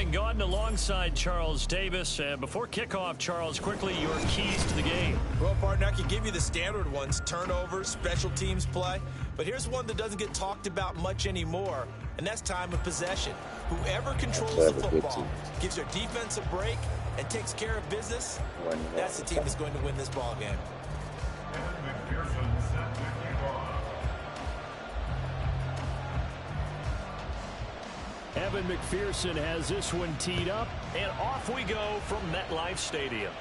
having gotten alongside Charles Davis. Before kickoff, Charles, quickly your keys to the game. Well, partner, I can give you the standard ones, turnovers, special teams play. But here's one that doesn't get talked about much anymore, and that's time of possession. Whoever controls the football, gives their defense a break, and takes care of business, that's the team that's going to win this ball game. Evan McPherson has this one teed up, and off we go from MetLife Stadium.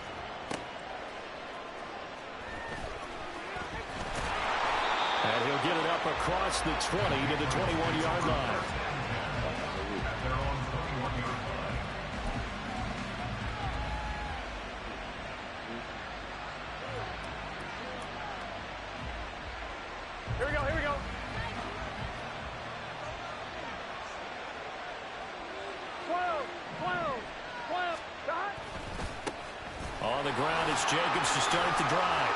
And he'll get it up across the 20 to the 21-yard line. Here we go, here we go. On the ground, it's Jacobs to start the drive.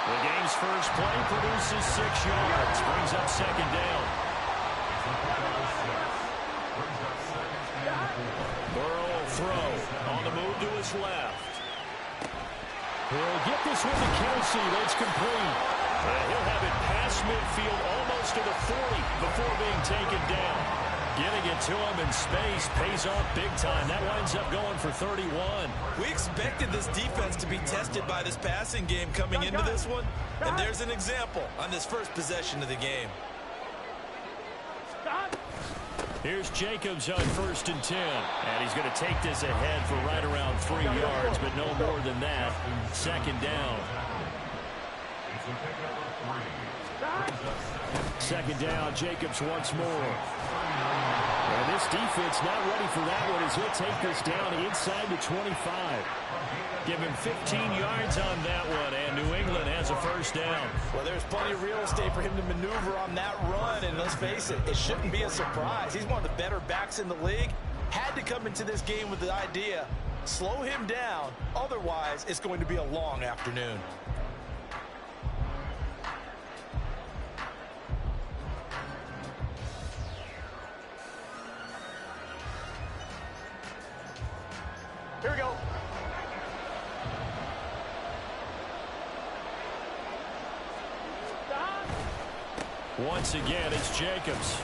The game's first play produces 6 yards. Brings up second down. Burrow will throw. On the move to his left. He'll get this one to Kelsey. That's complete. He'll have it past midfield almost to the 40 before being taken down. Getting it to him in space pays off big time. That winds up going for 31. We expected this defense to be tested by this passing game coming into this one. And there's an example on this first possession of the game. Here's Jacobs on 1st and 10. And he's going to take this ahead for right around 3 yards, but no more than that. Second down. Second down, Jacobs once more. And this defense not ready for that one as he'll take this down inside the 25. Give him 15 yards on that one, and New England has a first down. Well, there's plenty of real estate for him to maneuver on that run, and let's face it, it shouldn't be a surprise. He's one of the better backs in the league. Had to come into this game with the idea, slow him down, otherwise it's going to be a long afternoon. Here we go. Once again, it's Jacobs.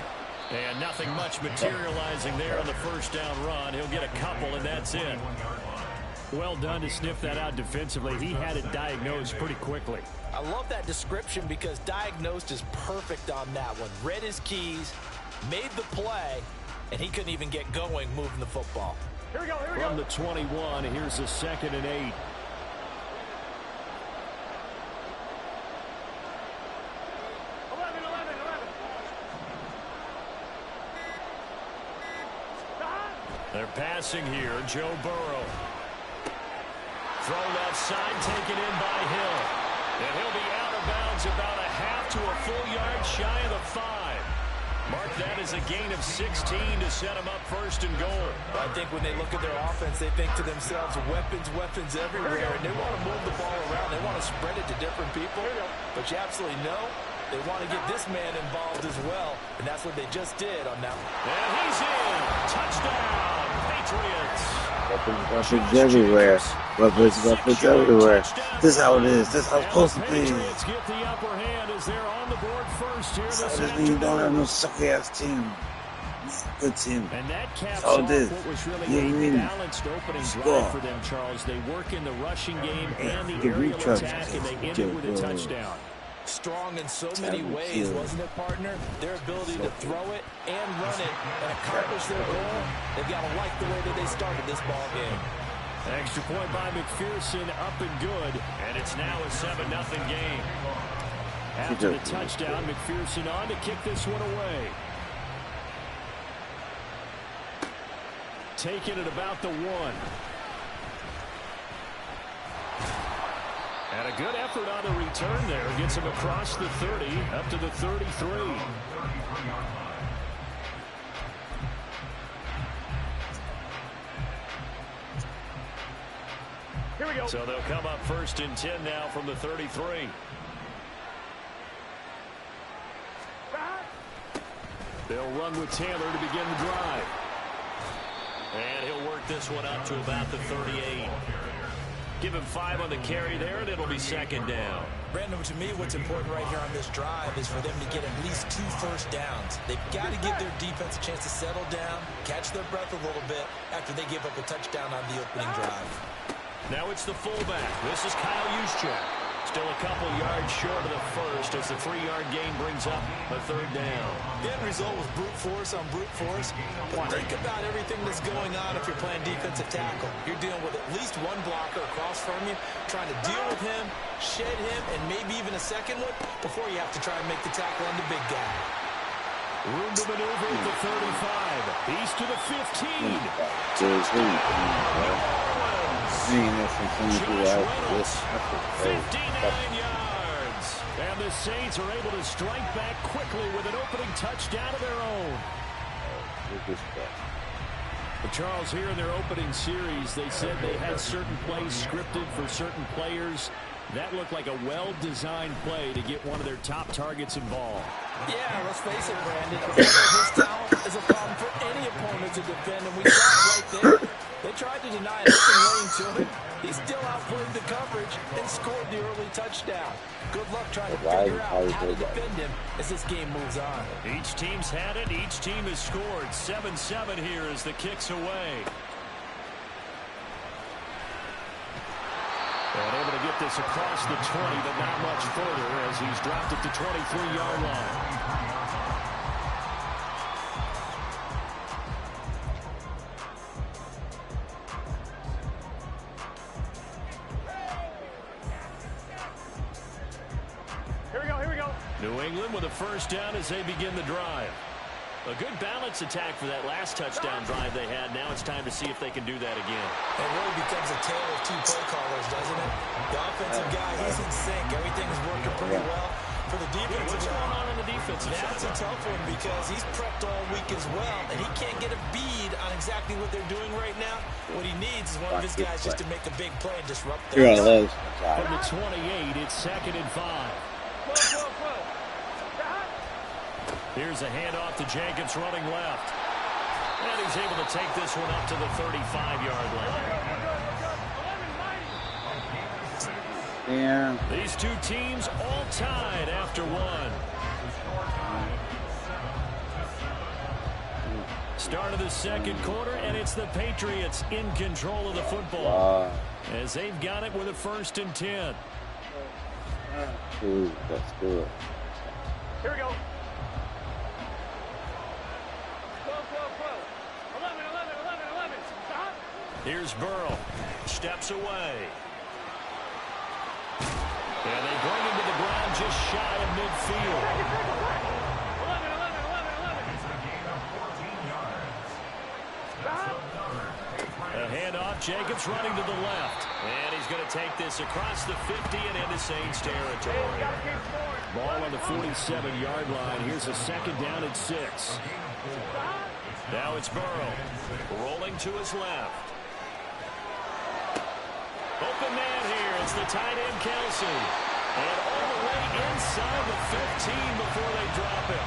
And nothing much materializing there on the first down run. He'll get a couple, and that's it. Well done to sniff that out defensively. He had it diagnosed pretty quickly. I love that description because diagnosed is perfect on that one. Read his keys, made the play, and he couldn't even get going moving the football. Here we go, here we From go. the 21, here's a 2nd and 8. They're passing here. Joe Burrow. Throw left side, taken in by Hill. And he'll be out of bounds about a half to a full yard shy of the 5. Mark that as a gain of 16 to set them up 1st and goal. I think when they look at their offense, they think to themselves, weapons everywhere, and they want to move the ball around. They want to spread it to different people, but you absolutely know they want to get this man involved as well, and that's what they just did on that one. And he's in. Touchdown, Patriots. Weapons everywhere. Weapons everywhere. This is how it is. This is how it's supposed to be. Patriots get the upper hand as they're on the board first here this So afternoon. you don't have no sucky-ass team. Good team. And that caps all off it is. what was really You a mean balanced opening score. drive for them, Charles. They work in the rushing game and the the aerial recharge attack, and they is ended with a good. touchdown. Strong in so many Terrible ways, kill. wasn't it, partner? Their ability to throw it and run it and accomplish their goal. They've got to like the way that they started this ball game. Extra point by McPherson, up and good, and it's now a 7-0 game. After the touchdown, McPherson on to kick this one away. Taking it about the 1. And a good effort on the return there. Gets him across the 30, up to the 33. Here we go. So they'll come up 1st and 10 now from the 33. They'll run with Taylor to begin the drive. And he'll work this one up to about the 38. Give him 5 on the carry there, and it'll be second down. Brandon, to me, what's important right here on this drive is for them to get at least 2 first downs. They've got to give their defense a chance to settle down, catch their breath a little bit after they give up a touchdown on the opening drive. Now it's the fullback. This is Kyle Juszczyk. Still a couple yards short of the first as the 3-yard gain brings up a third down. The end result was brute force on brute force. But think about everything that's going on if you're playing defensive tackle. You're dealing with at least one blocker across from you, trying to deal with him, shed him, and maybe even a second one before you have to try and make the tackle on the big guy. Room to maneuver at the 35. He's to the 15. Reynolds, 59 yards. And the Saints are able to strike back quickly with an opening touchdown of their own. But Charles, here in their opening series, they said they had certain plays scripted for certain players. That looked like a well-designed play to get one of their top targets involved. Yeah, let's face it, Brandon. His talent is a problem for any opponent to defend, and we saw it right there. They tried to deny anything laying to him. He still outplayed the coverage and scored the early touchdown. Good luck trying to figure out how to defend him as this game moves on. Each team's had it. Each team has scored. 7-7 here as the kick's away. And able to get this across the 20, but not much further as he's dropped at the 23-yard line. Here we go. New England with a first down as they begin the drive. A good balance attack for that last touchdown drive they had. Now it's time to see if they can do that again. It really becomes a tale of 2 play callers, doesn't it? The offensive guy, he's in sync. Everything's working pretty well. For the defensive What's going on the defensive side? That's a tough one because he's prepped all week as well, and he can't get a bead on exactly what they're doing right now. What he needs is one of his guys just to make a big play and disrupt them. From the 28, it's 2nd and 5. Here's a handoff to Jacobs running left. And he's able to take this one up to the 35-yard line. Yeah. These two teams all tied after one. Start of the second quarter, and it's the Patriots in control of the football. As they've got it with a 1st and 10. Ooh, that's good. Here we go. 11. Stop. Here's Burrow. Steps away. And they bring him to the ground just shy of midfield. 11. A handoff. Jacobs running to the left. And he's going to take this across the 50 and into Saints territory. Ball on the 47-yard line. Here's a 2nd down at 6. Now it's Burrow. Rolling to his left. Open man here. It's the tight end, Kelsey. And all the way inside the 15 before they drop him.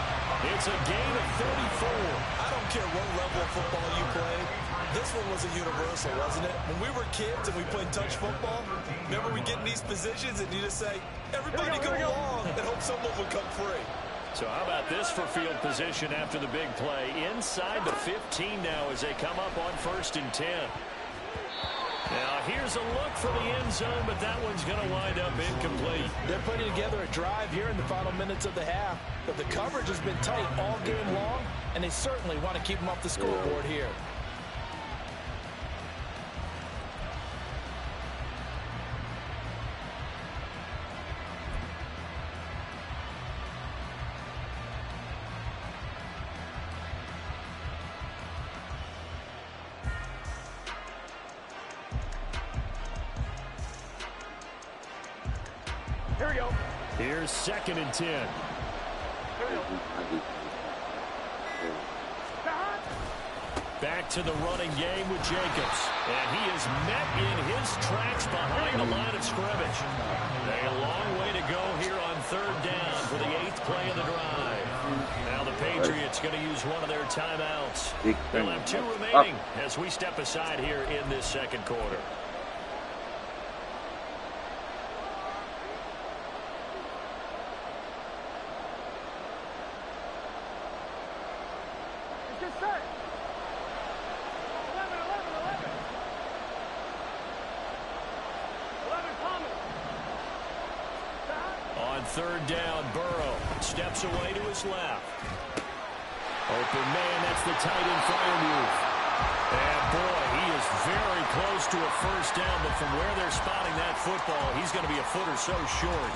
It's a gain of 34. I don't care what level of football you played. This one was a universal, wasn't it? When we were kids and we played touch football, remember we get in these positions and you just say, everybody go along and hope someone will come free. So how about this for field position after the big play? Inside the 15 now as they come up on 1st and 10. Now here's a look for the end zone, but that one's going to wind up incomplete. They're putting together a drive here in the final minutes of the half, but the coverage has been tight all game long, and they certainly want to keep them off the scoreboard here. Here we go. Here's 2nd and 10. Here we go. Back to the running game with Jacobs. And he is met in his tracks behind the line of scrimmage. A long way to go here on 3rd down for the 8th play of the drive. Now the Patriots going to use one of their timeouts. Big They'll thing. have 2 remaining as we step aside here in this second quarter. It's set. 11, 11, 11. 11 Thomas. On third down, Burrow steps away to his left. Open man, that's the tight end Freiermuth. And boy, he is very close to a first down, but from where they're spotting that football, he's going to be a foot or so short.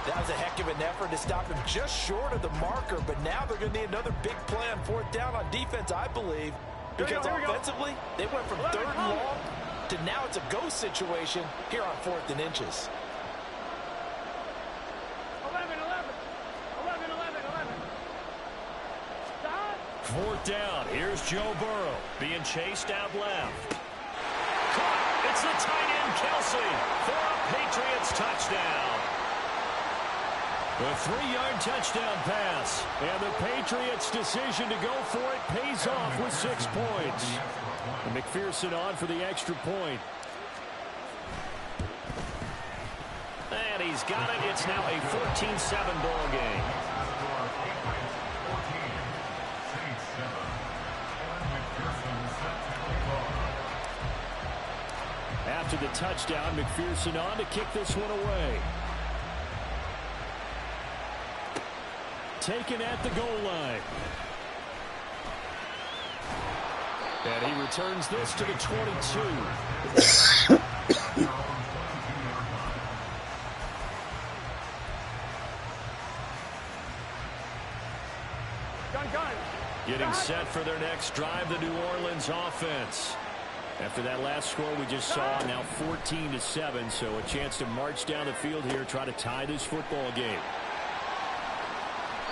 That was a heck of an effort to stop him just short of the marker, but now they're going to need another big play on fourth down on defense, I believe. Because offensively, they went from third and long to now it's a go situation here on 4th and inches. 11, 11. 11, 11, 11. Stop. Fourth down, here's Joe Burrow being chased out left. Caught, it's the tight end Kelsey for a Patriots touchdown. The 3-yard touchdown pass, and the Patriots' decision to go for it pays off with 6 points. And McPherson on for the extra point. And he's got it. It's now a 14-7 ball game. After the touchdown, McPherson on to kick this one away. Taken at the goal line. And he returns this to the 22. Gun. Getting set for their next drive, the New Orleans offense. After that last score we just saw, now 14-7, so a chance to march down the field here, try to tie this football game.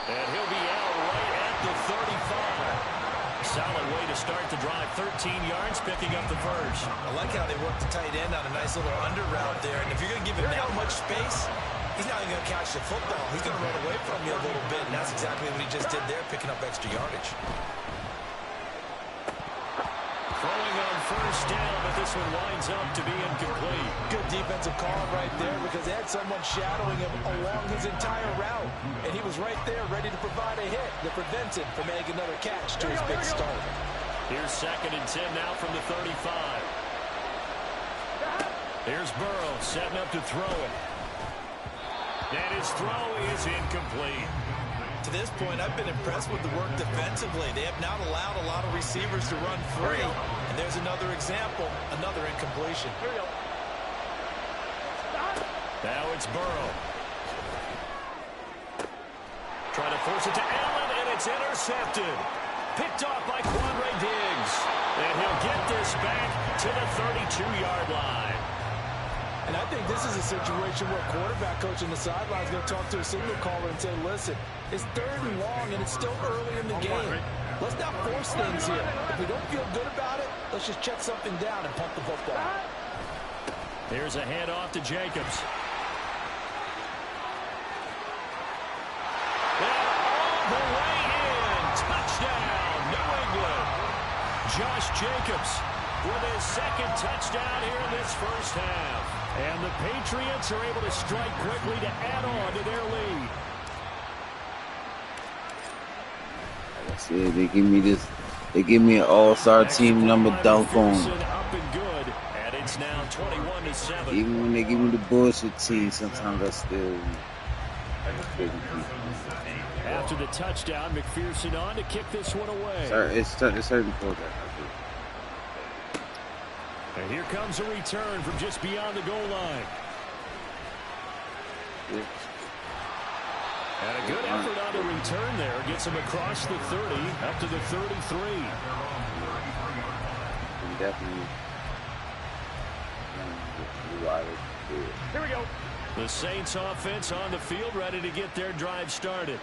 And he'll be out right at the 35. Solid way to start the drive. 13 yards, picking up the first. I like how they work the tight end on a nice little under route there. And if you're going to give him that much space, he's not even going to catch the football. He's going to run away from you a little bit, and that's exactly what he just did there, picking up extra yardage. Throwing on first down, but this one winds up to be incomplete. Good defensive call right there because they had someone shadowing him along his entire route. And he was right there ready to provide a hit that prevents him from making another catch to his big start. Here's 2nd and 10 now from the 35. Here's Burrow setting up to throw it. And his throw is incomplete. To this point, I've been impressed with the work defensively. They have not allowed a lot of receivers to run free. And there's another example, another incompletion. Now it's Burrow. Trying to force it to Allen, and it's intercepted. Picked off by Quandre Diggs. And he'll get this back to the 32-yard line. And I think this is a situation where quarterback coach on the sideline is going to talk to a signal caller and say, listen, it's 3rd and long, and it's still early in the game. Let's not force things here. If we don't feel good about it, let's just check something down and pump the football. Here's a handoff to Jacobs. And all the way in. Touchdown, New England. Josh Jacobs with his 2nd touchdown here in this first half. And the Patriots are able to strike quickly to add on to their lead. That's it. They give me this. They give me an all-star team number dunk on. Up and good, and it's now 21-7. Even when they give me the bullshit team, sometimes I still. After the touchdown, McPherson on to kick this one away. It's certain quarterback. And here comes a return from just beyond the goal line. Yeah. And a good effort on the return there. Gets him across the 30, up to the 33. Definitely. Here we go. The Saints offense on the field, ready to get their drive started.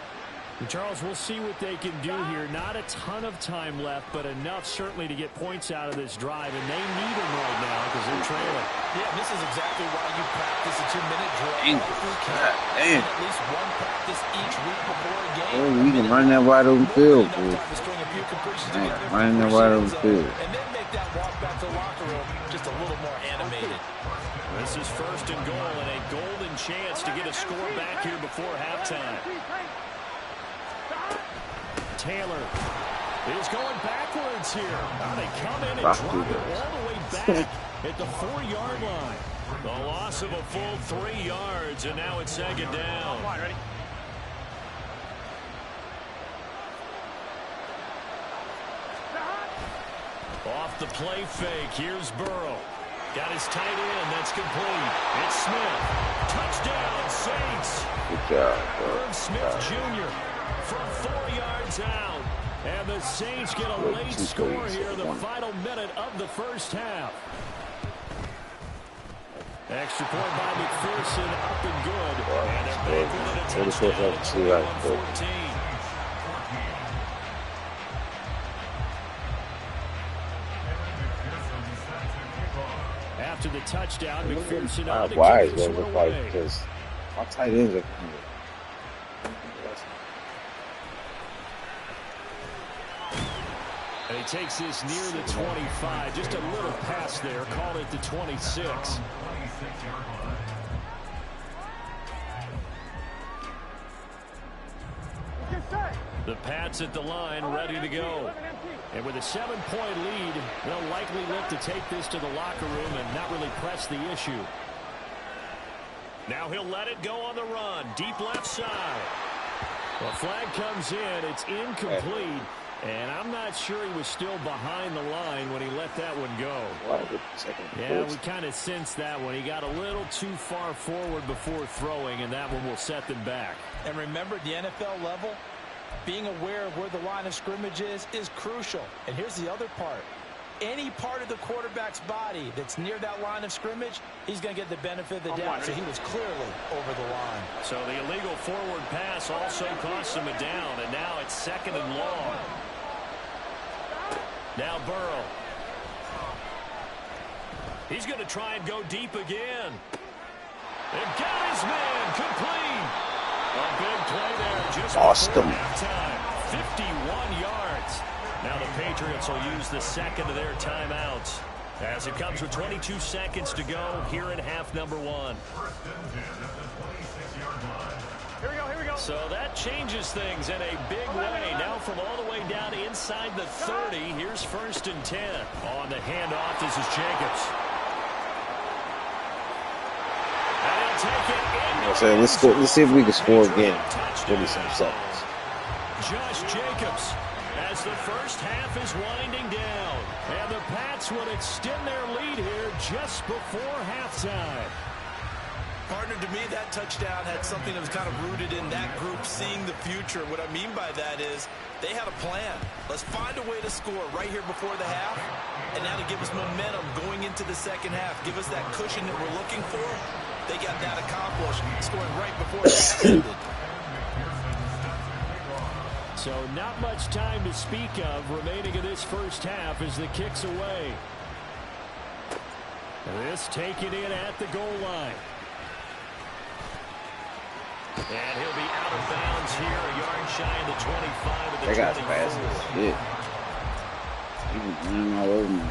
Charles, we'll see what they can do here. Not a ton of time left, but enough certainly to get points out of this drive, and they need them right now because they're trailing. Yeah, this is exactly why you practice a 2-minute drill. Damn. At least one practice each week before a game. Oh, you can run that wide open field, boy. Running that wide open field. And then make that walk back to the locker room just a little more animated. This is 1st and goal and a golden chance to get a score back here before halftime. Taylor is going backwards here. Now they come in and drop it all the way back at the 4-yard line. The loss of a full 3 yards, and now it's 2nd down. Come on, ready? Off the play fake, here's Burrow. Got his tight end, that's complete. It's Smith. Touchdown, Saints. Good job, bro. Irv Smith Jr. from 4 yards out. And the Saints get a late score here in the final minute of the first half. Extra point by McPherson, up and good. And they're back with a touchdown. 14. After the touchdown, McPherson out to why kick is this one it like away. because my tight ends are And he takes this near the 25. Just a little pass there. Called it the 26. The Pats at the line, ready to go. And with a 7-point lead, they'll likely look to take this to the locker room and not really press the issue. Now he'll let it go on the run. Deep left side. The flag comes in. It's incomplete. And I'm not sure he was still behind the line when he let that one go. Yeah, we kind of sensed that one. He got a little too far forward before throwing, and that one will set them back. And remember, at the NFL level, being aware of where the line of scrimmage is crucial. And here's the other part. Any part of the quarterback's body that's near that line of scrimmage, he's going to get the benefit of the doubt. So he was clearly over the line. So the illegal forward pass also cost him a down, and now it's 2nd and long. Now Burrow. He's going to try and go deep again. And got his man complete. A big play there just before halftime. 51 yards. Now the Patriots will use the 2nd of their timeouts as it comes with 22 seconds to go here in half number 1. Here we go. So that changes things in a big way. Now from all the way down inside the 30, here's 1st and 10. On the handoff, this is Jacobs. And he'll take it in. Let's see if we can score again. 30-some seconds. Josh Jacobs as the first half is winding down. And the Pats would extend their lead here just before halftime. Partner, to me, that touchdown had something that was kind of rooted in that group seeing the future. What I mean by that is they had a plan. Let's find a way to score right here before the half. And now to give us momentum going into the second half, give us that cushion that we're looking for. They got that accomplished, scoring right before the half ended. So not much time to speak of remaining in this first half as the kick's away. This taken in at the goal line. And he'll be out of bounds here, a yard shy of the 25 of the 24. They got fast as shit. He was running all over me.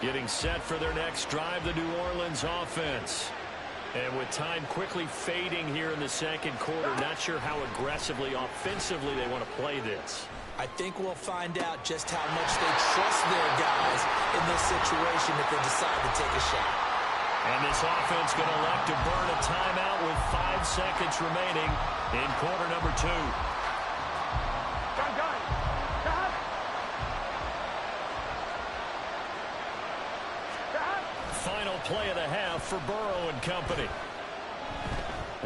Getting set for their next drive, the New Orleans offense. And with time quickly fading here in the second quarter, not sure how aggressively, offensively they want to play this. I think we'll find out just how much they trust their guys in this situation if they decide to take a shot. And this offense going to elect to burn a timeout with 5 seconds remaining in quarter number 2. Final play of the half for Burrow and company.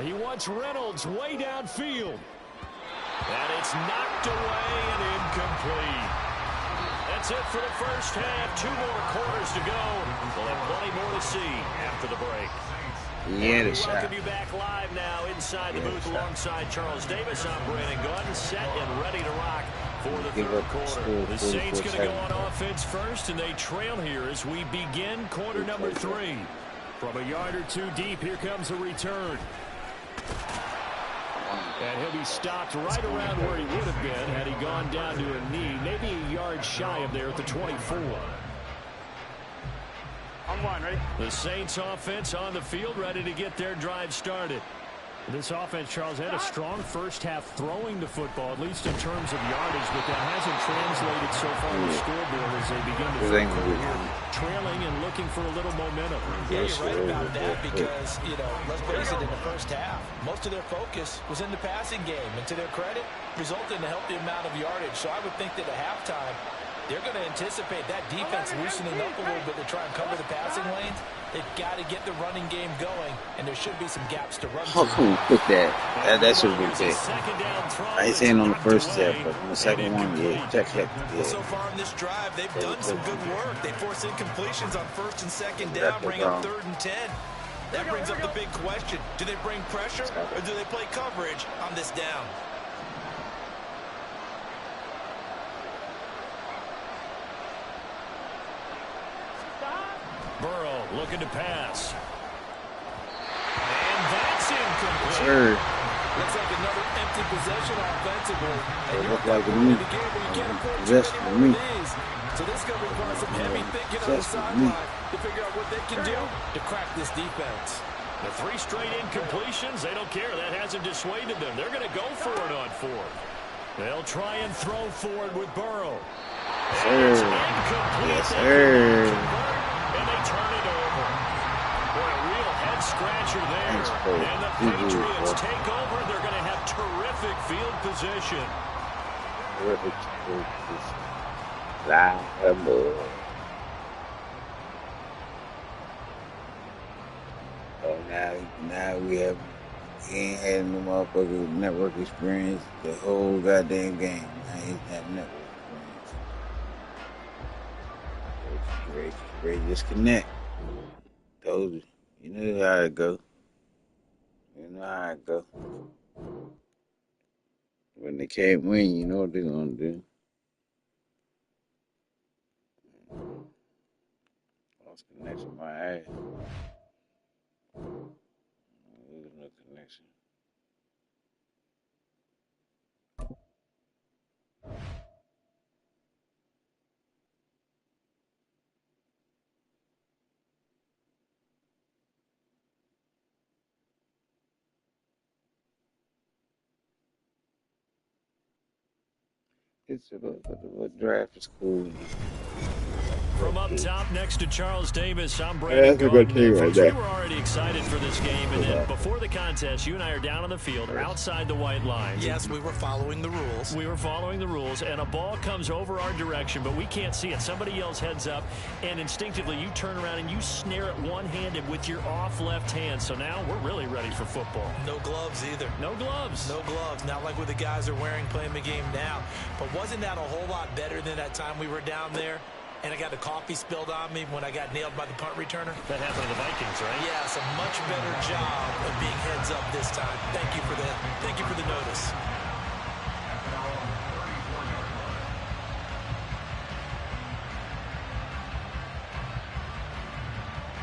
He wants Reynolds way downfield. And it's knocked away and incomplete. That's it for the first half. 2 more quarters to go. We'll have plenty more to see after the break. Yeah, the We shot. welcome you back live now inside the booth alongside Charles Davis. I'm Brandon Gunn, set and ready to rock for the third quarter. The Saints going to go on offense first, and they trail here as we begin quarter number 3. From a yard or two deep, here comes a return. And he'll be stopped right around where he would have been had he gone down to a knee, maybe a yard shy of there at the 24. On one, ready? The Saints offense on the field, ready to get their drive started. This offense, Charles, had a strong first half throwing the football, at least in terms of yardage, but that hasn't translated so far on the scoreboard as they begin to trailing and looking for a little momentum. Yeah, you're right about that because, let's face it, in the first half, most of their focus was in the passing game. And to their credit, resulted in a healthy amount of yardage. So I would think that at halftime, they're going to anticipate that defense loosening up a little bit to try and cover the passing lanes. They've got to get the running game going, and there should be some gaps to run How to. can we put that? That should be picked. I ain't saying on the first step, but on the second one, yeah, check. Yeah. So far in this drive, they've done some good work. They force incompletions on first and second down, bring up 3rd and 10. That brings up the big question. Do they bring pressure, or do they play coverage on this down? Burrow looking to pass. And that's incomplete. Sure. Looks like another empty possession offensively. And It you're looked like in me. a game where you can't afford too Just many for more me. of these. So this is going to require some heavy thinking on the Just for me. sideline to figure out what they can do to crack this defense. The 3 straight incompletions, they don't care. That hasn't dissuaded them. They're going to go for it on 4th. They'll try and throw for it with Burrow. Sir. Yes, sir. And they turn it over. Boy, a real head-scratcher there. Thanks, Cole. And the Patriots take over. They're going to have terrific field position. Terrific position. Liable. Oh, now we ain't had no motherfucking network experience the whole goddamn game. I ain't have network experience. Great disconnect. Told you. You know how it go. When they can't win, you know what they're gonna do. Lost connection, my ass. There's no connection. It's a draft is cool. From up top next to Charles Davis, I'm Brandon That's a good Gaudin. team right We there. were already excited for this game, and then before the contest, you and I are down on the field, outside the white lines. Yes, we were following the rules. We were following the rules, and a ball comes over our direction, but we can't see it. Somebody yells heads up, and instinctively you turn around and you snare it one-handed with your off left hand. So now we're really ready for football. No gloves either. No gloves. No gloves. Not like what the guys are wearing playing the game now. But wasn't that a whole lot better than that time we were down there? And I got the coffee spilled on me when I got nailed by the punt returner. That happened to the Vikings, right? Yes, a much better job of being heads up this time. Thank you for that. Thank you for the notice.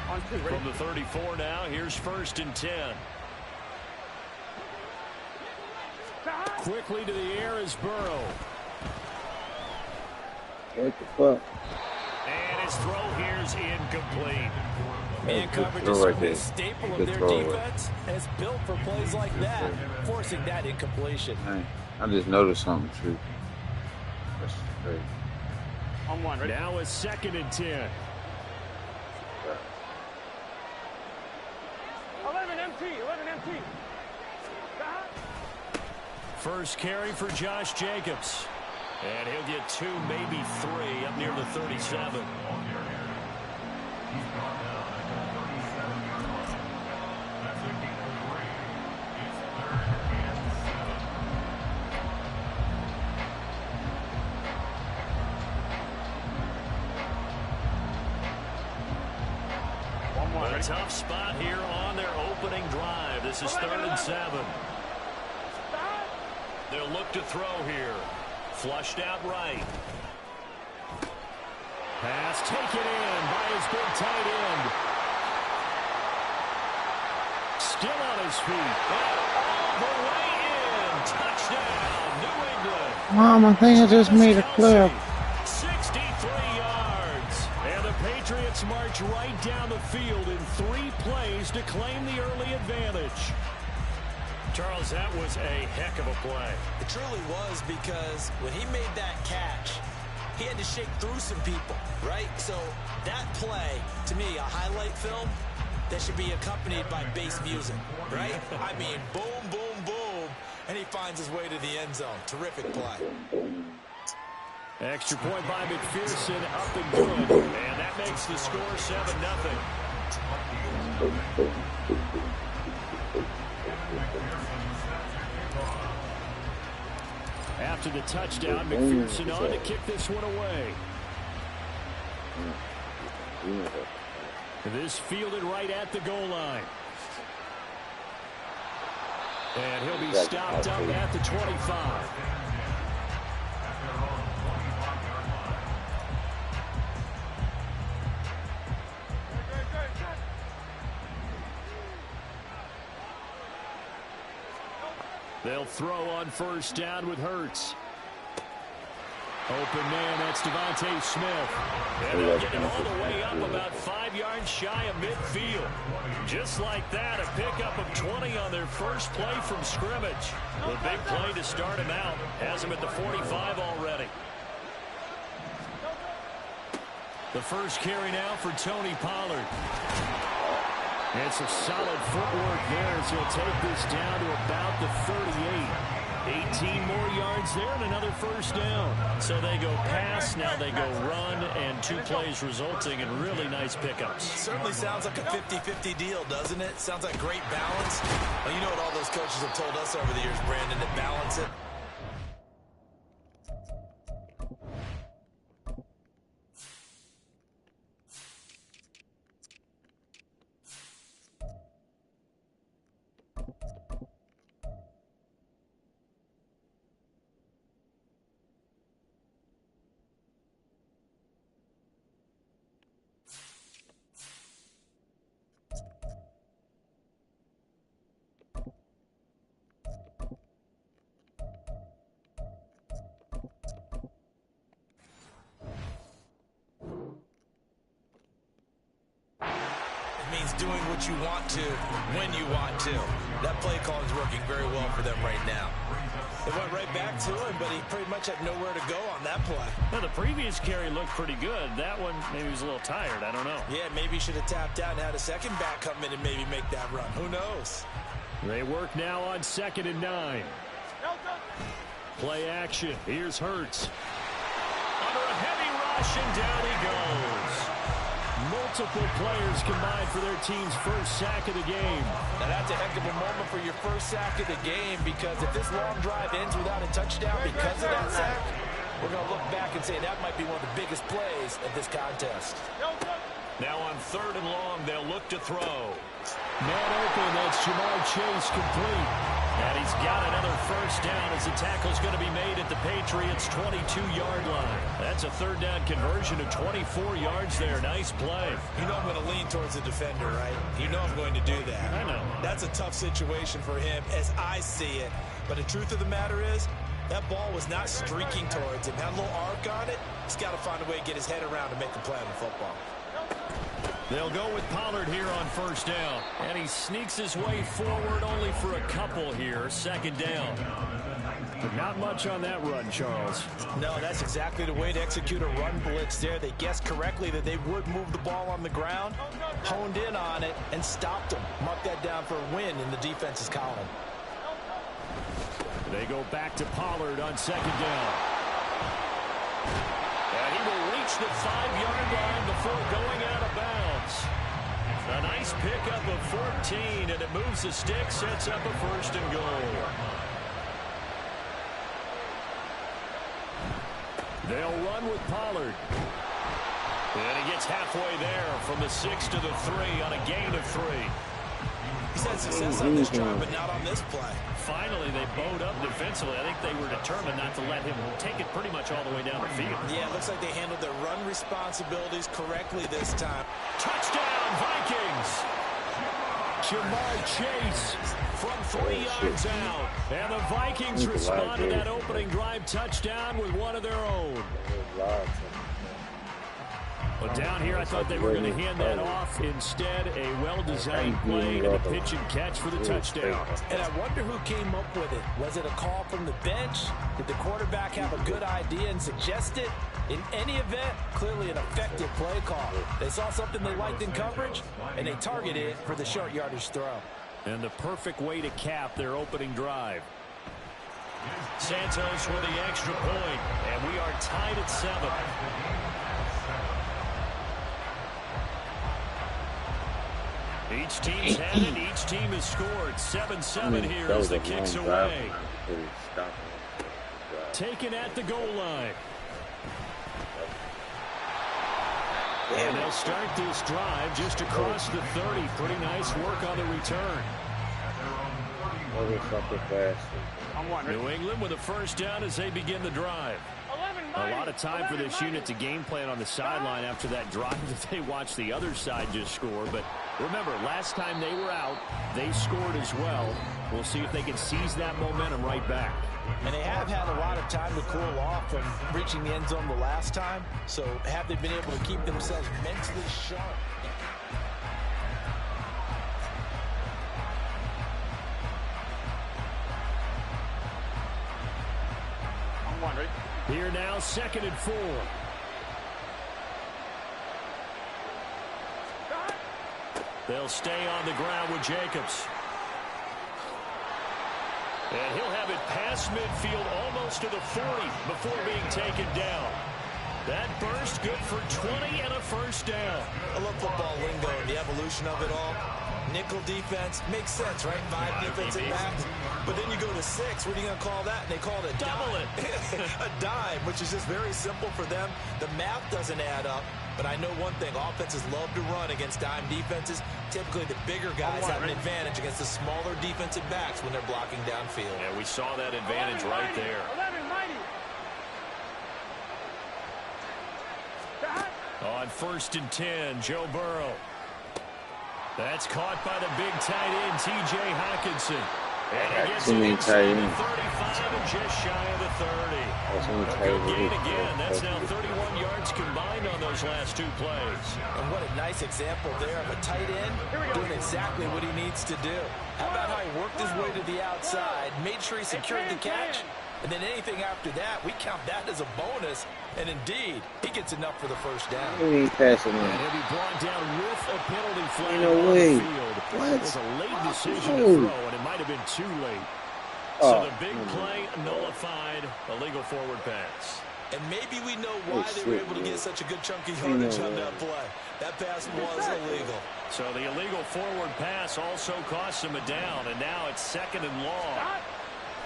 On 2, ready? From the 34 now, here's 1st and 10. Quickly to the air is Burrow. What the fuck? And his throw here's incomplete. Man coverage is certainly a staple of their defense, and it's built for plays like that, forcing that incompletion. Hey, I just noticed something too. That's crazy. On 1, ready? Now a 2nd and 10. 11 MT, 11 MT. First carry for Josh Jacobs. And he'll get 2, maybe 3 up near the 37. On one. A Ready? tough spot here on their opening drive. This is 3rd and 7. They'll look to throw here. Flushed out right. Pass taken in by his big tight end. Still on his feet. All the way in. Touchdown, New England. Mom, I think I just made a clip. 63 yards. And the Patriots march right down the field in 3 plays to claim the early advantage. Charles, that was a heck of a play. It truly was, because when he made that catch, he had to shake through some people, right? So that play, to me, a highlight film that should be accompanied by bass music, right? I mean, boom, boom, boom, and he finds his way to the end zone. Terrific play. Extra point by McPherson, up and good. And that makes the score 7-0. After the touchdown, McPherson on to kick this one away. This fielded right at the goal line. And he'll be stopped up at the 25. They'll throw on 1st down with Hurts. Open man, that's Devontae Smith. And they'll get him all the way up about 5 yards shy of midfield. Just like that, a pickup of 20 on their first play from scrimmage. The big play to start him out. Has him at the 45 already. The first carry now for Tony Pollard. It's a solid footwork there as he'll take this down to about the 38. 18 more yards there and another 1st down. So they go pass, now they go run, and 2 plays resulting in really nice pickups. Certainly sounds like a 50-50 deal, doesn't it? Sounds like great balance. Well, you know what all those coaches have told us over the years, Brandon, to balance it. Means doing what you want to, when you want to. That play call is working very well for them right now. They went right back to him, but he pretty much had nowhere to go on that play. Well, the previous carry looked pretty good. That one, maybe he was a little tired. I don't know. Yeah, maybe he should have tapped out and had a second back come in and maybe make that run. Who knows? They work now on 2nd and 9. Play action. Here's Hurts. Under a heavy rush, and down he goes. Multiple players combined for their team's first sack of the game. Now that's a heck of a moment for your first sack of the game, because if this long drive ends without a touchdown because of that sack, we're going to look back and say that might be one of the biggest plays of this contest. Now on 3rd and long, they'll look to throw. Man open, that's Jamar Chase complete. And he's got another 1st down as the tackle's going to be made at the Patriots' 22-yard line. That's a 3rd down conversion of 24 yards there. Nice play. You know I'm going to lean towards the defender, right? You know I'm going to do that. I know. That's a tough situation for him as I see it. But the truth of the matter is, that ball was not streaking towards him. Had a little arc on it. He's got to find a way to get his head around and make a play on the football. They'll go with Pollard here on 1st down. And he sneaks his way forward only for a couple here. 2nd down. But not much on that run, Charles. No, that's exactly the way to execute a run blitz there. They guessed correctly that they would move the ball on the ground, honed in on it, and stopped them. Mark that down for a win in the defense's column. They go back to Pollard on 2nd down. And he will reach the 5-yard line before going out of bounds. A nice pickup of 14, and it moves the stick, sets up a 1st and goal. They'll run with Pollard. And he gets halfway there from the 6 to the 3 on a gain of 3. He's had success on this drive, but not on this play. Finally, they bowed up defensively. I think they were determined not to let him take it pretty much all the way down the field. Yeah, it looks like they handled their run responsibilities correctly this time. Touchdown, Vikings! Jamar Chase from 3 yards out. And the Vikings respond to that opening drive touchdown with one of their own. But down here, I thought they were going to hand that off. Instead, a well-designed play and a pitch and catch for the touchdown. And I wonder who came up with it. Was it a call from the bench? Did the quarterback have a good idea and suggest it? In any event, clearly an effective play call. They saw something they liked in coverage, and they targeted it for the short yardage throw. And the perfect way to cap their opening drive. Santos with the extra point, and we are tied at 7. Each team's had it. Each team has scored. 7-7 here as the kick's away. Taken at the goal line. And they'll start this drive just across the 30. Pretty nice work on the return. New England with a first down as they begin the drive. A lot of time for this unit to game plan on the sideline after that drive that they watched the other side just score. But remember, last time they were out, they scored as well. We'll see if they can seize that momentum right back. And they have had a lot of time to cool off from reaching the end zone the last time. So have they been able to keep themselves mentally sharp? Right? Here now, 2nd and 4. They'll stay on the ground with Jacobs. And he'll have it past midfield almost to the 40 before being taken down. That burst good for 20 and a first down. I love football lingo and the evolution of it all. Nickel defense makes sense, right? 5 defensive backs. But then you go to 6. What are you going to call that? And they call it a double dime. A dime, which is just very simple for them. The math doesn't add up. But I know one thing. Offenses love to run against dime defenses. Typically, the bigger guys have an advantage against the smaller defensive backs when they're blocking downfield. Yeah, we saw that advantage right there. 11-90. On 1st and 10, Joe Burrow. That's caught by the big tight end, T.J. Hawkinson. And he gets it inside the 35 and just shy of the 30. A good gain again. That's now 31 yards combined on those last 2 plays. And what a nice example there of a tight end doing exactly what he needs to do. How about how he worked his way to the outside, made sure he secured the catch, and then anything after that, we count that as a bonus. And indeed, he gets enough for the first down. He ain't passing And he'll be brought down with a penalty flag no on way. the field. What? It was a late decision to throw, and it might have been too late. So the big play nullified, a legal forward pass. And maybe we know why they were able to get such a good chunk of yardage on that play. That pass was illegal. So the illegal forward pass also cost him a down, and now it's 2nd and long.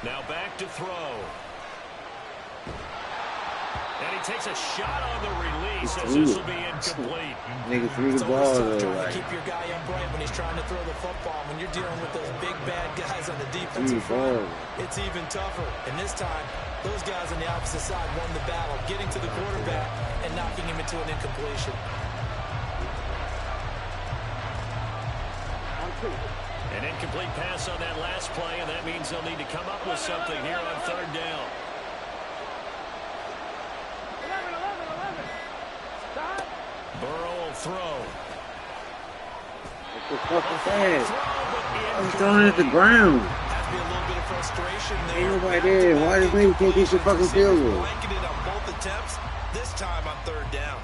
Now back to throw. And he takes a shot on the release as this will be incomplete. Nigga threw It's the always ball. tough trying to Like, keep your guy upright when he's trying to throw the football. When you're dealing with those big, bad guys on the defensive front, it's even tougher. And this time, those guys on the opposite side won the battle, getting to the quarterback and knocking him into an incompletion. An incomplete pass on that last play, and that means they'll need to come up with something here on 3rd down. Burrow will throw. what the fuck is that? I was throwing it at the ground. Has to be a little bit of frustration there. Ain't nobody there. Why does they think it's a fucking field goal? Blanketed on both attempts, this time on 3rd down.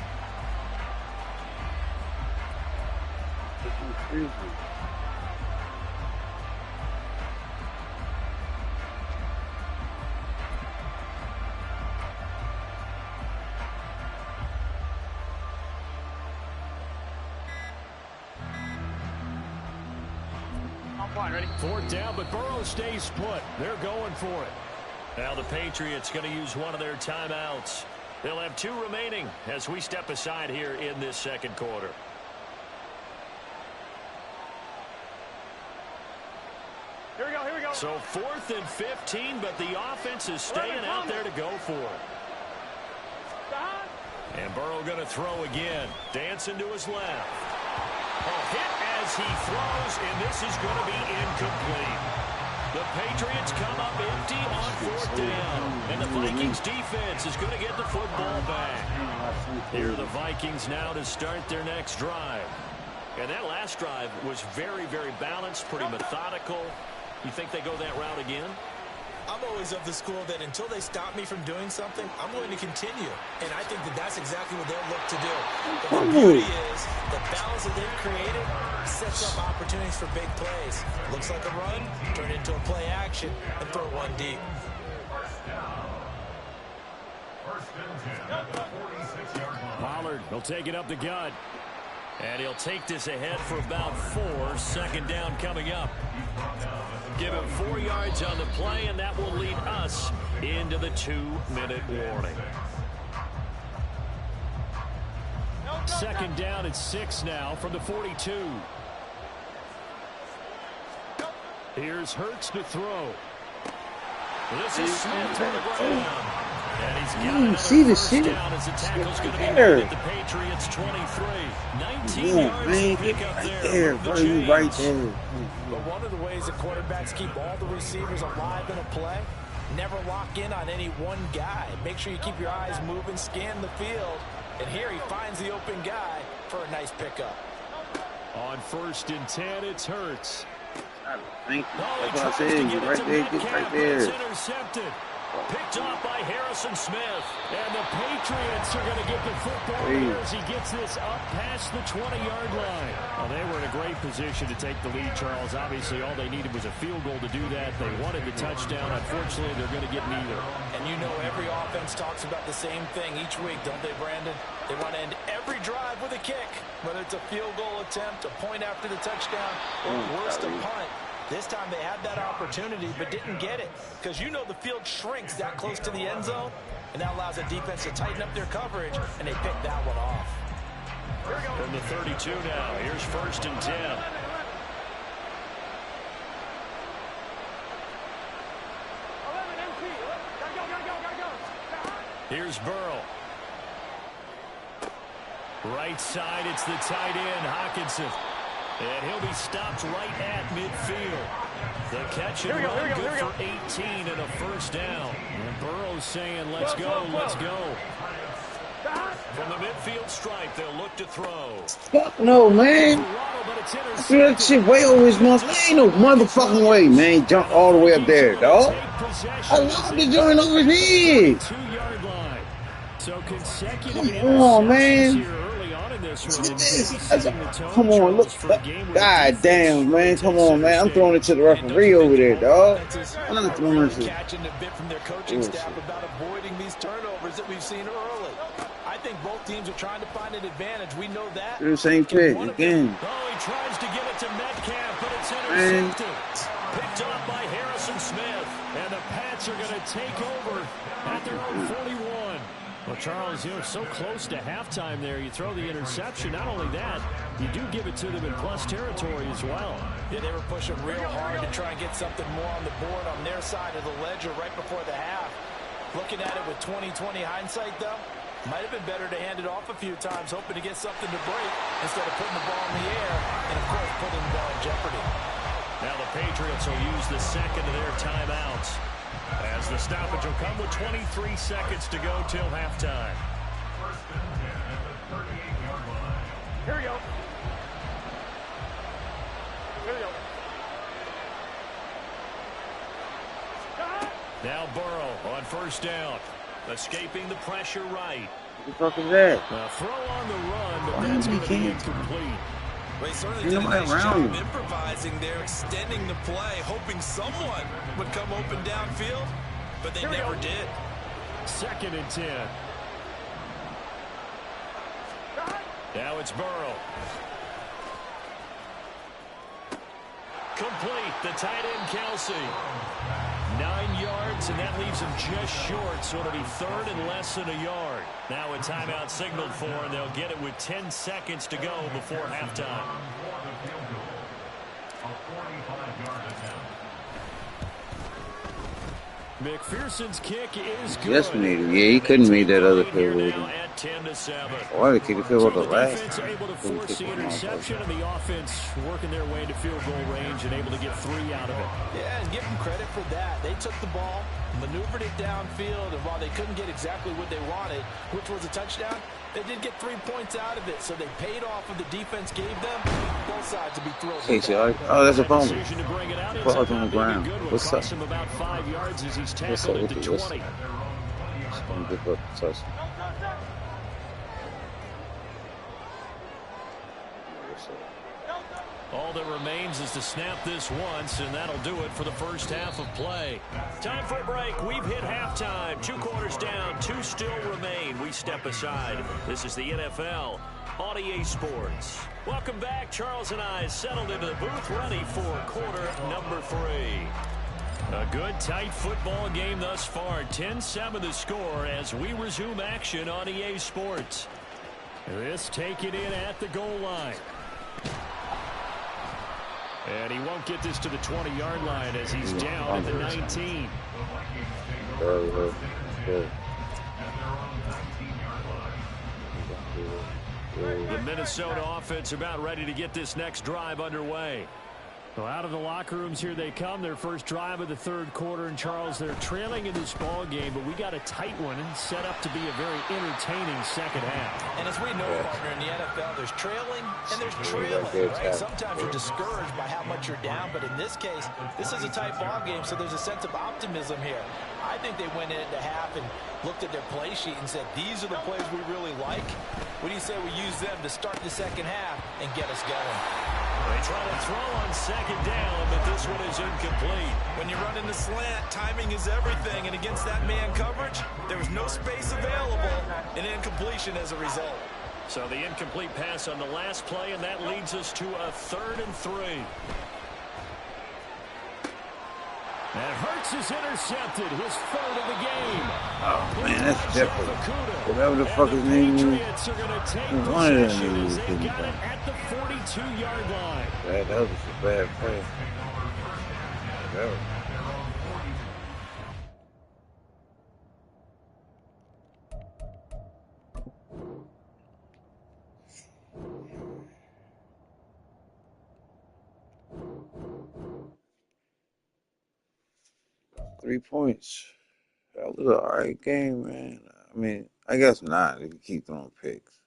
Ready? 4th down, but Burrow stays put. They're going for it. Now the Patriots going to use one of their timeouts. They'll have 2 remaining as we step aside here in this second quarter. Here we go, here we go. So 4th and 15, but the offense is staying out there to go for it. And Burrow going to throw again. Dancing to his left. Hit as he throws, and this is going to be incomplete. The Patriots come up empty on 4th down. And the Vikings defense is going to get the football back. Here are the Vikings now to start their next drive. And that last drive was very, very balanced, pretty methodical. You think they go that route again? I'm always of the school that until they stop me from doing something, I'm going to continue. And I think that that's exactly what they'll look to do. But the beauty is the balance that they've created sets up opportunities for big plays. Looks like a run, turn it into a play action, and throw one deep. Pollard will take it up the gut. And he'll take this ahead for about 4. 2nd down coming up. Give him 4 yards on the play, and that will lead us into the 2-minute warning. 2nd down at 6 now from the 42. Here's Hurts to throw. This is Smith to the ground. And he's got another first down as the tackle's going to be made at the Patriots 23. 19 yards to pick up there. Right there. But one of the ways that quarterbacks keep all the receivers alive in a play, never lock in on any one guy. Make sure you keep your eyes moving, scan the field. And here he finds the open guy for a nice pickup. On 1st and 10, it's Hurts. Thank you. That's what I said. Get right there. Get right there. It's intercepted. Picked off by Harrison Smith. And the Patriots are going to get the football here as he gets this up past the 20-yard line. Well, they were in a great position to take the lead, Charles. Obviously, all they needed was a field goal to do that. They wanted the touchdown. Unfortunately, they're going to get neither. And you know every offense talks about the same thing each week, don't they, Brandon? They want to end every drive with a kick, whether it's a field goal attempt, a point after the touchdown, or worse, a punt. This time they had that opportunity but didn't get it because you know the field shrinks that close to the end zone, and that allows the defense to tighten up their coverage, and they pick that one off. From the 32 now, here's 1st and 10. Here's Burrow. Right side, it's the tight end, Hockenson. And he'll be stopped right at midfield. The catch and run good for 18 and a 1st down. And Burrow's saying, let's go, let's go. From the midfield stripe, they'll look to throw. Fuck no, man. I threw that shit way over his mouth. Ain't no motherfucking way, man. Jump all the way up there, dog. I love the joint over his head. 2-yard line. So consecutive Come on, man. here early on in this one. Come on, look. God damn, man. Come on, man. I'm throwing it to the referee over there, dog. I'm not throwing it to catching a bit from their coaching staff about avoiding these turnovers that we've seen early. I think both teams are trying to find an advantage. We know that. Do the same pick again. Oh, he tries to give it to Metcalf, but it's intercepted. Picked off by Harrison Smith. And the Pats are going to take over at their own 41. Well, Charles, you're so close to halftime there. You throw the interception. Not only that, you do give it to them in plus territory as well. Yeah, they were pushing real hard to try and get something more on the board on their side of the ledger right before the half. Looking at it with 20/20 hindsight, though, might have been better to hand it off a few times, hoping to get something to break instead of putting the ball in the air and, of course, putting the ball in jeopardy. Now the Patriots will use the second of their timeouts, as the stoppage will come with 23 seconds to go till halftime. Here we go. Here we go. Now Burrow on 1st down. Escaping the pressure right. What the fuck is that? A throw on the run, but that's going to be incomplete. Well, he certainly did a nice job improvising there, extending the play, hoping someone would come open downfield, but they never did. 2nd and 10. Now it's Burrow. Complete. The tight end, Kelsey. 9 yards, and that leaves him just short, so it'll be third and less than a yard. Now a timeout signaled for, and they'll get it with 10 seconds to go before halftime. McPherson's kick is good. Just made it. Yeah, he couldn't make that other field goal. At 10-7. Why did he kick the field goal the last defense time? able to force the interception, and the offense working their way into field goal range and able to get 3 out of it. Yeah, and give them credit for that. They took the ball, maneuvered it downfield, and while they couldn't get exactly what they wanted, which was a touchdown, they did get 3 points out of it, so they paid off what the defense gave them. Both sides to be thrilled. Hey, so oh, that's a fumble. Ball's on the ground. What's up? Him about 5 yards as he's What's tackled up at with the the 20. Give up the touch. All that remains is to snap this once, and that'll do it for the first half of play. Time for a break. We've hit halftime. 2 quarters down, 2 still remain. We step aside. This is the NFL on EA Sports. Welcome back. Charles and I settled into the booth, ready for quarter number 3. A good, tight football game thus far. 10-7 the score as we resume action on EA Sports. This taken in at the goal line. And he won't get this to the 20-yard line as he's down at the 19. The Minnesota offense about ready to get this next drive underway. So out of the locker rooms here they come. Their first drive of the third quarter. And Charles, they're trailing in this ball game, but we got a tight one and set up to be a very entertaining second half. And as we know, partner, in the NFL, there's trailing and there's trailing, right? Sometimes you're discouraged by how much you're down, but in this case, this is a tight ball game, so there's a sense of optimism here. I think they went into half and looked at their play sheet and said, these are the plays we really like. What do you say we use them to start the second half and get us going? They try to throw on second down, but this one is incomplete. When you run in the slant, timing is everything, and against that man coverage, there was no space available, and incompletion as a result. So the incomplete pass on the last play, and that leads us to a 3rd and 3. And Hurts is intercepted, his 3rd of the game. Oh, man, that's different. Whatever the fuck his name is. One of them niggas didn't got it at the 42-yard line. That was a bad play. Whatever. Three points. That was an alright game, man. I mean, I guess not if you keep throwing picks.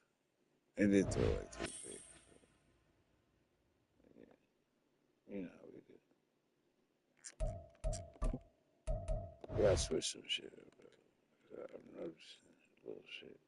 They did throw like 2 picks. Yeah. You know how we do. We gotta switch some shit up. I'm noticing a little shit.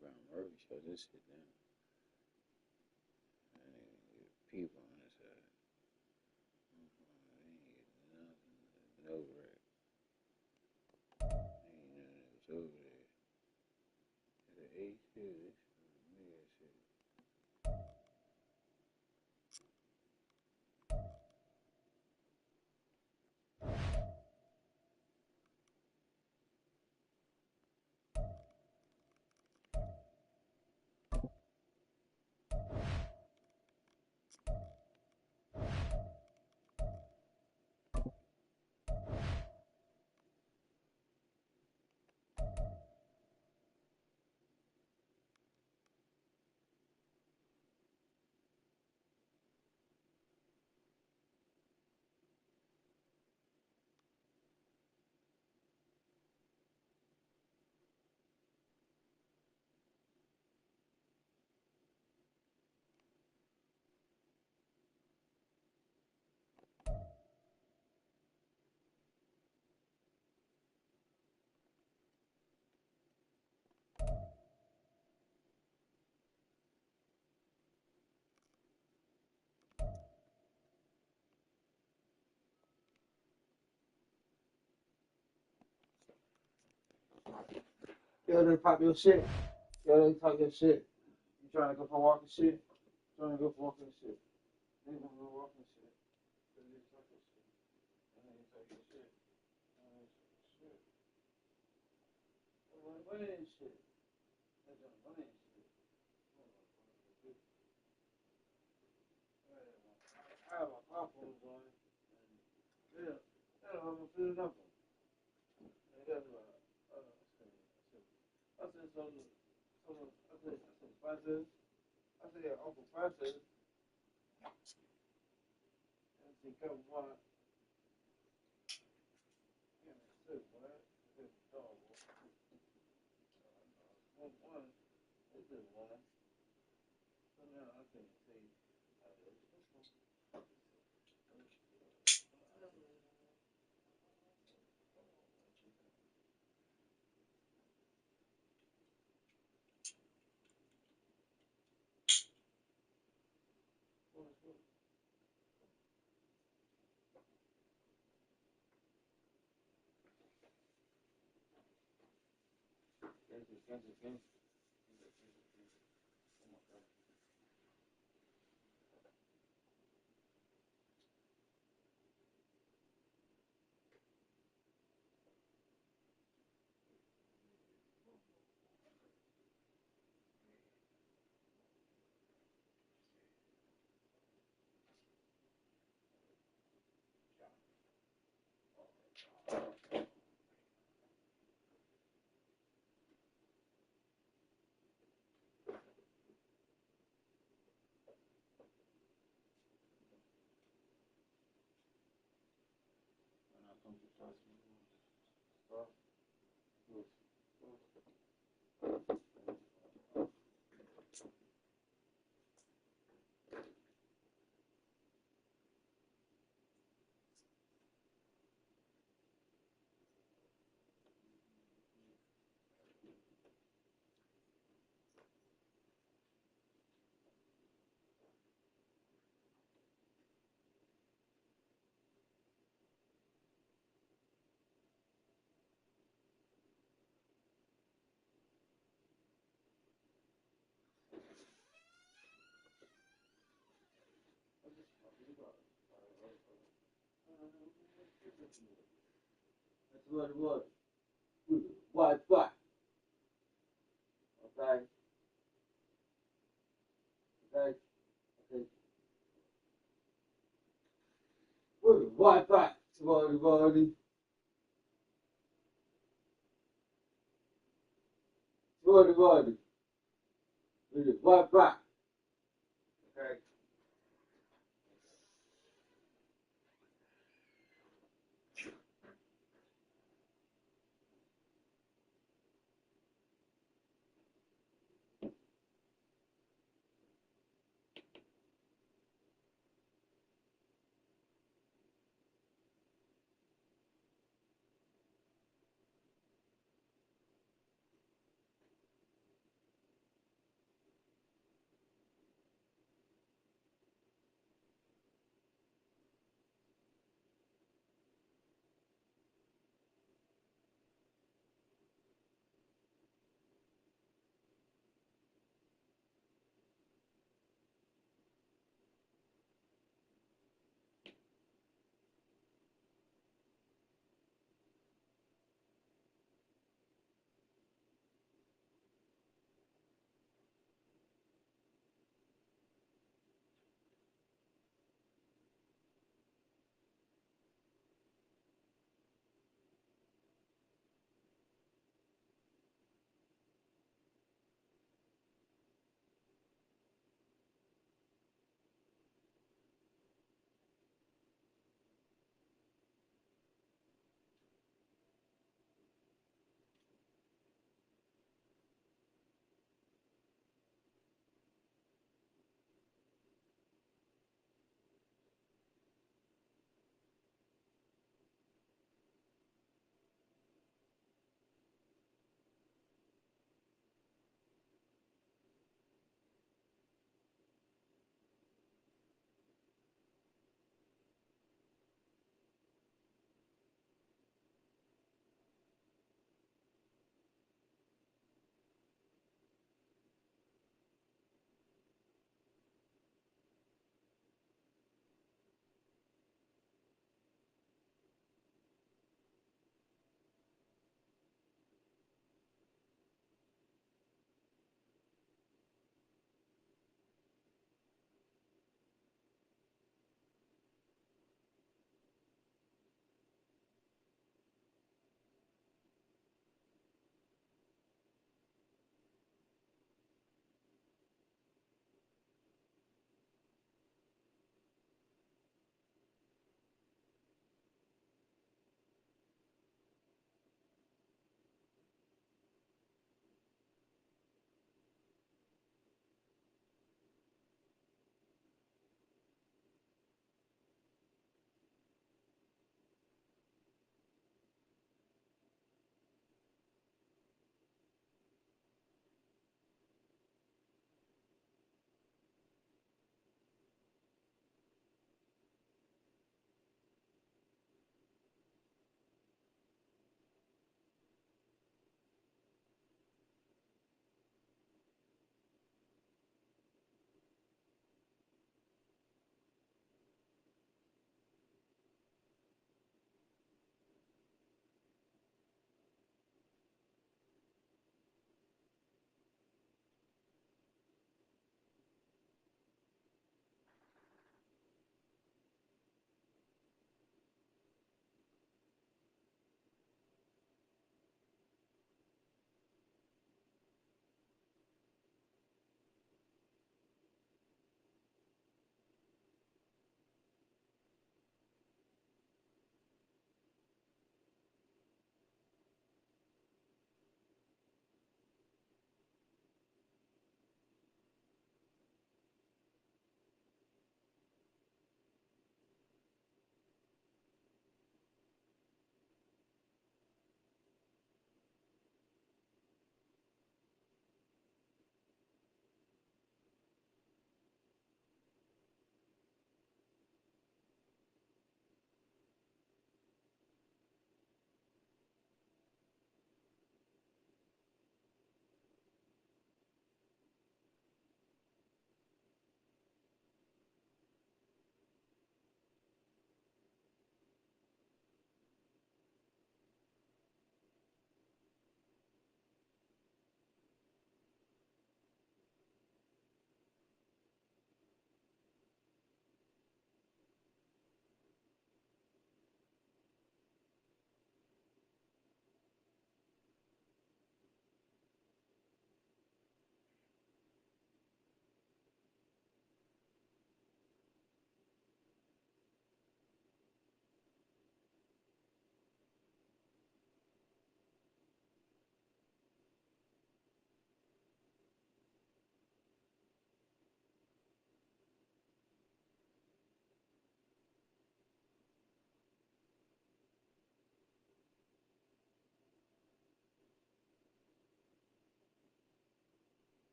Brown Murray shut this shit down. I ain't even get people on this side. I ain't get nothing. No wreck. Ain't none of this over there. The 8 shit. This nigga shit. Yo, they pop your shit. Yo, they talk your shit. You trying to go for walking shit? Trying to go for walking shit. They gonna go walking shit. They talk your shit. They talk your shit. Shit. What ain't shit? What ain't shit? I have my popcorn on. Yeah, I'm gonna fill it up. I said something. I said Francis. I said yeah, Uncle Francis. And he come one. Yeah, that's it, boy. This dog. One. This is one. So now I can see. That's what it was. What? Okay. Okay. Right back to Vardy. Vardy. Right back. Okay.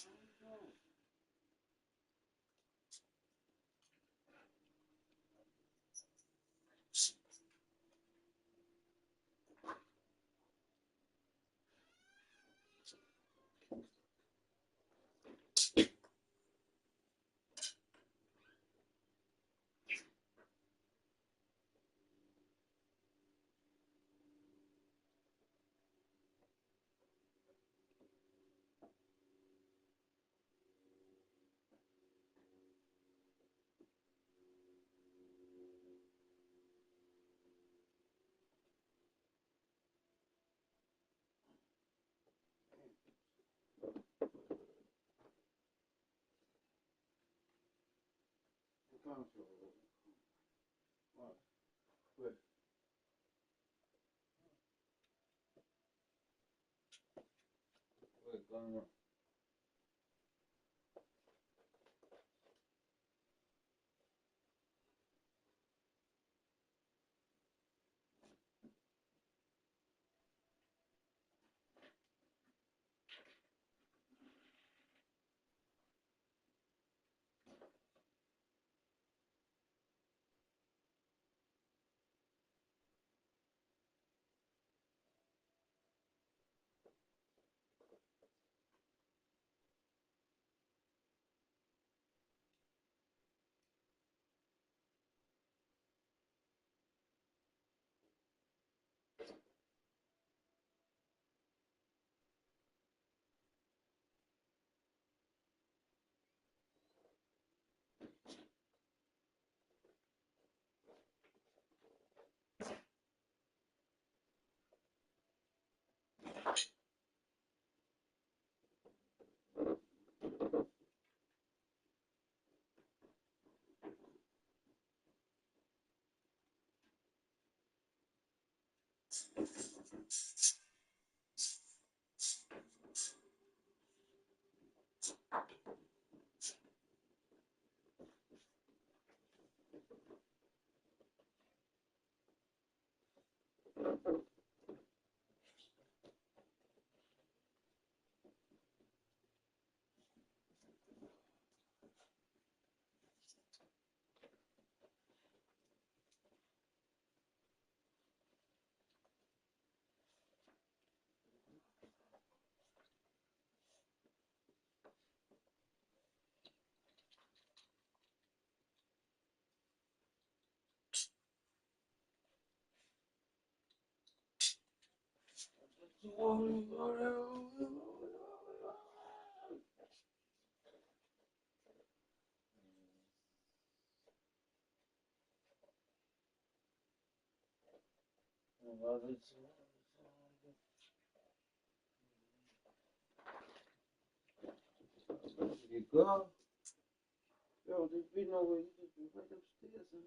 You go. Yo, there's be no way. You just be right upstairs and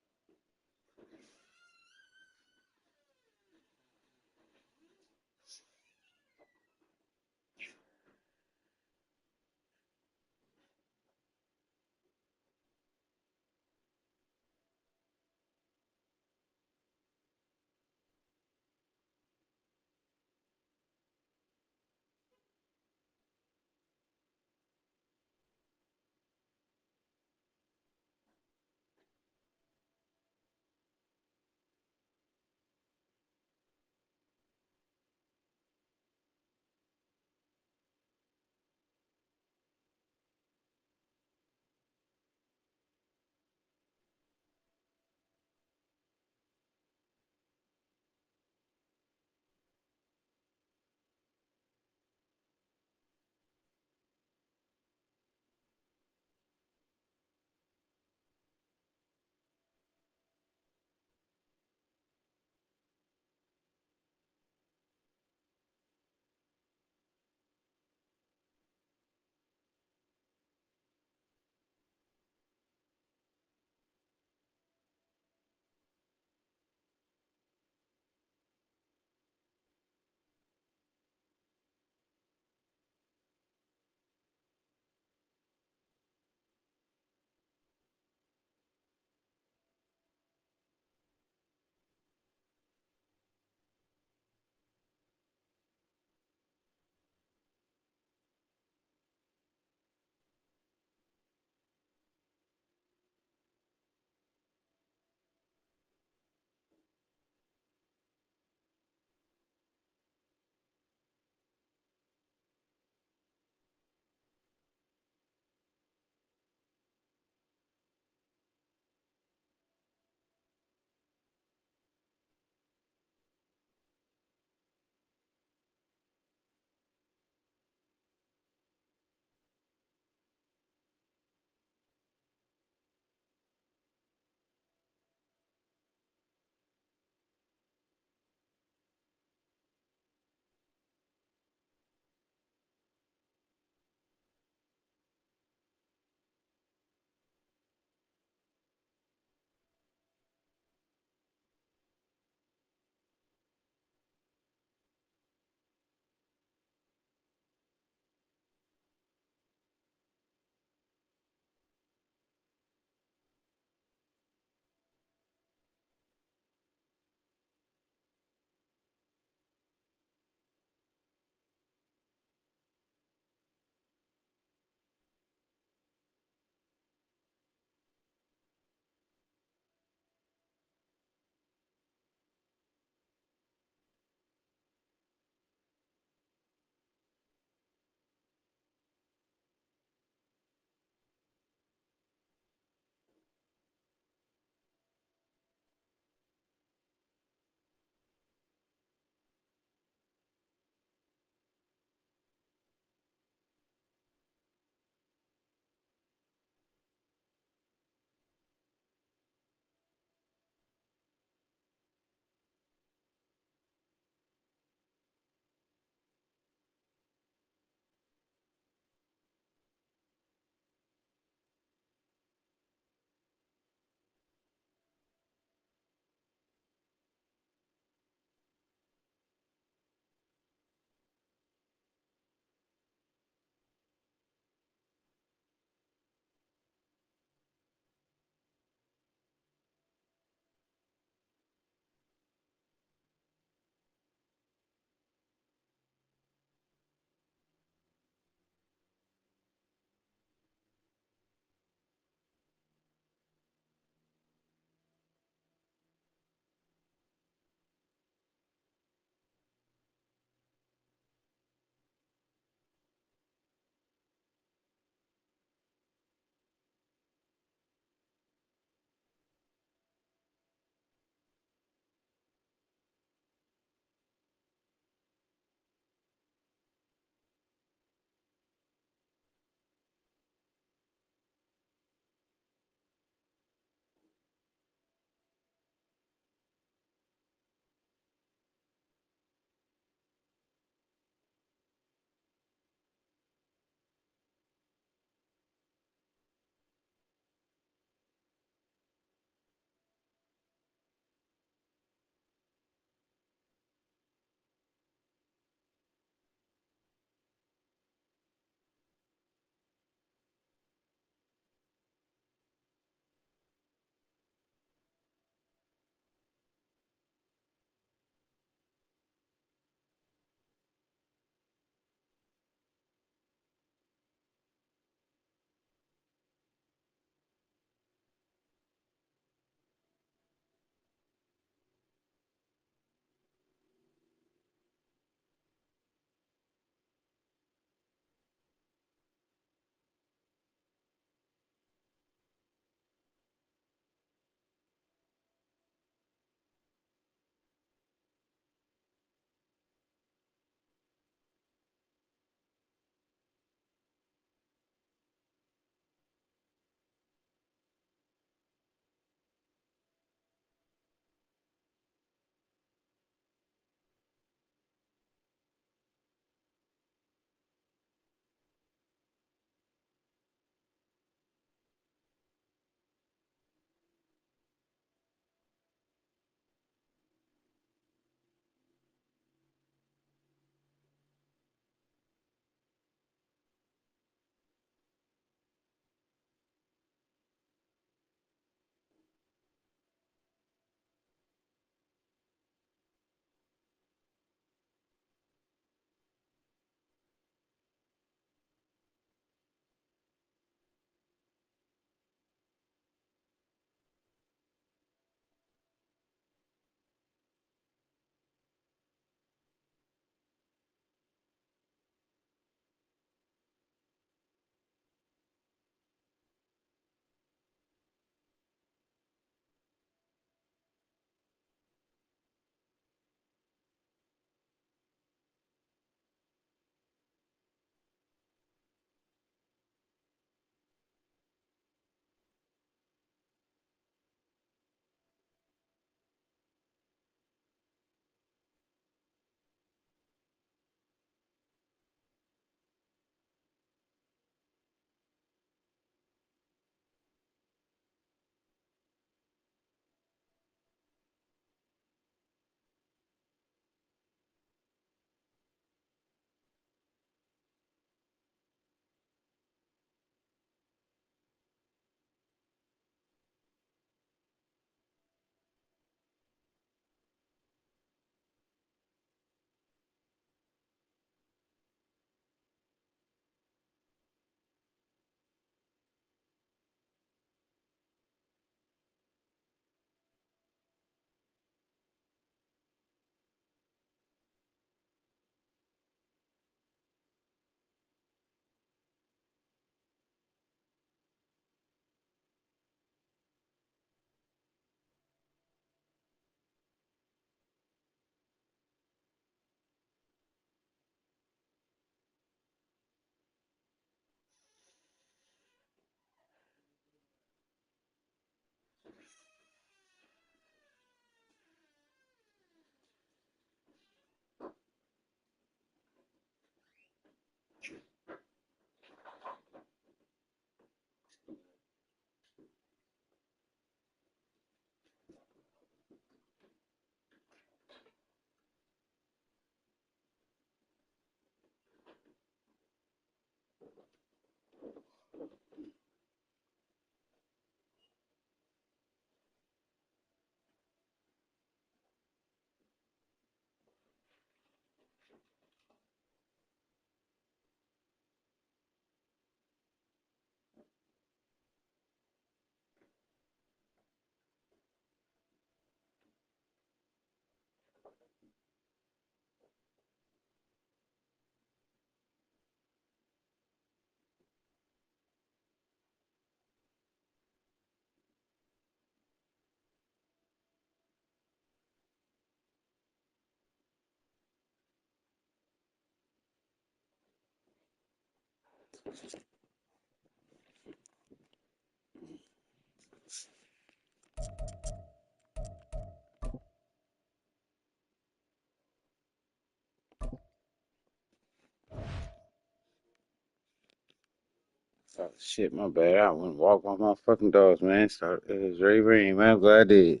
Oh, shit, my bad. I went and walked my motherfucking dogs, man. It was very rain, man. I'm glad I did.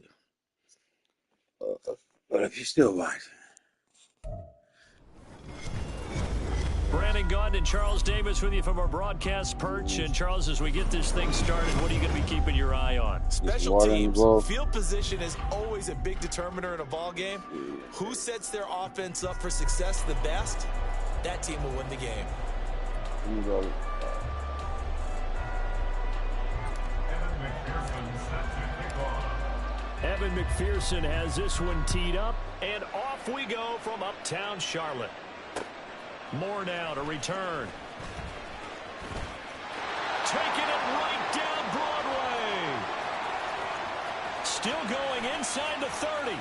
But if you still watching. Brandon Gaudin and Charles Davis with you from our broadcast perch. And Charles, as we get this thing started, what are you going to be keeping your eye on? Special teams. Field position is always a big determiner in a ball game. Who sets their offense up for success the best, that team will win the game. Evan McPherson has this one teed up, and off we go from uptown Charlotte. Moore now to return. Taking it right down Broadway. Still going inside the 30.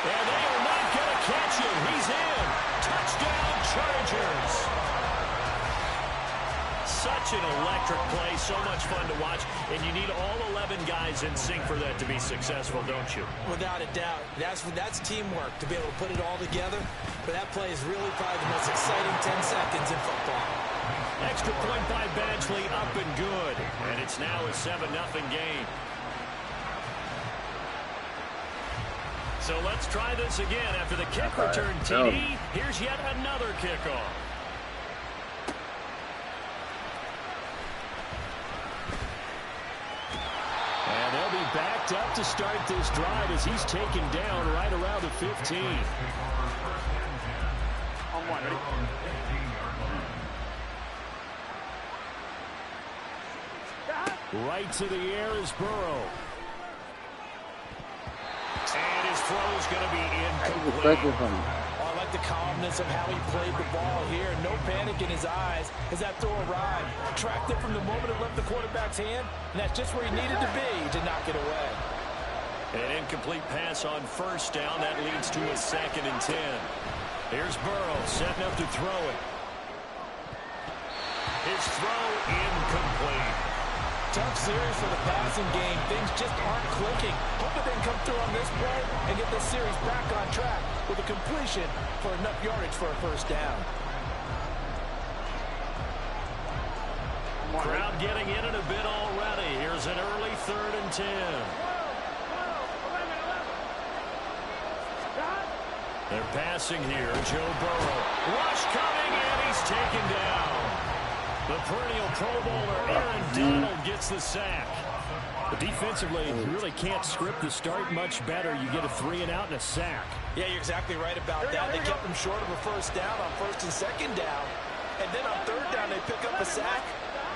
And they are not going to catch him. He's in. Touchdown Chargers. Such an electric play, so much fun to watch, and you need all 11 guys in sync for that to be successful, don't you? Without a doubt. That's teamwork, to be able to put it all together. But that play is really probably the most exciting 10 seconds in football. Extra point by Badgley, up and good. And it's now a 7-0 game. So let's try this again. After the kick return TD, here's yet another kickoff. And they'll be backed up to start this drive as he's taken down right around the 15. On one, ready? Right to the air is Burrow. And his throw is going to be incomplete. I like the calmness of how he played the ball here. No panic in his eyes as that throw arrived. Tracked it from the moment it left the quarterback's hand, and that's just where he needed to be to knock it away. An incomplete pass on first down. That leads to a 2nd and 10. Here's Burrow setting up to throw it. His throw incomplete. Tough series for the passing game. Things just aren't clicking. Hoping they can come through on this play and get this series back on track with a completion for enough yardage for a first down. Crowd getting in a bit already. Here's an early 3rd and 10. They're passing here. Joe Burrow. Rush coming, and he's taken down. The perennial Pro Bowler Aaron Donald gets the sack. But defensively, you really can't script the start much better. You get a 3-and-out and a sack. Yeah, you're exactly right about that. They kept him short of a first down on 1st and 2nd down. And then on 3rd down, they pick up a sack.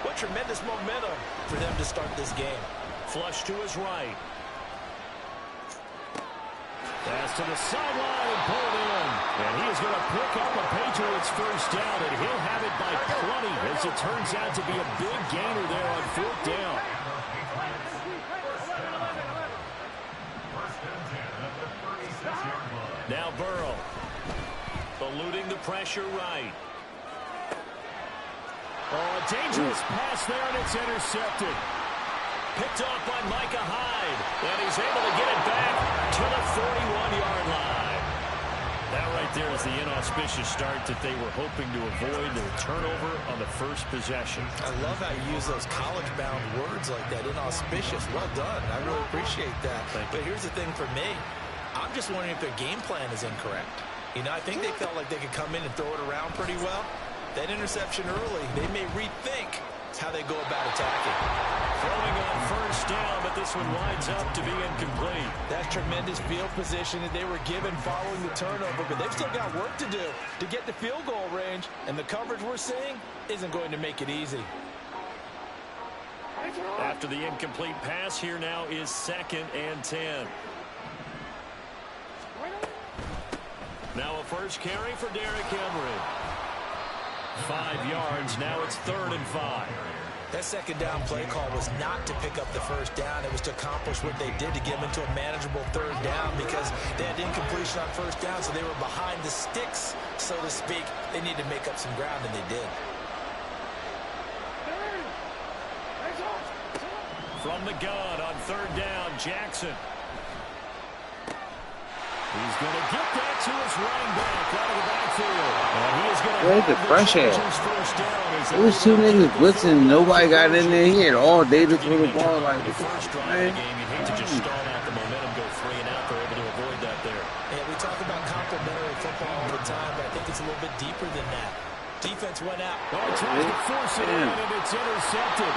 What tremendous momentum for them to start this game. Flush to his right. Pass to the sideline and pulled in. And he is going to pick up a Patriots first down, and he'll have it by plenty as it turns out to be a big gainer there on 4th down. Now Burrow, eluding the pressure right. Oh, a dangerous pass there, and it's intercepted. Picked off by Micah Hyde, and he's able to get it back to the 41-yard line. That right there is the inauspicious start that they were hoping to avoid, the turnover on the first possession. I love how you use those college-bound words like that, inauspicious. Well done. I really appreciate that. But here's the thing for me. I'm just wondering if their game plan is incorrect. You know, I think they felt like they could come in and throw it around pretty well. That interception early, they may rethink how they go about attacking. Throwing on first down, but this one winds up to be incomplete. That's tremendous field position that they were given following the turnover, but they've still got work to do to get the field goal range, and the coverage we're seeing isn't going to make it easy. After the incomplete pass, here now is 2nd and 10. Now a first carry for Derrick Henry. 5 yards. Now it's 3rd and 5. That 2nd down play call was not to pick up the first down. It was to accomplish what they did to get them into a manageable 3rd down because they had incompletion on 1st down, so they were behind the sticks, so to speak. They needed to make up some ground, and they did. From the gun on third down, Jackson. He's going to get that to his running back out of the backfield. And he is going to Where's the fresh air? It was two niggas blitzing. Nobody got in there. He had all day to throw the ball. Like, first drive of the game, you'd hate to just stall out the momentum, go 3 and out. They're able to avoid that there. Yeah, we talk about complementary football all the time, but I think it's a little bit deeper than that. Defense went out. Well, he tries to force it in, and it's intercepted.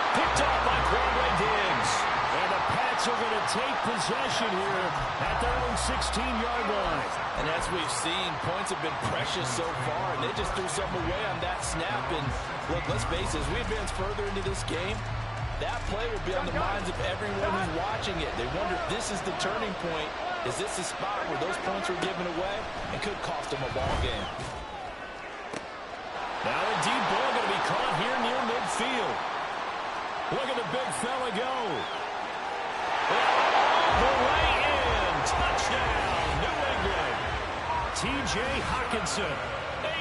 Picked off by Quandre Diggs. And the Pats are going to take possession here at their own 16-yard line. And as we've seen, points have been precious so far, and they just threw something away on that snap. And look, let's face it, as we advance further into this game, that play will be on the minds of everyone who's watching it. They wonder if this is the turning point. Is this the spot where those points were given away and could cost them a ball game? Now a deep ball going to be caught here near midfield. Look at the big fella go. The way in. Touchdown, New England. T.J. Hockenson,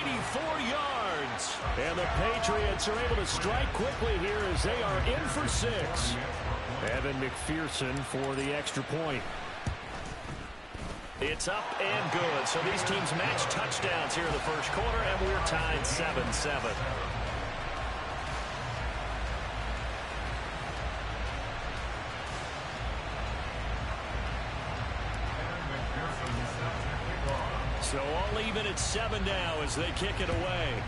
84 yards. And the Patriots are able to strike quickly here as they are in for 6. Evan McPherson for the extra point. It's up and good. So these teams match touchdowns here in the first quarter, and we're tied 7-7. So all even at 7 now as they kick it away.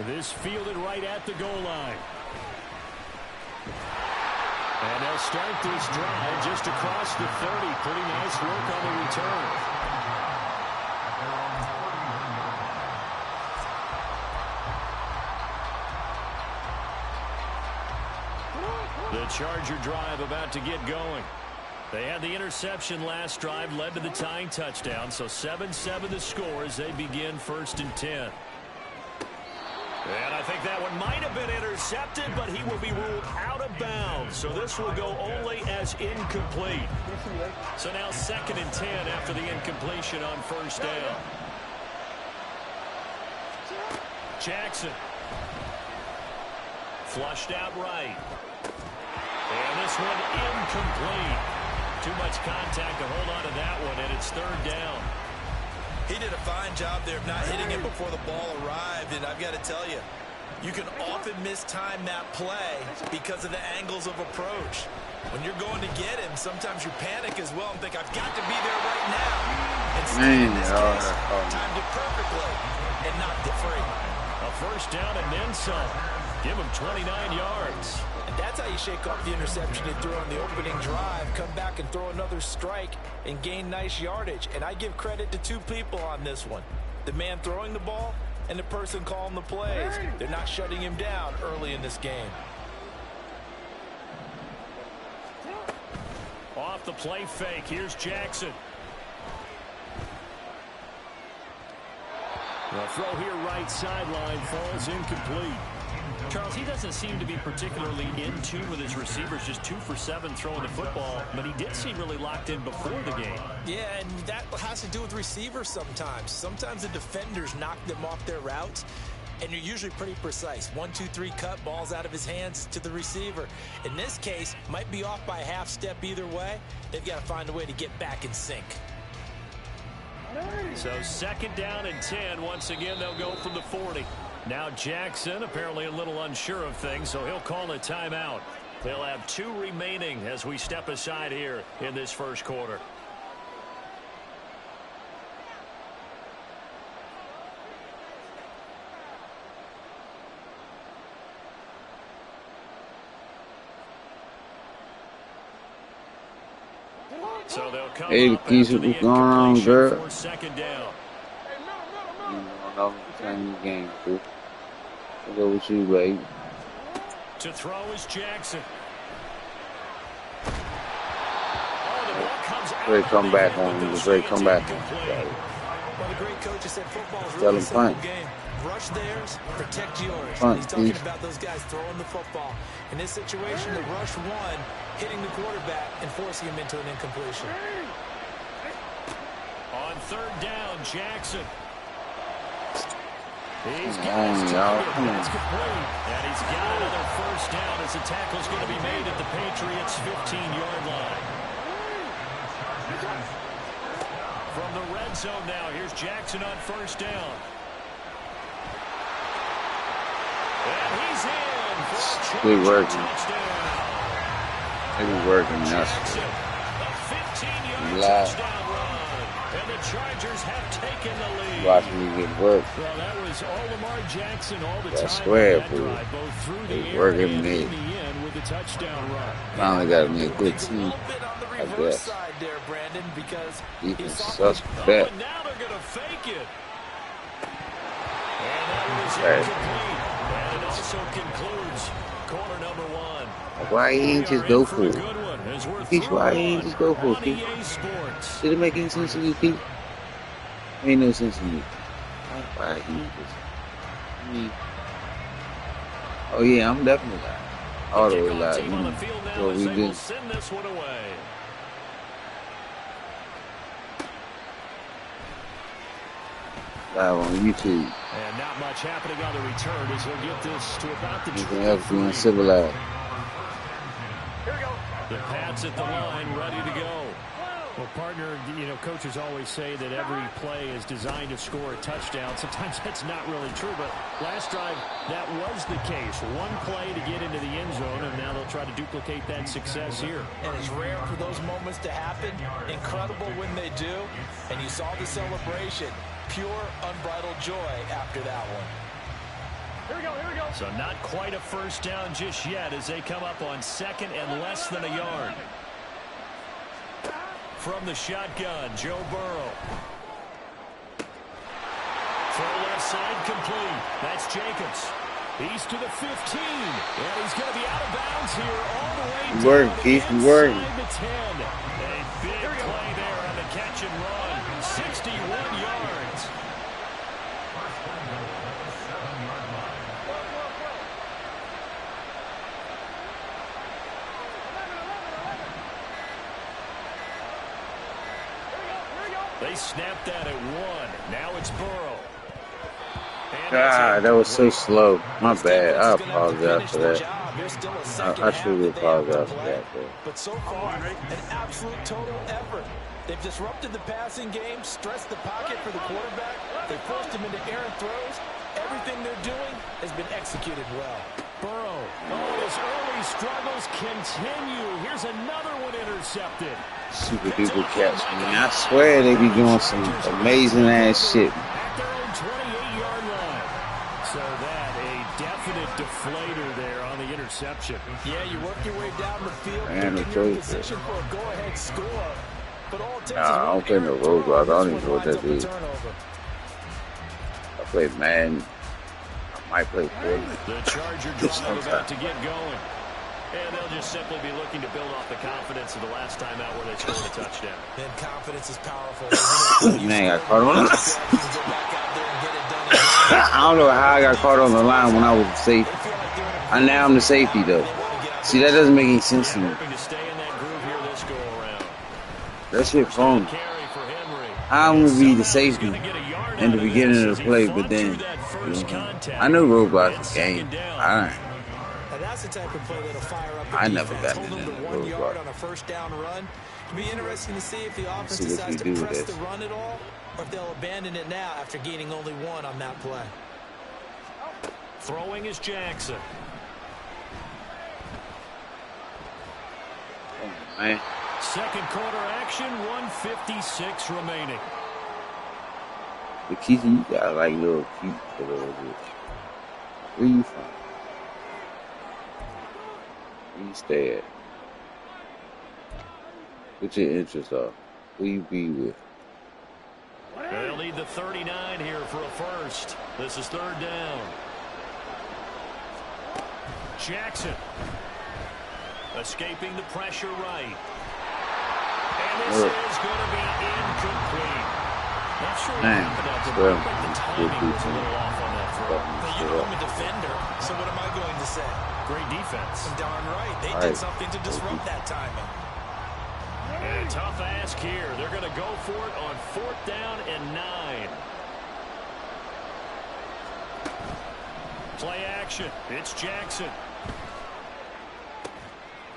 This fielded right at the goal line. And they'll start this drive just across the 30. Pretty nice work on the return. The Charger drive about to get going. They had the interception last drive, led to the tying touchdown. So 7-7 the score as they begin 1st and 10. And I think that one might have been intercepted, but he will be ruled out of bounds. So this will go only as incomplete. So now 2nd and 10 after the incompletion on 1st down. Jackson. Flushed out right. And this one incomplete. Too much contact to hold on to that one, and it's 3rd down. He did a fine job there of not hitting it before the ball arrived, and I've got to tell you, you can often mistime that play because of the angles of approach. When you're going to get him, sometimes you panic as well and think, I've got to be there right now. Instead, in this case, timed it perfectly and knocked it free. A 1st down and then some. Give him 29 yards. And that's how you shake off the interception he threw on the opening drive, come back and throw another strike and gain nice yardage. And I give credit to 2 people on this one. The man throwing the ball and the person calling the plays. They're not shutting him down early in this game. Off the play fake, here's Jackson. The throw here right sideline falls incomplete. Charles, he doesn't seem to be particularly in tune with his receivers, just 2 for 7 throwing the football, but he did seem really locked in before the game. Yeah, and that has to do with receivers sometimes. Sometimes the defenders knock them off their routes, and you're usually pretty precise. 1, 2, 3 cut, balls out of his hands to the receiver. In this case, might be off by a half step either way. They've got to find a way to get back in sync. So 2nd down and 10. Once again, they'll go from the 40. Now Jackson apparently a little unsure of things, so he'll call a timeout. They'll have 2 remaining as we step aside here in this first quarter. So they'll come hey, up Keith, after the what's going on, girl? for 2nd down. Playing the game, bro. I'll go with you, baby. To throw is Jackson. Oh, the ball comes out. Great comeback on him. Great comeback on him. Well, the great coach has said football is Tell really a him simple punt. game. Rush theirs, protect yours. Punt, He's talking please. about those guys throwing the football. In this situation, the rush one, hitting the quarterback and forcing him into an incompletion. On 3rd down, Jackson. He's Come got on, his y'all. target. Come That's on. complete. And he's got another first down as the tackle's going to be made at the Patriots' 15-yard line. From the red zone now, here's Jackson on first down. And he's in for a Good working. touchdown. Maybe working. That's Jackson, a 15-yard live. touchdown run. And the Chargers have taken the lead. Watching me get work. Well, that was all Lamar Jackson all the I time. swear, on that fool. drive, both through the They air working and me. in the end with the touchdown run. Finally got me a good It's a team. little bit on the I reverse guess. side there, Brandon, because he Defense saw suspect. And now they're going to fake it. And that was Right. incomplete. And it also concludes quarter number one. Why he ain't We just are go in for a it? good one as we're Pete, through why he ain't one just go for it, on Pete? EA Sports. Did it make any sense to you, Pete? Ain't no sense to me. Why he just? I mean, oh yeah, I'm definitely live. All the way Kickoff live. team on the field now What as we they will did. send this one away. Live on YouTube. And not much happening on the return as he'll get this to about the Anything else 23. being civilized. Here we go. The Pats at the line, ready to go. Well, partner, you know, coaches always say that every play is designed to score a touchdown. Sometimes that's not really true, but last drive, that was the case. One play to get into the end zone, and now they'll try to duplicate that success here. And it's rare for those moments to happen. Incredible when they do. And you saw the celebration. Pure, unbridled joy after that one. Here we go. Here we go. So not quite a first down just yet as they come up on second and less than a yard. From the shotgun, Joe Burrow. Throw left side complete. That's Jacobs. He's to the 15. And he's going to be out of bounds here all the way down Work, Keith, work. inside the 10. A big play there on the catch and run. 61 yards. They snapped that at one. Now it's Burrow. God, that was so slow. My bad. I apologize for that. I truly apologize for that, bro. But so far, an absolute total effort. They've disrupted the passing game, stressed the pocket for the quarterback. They forced him into errant throws. Everything they're doing has been executed well. Burrow. Oh, his early struggles continue. Here's another one intercepted. Super duper catch, man. I swear they be doing some amazing ass shit. At their own 28-yard line. So that a definite deflator there on the interception. Yeah, you work your way down the field, Man, thinking it's you're in over. position for a go-ahead score. But all it takes Nah, I is don't play no one errant roadblock. I throw, don't and even know what this that one is. winds up a turnover. I play Madden. I might play Fortnite. The Charger drive about to get going. And they'll just simply be looking to build off the confidence of the last time out where they scored a touchdown. Then confidence is powerful. Isn't it? Man, I got caught on the You can go back out there and get it done again. I don't know how I got caught on the line when I was the safety. They feel like they're in a Now I'm the safety, though. See, that doesn't make any sense to me. Hoping to stay in that groove here this go around. That shit phony. Carry for Henry. I'm gonna be the safety Gonna get a yard in out the of beginning this of as the he play, fought but then through that first contact. I know roadblocks It's a game. second down. And that's the type of play that'll fire up the I defense. never got Hold in them to that 1 yard roadblock. on a first down run. It'll be interesting to see if the offense See what decides we to do with press this. the run at all, or if they'll abandon it now after gaining only one on that play. Throwing is Jackson. Man, Second quarter action, 1:56 remaining. the Keith, you got like little cute a little bit. Where you from? Where you stay at? What's your interest are? Who you be with? They'll need the 39 here for a first. This is third down. Jackson. Escaping the pressure right. And this is going to be incomplete. Not sure what Man, happened out there, well, but I think the timing was a little off on that throw. Now, you know I'm a defender, so what am I going to say? Great defense. Darn right. They Right. did something to disrupt that timing. And a tough ask here. They're going to go for it on 4th down and 9. Play action. It's Jackson.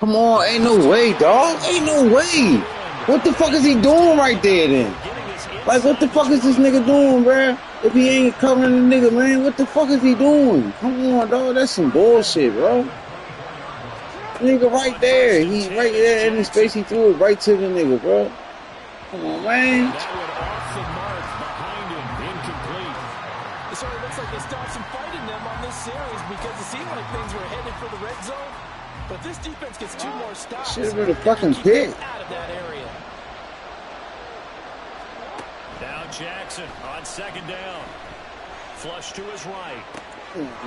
Come on, ain't no way, dog. Ain't no way. What the fuck is he doing right there then? Like, what the fuck is this nigga doing, bruh? If he ain't covering the nigga, man, what the fuck is he doing? Come on, dog. That's some bullshit, bro. Nigga right there. He right there in the space. He threw it right to the nigga, bro. Come on, man. That went off the mark behind him. Incomplete. So it looks like they stopped some fighting them on this series because it seemed like things were headed for the red zone. But this defense gets 2 more stops. Should have been a fucking pick. Out of that area. Now Jackson on 2nd down. Flush to his right.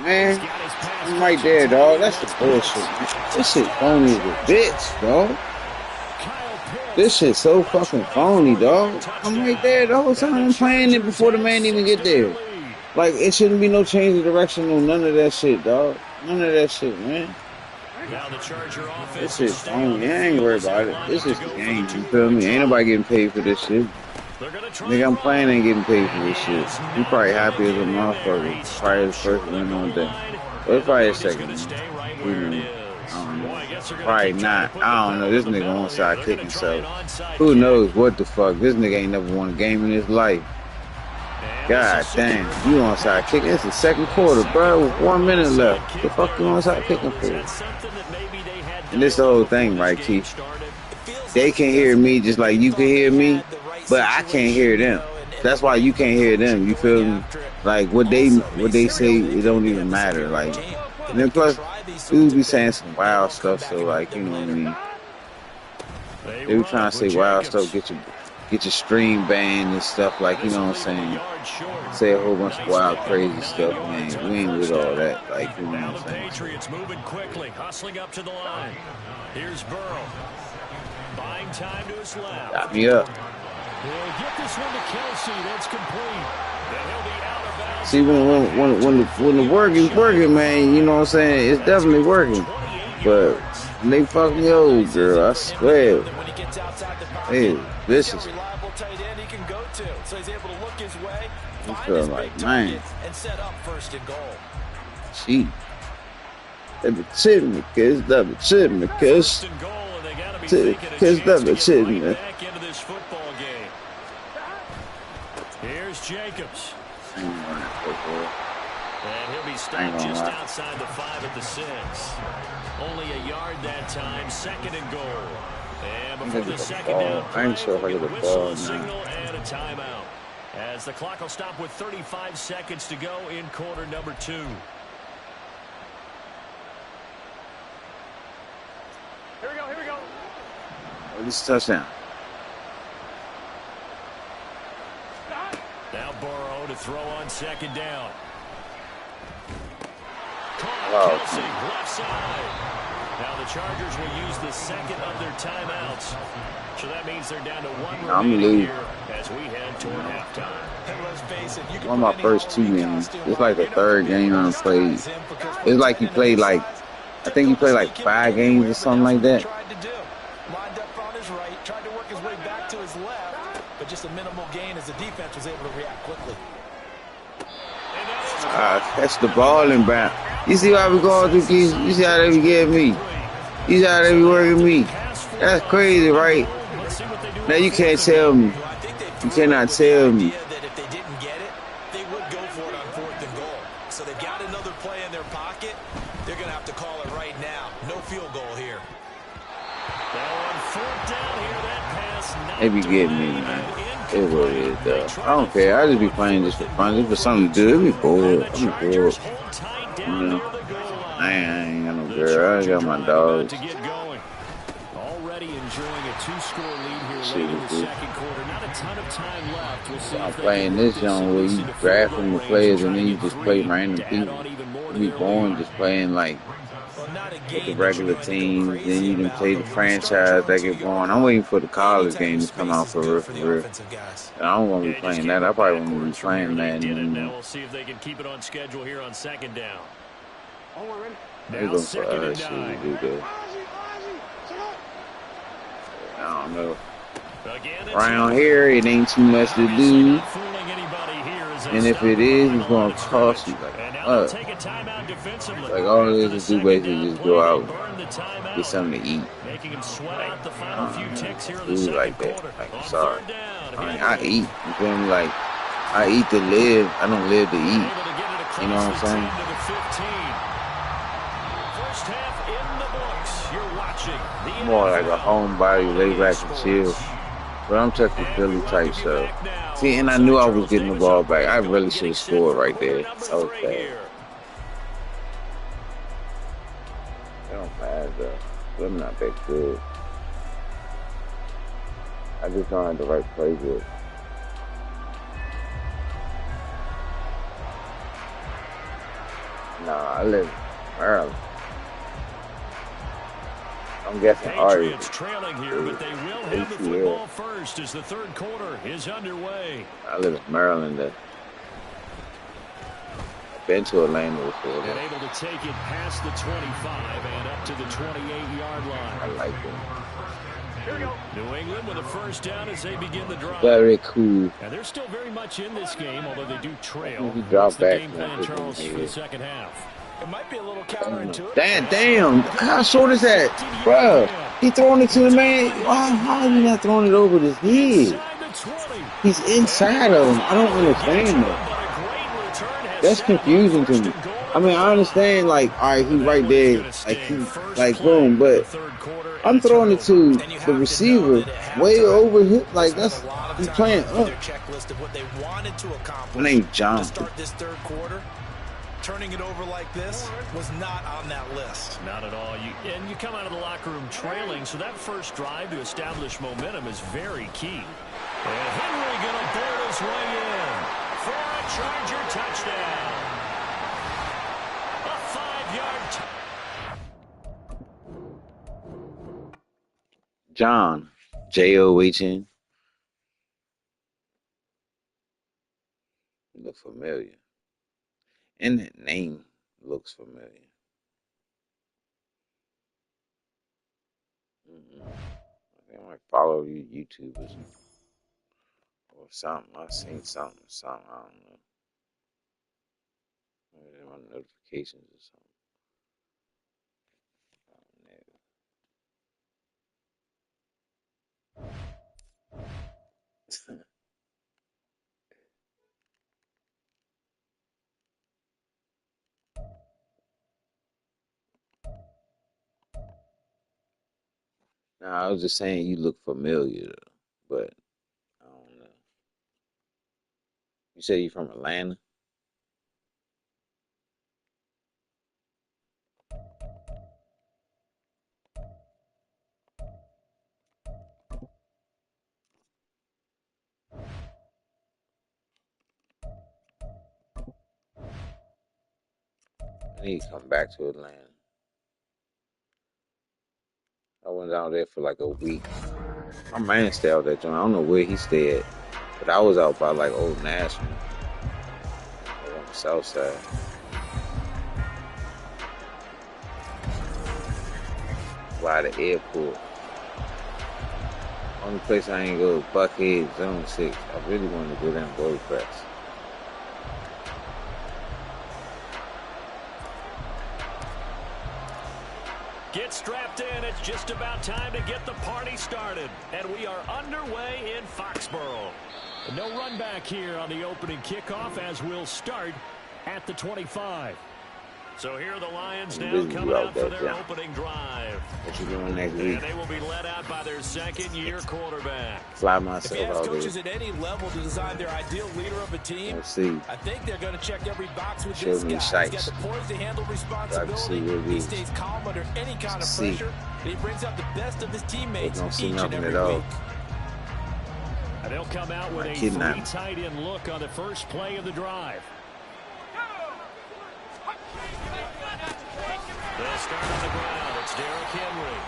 Man, I'm right there, dog. That's the bullshit, man. This shit phony as a bitch, dog. This shit so fucking phony, dog. I'm right there the whole time. I'm playing it before the man even get there. Like, it shouldn't be no change of direction or none of that shit, dog. None of that shit, man. Now the Charger offense. This shit phony. I ain't worried about it. This is the game, you feel me? Ain't nobody getting paid for this shit. Nigga, I'm playing ain't getting paid for this shit. You probably happy as a motherfucker. Probably his first win on that. But it's probably his second one. I don't know. Probably not. I don't know. This nigga onside kicking, so who knows what the fuck. This nigga ain't never won a game in his life. God damn. You onside kicking. It's the second quarter, bro. With 1 minute left. What the fuck you onside kicking for? And this the whole thing, right, Keith? They can hear me just like you can hear me, but I can't hear them. That's why you can't hear them. You feel me? Like what they say, it don't even matter. Like, and then plus, dudes be saying some wild stuff. So like, you know what I mean? They be trying to say wild stuff, get your stream banned and stuff. Like, you know what I'm saying? Say a whole bunch of wild, crazy stuff. Man, we ain't with all that. Like, you know what I'm saying? Patriots moving quickly, hustling up to the line. Here's Burrow. Buying time to his left. Got me up. He'll get this one to Kelsey. That's complete. And he'll be out of bounds. See, when the work is working, man, you know what I'm saying? It's definitely working. But when they fuck me over, girl, I swear. Hey, vicious. I feel like, man. Cheat. Double chip me, cuz. Double chip me, cuz. Cuz double chip me. Here's Jacobs. I ain't running football. And he'll be stopped just outside the 5 at the 6. Only a yard that time, 2nd and goal. And before the second down, I ain't sure if I get the ball signal and a timeout. As the clock will stop with 35 seconds to go in quarter number 2. Here we go, here we go. Oh, this is a touchdown. Now Burrow to throw on 2nd down. Wow. Left side. Now the Chargers will use the second of their timeouts. So that means they're down to 1 remaining here as we head toward halftime. One of my first 2 games. It's like the 3rd game I played. It's like you played like, I think you played like 5 games or something like that. Lined up on his right, tried to work his way back to his left, but just a minimal gain as the defense was able to react quickly. Catch the ball and bounce. You see how we going through these? You see how they be getting me? You see how they be working me? That's crazy, right? Now you can't tell me. You cannot tell me. That if they didn't get it, they would go for it on 4th and goal. So they've got another play in their pocket. They're going to have to call it right now. No field goal here. They be getting me, man. It what it is, though. I don't care. I just be playing just for fun. Just for something to do. It be bored. I'm bored. You know? I ain't got no girl. I ain't got my dogs. Already enjoying a 2-score lead here late in the second quarter. Not a ton of time left. We'll see. I'm playing this young where you draft from the players and then you just play random people. You be boring just playing like with the regular teams. Then you can play the franchise that get born. I'm waiting for the college game to come out for real, for real. And I don't want to be playing that. I probably want to be playing that. Now we'll see if they can keep it on schedule here on 2nd down. They're going for us. Shit, we do that. I don't know. Around here, it ain't too much to do. And if it is, it's going to cost you like up. Like all it is to do basically just go out, get something to eat. Making him sweat out the final few ticks here in the Food second like that. quarter. Like, I'm On sorry. third down, I mean, I eat. You feel me? Like, I eat to live. I don't live to eat. You know what I'm saying? First half in the books. You're watching the More like a homebody, lay back and chill. But I'm touching Philly type stuff. See, and I knew I was getting the ball back. I really should have scored right there. That was bad. It don't matter though. I'm not that good. I just don't have the right playbook. Nah, I live in Maryland. I'm guessing Patriots trailing here, but they will have the football first as the third quarter is underway. I live in Maryland. I've been to Atlanta before. And able to take it past the 25 and up to the 28-yard line. I like it. Here we go. New England with a first down as they begin the drive. Very cool. And they're still very much in this game, although they do trail. He dropped the back game plan, Charles, for the second half. It might be a little counterintuitive. Damn. How short is that? Bruh, he throwing it to the man. How is he not throwing it over his head? He's inside of him. I don't understand that. That's confusing to me. I mean, I understand, like, all right, he's right there. Like, he, boom, but I'm throwing it to the receiver way over here. Like, he's playing up. My name's John. Start this third quarter. Turning it over like this was not on that list. Not at all. And you come out of the locker room trailing, so that first drive to establish momentum is very key. And Henry going to board his way in for a Charger touchdown. A 5-yard John, John. Look familiar. And that name looks familiar. I think I might follow you YouTubers or something. I've seen something. I don't know. Maybe my notifications or something. Nah, I was just saying you look familiar, but I don't know. You say you from Atlanta? I need to come back to Atlanta. I went down there for like a week. My man stayed out that joint. I don't know where he stayed, but I was out by like Old National, like on the south side. By the airport. Only place I ain't go is Buckhead, Zone 6. I really wanted to go down Bowlcrest. Get strapped in. It's just about time to get the party started. And we are underway in Foxborough. No run back here on the opening kickoff as we'll start at the 25. So here are the Lions now coming out for their opening drive. What you doing next week? And they will be led out by their second-year quarterback. Fly myself out there. Coaches at any level to design their ideal leader of a team. Let's see. I think they're going to check every box with Show this me guy. sights. He's got the poise to handle responsibility. He stays calm under any kind of pressure. And he brings out the best of his teammates each and every week. And they'll come out with a three tight end look on the first play of the drive. They'll start on the ground. It's Derrick Henry.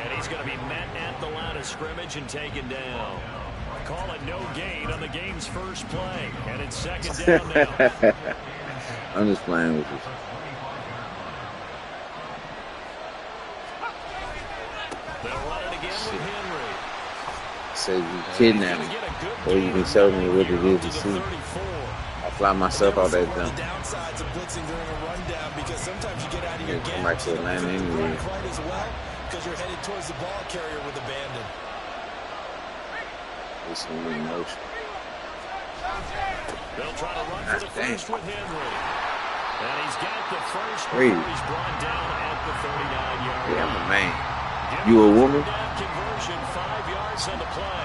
And he's going to be met at the line of scrimmage and taken down. Call it no gain on the game's first play. And it's second down now. I'm just playing with you. They'll run it again with Henry. So you kidnap me, or you can show me what it is to see. I fly myself out that jump. The downsides of blitzing during a rundown because sometimes you get out of your game. Come back to Atlanta anyway. Quite as well because you're headed towards the ball carrier with abandon. It's some emotion. They'll try to run for the first with Henry. And he's got the first. Hey. He's brought down at the 39-yard line. Yeah, I'm a man. You a woman? Conversion, 5 yards on the play.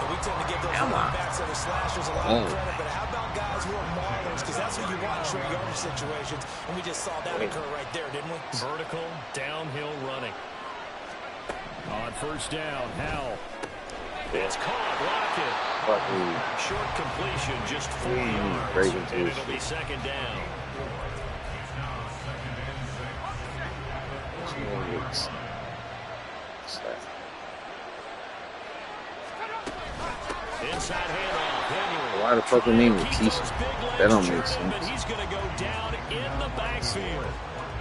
And we tend to give those running backs that are slashers a lot of credit, but how about guys who are maulers? Because that's what you want in short yardage situations. And we just saw that occur right there, didn't we? Vertical, downhill running. On first down, Howell. It's caught, Lockett. Short completion, just 4 yards, and it'll be second down. Inside handoff, Henry. Why the fuck name is Keisha? That don't make sense. He's going to go down in the backfield.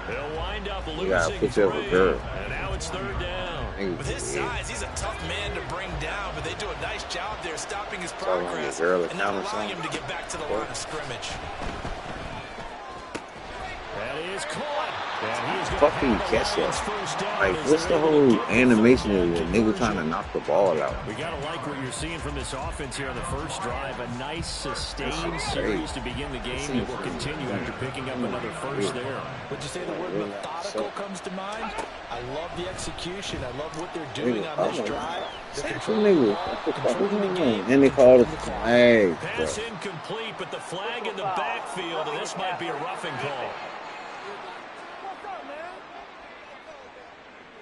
He'll wind up losing. You gotta put you up a girl. And now it's third down. With his size, he's a tough man to bring down, but they do a nice job there stopping his progress and not allowing him to get back to the line of scrimmage. That is caught. Fucking catch that. Like, what's the whole animation of the nigga trying to knock the ball out? We gotta like what you're seeing from this offense here on the first drive. A nice sustained series to begin the game that will continue after picking up another first there. Would you say the word methodical comes to mind? I love the execution. I love what they're doing on this drive. And they called it the flag. Pass incomplete, but the flag in the backfield, and this might be a roughing call.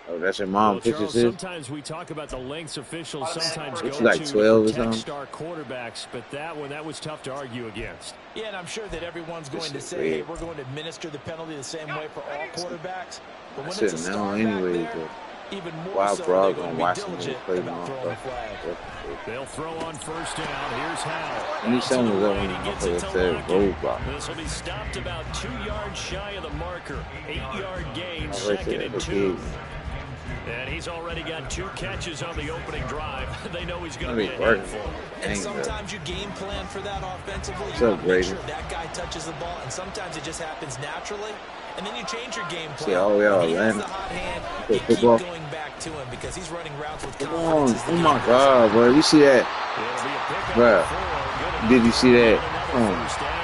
Oh, that's your mom pictures. Sometimes we talk about the lengths officials sometimes go like to 12 or protect something. star quarterbacks, but that was tough to argue against. Yeah, and I'm sure that everyone's going to say, hey, we're going to administer the penalty the same way for all quarterbacks. But when it's a star anyway, back there, even more Wild so, Frog they're on going to be Washington diligent play about throwing the flag. They'll throw on first down. Here's Howell. I knew someone was over there that said roadblock. This will be stopped about 2 yards shy of the marker. 8-yard gain, second and 2. And he's already got 2 catches on the opening drive. They know he's going to be a handful. And sometimes you game plan for that offensively. You want to make sure that guy touches the ball, and sometimes it just happens naturally. And then you change your game plan. See, oh, yeah, when he has the hot hand, you keep going back to him because he's running routes with confidence. Oh my God, bro. You see that? Bro, did you see that?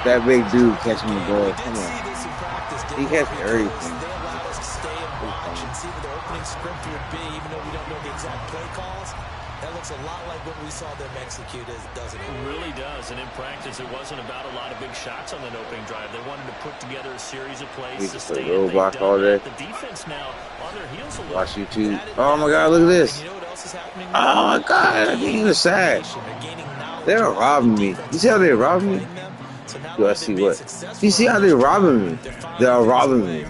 That big dude catching the ball. Come on. He catches everything. See what the opening script would be, even though we don't know the exact play calls. That looks a lot like what we saw them execute, doesn't it? It really does. And in practice, it wasn't about a lot of big shots on that opening drive. They wanted to put together a series of plays. Sustain it. All day. The defense now on their heels a little. Watch YouTube. Oh my God, look at this. You know what else is happening? Oh my God, I can't even sad. They're robbing me. You see how they're robbing me? Do I see what? You see how they're robbing me? They are robbing me.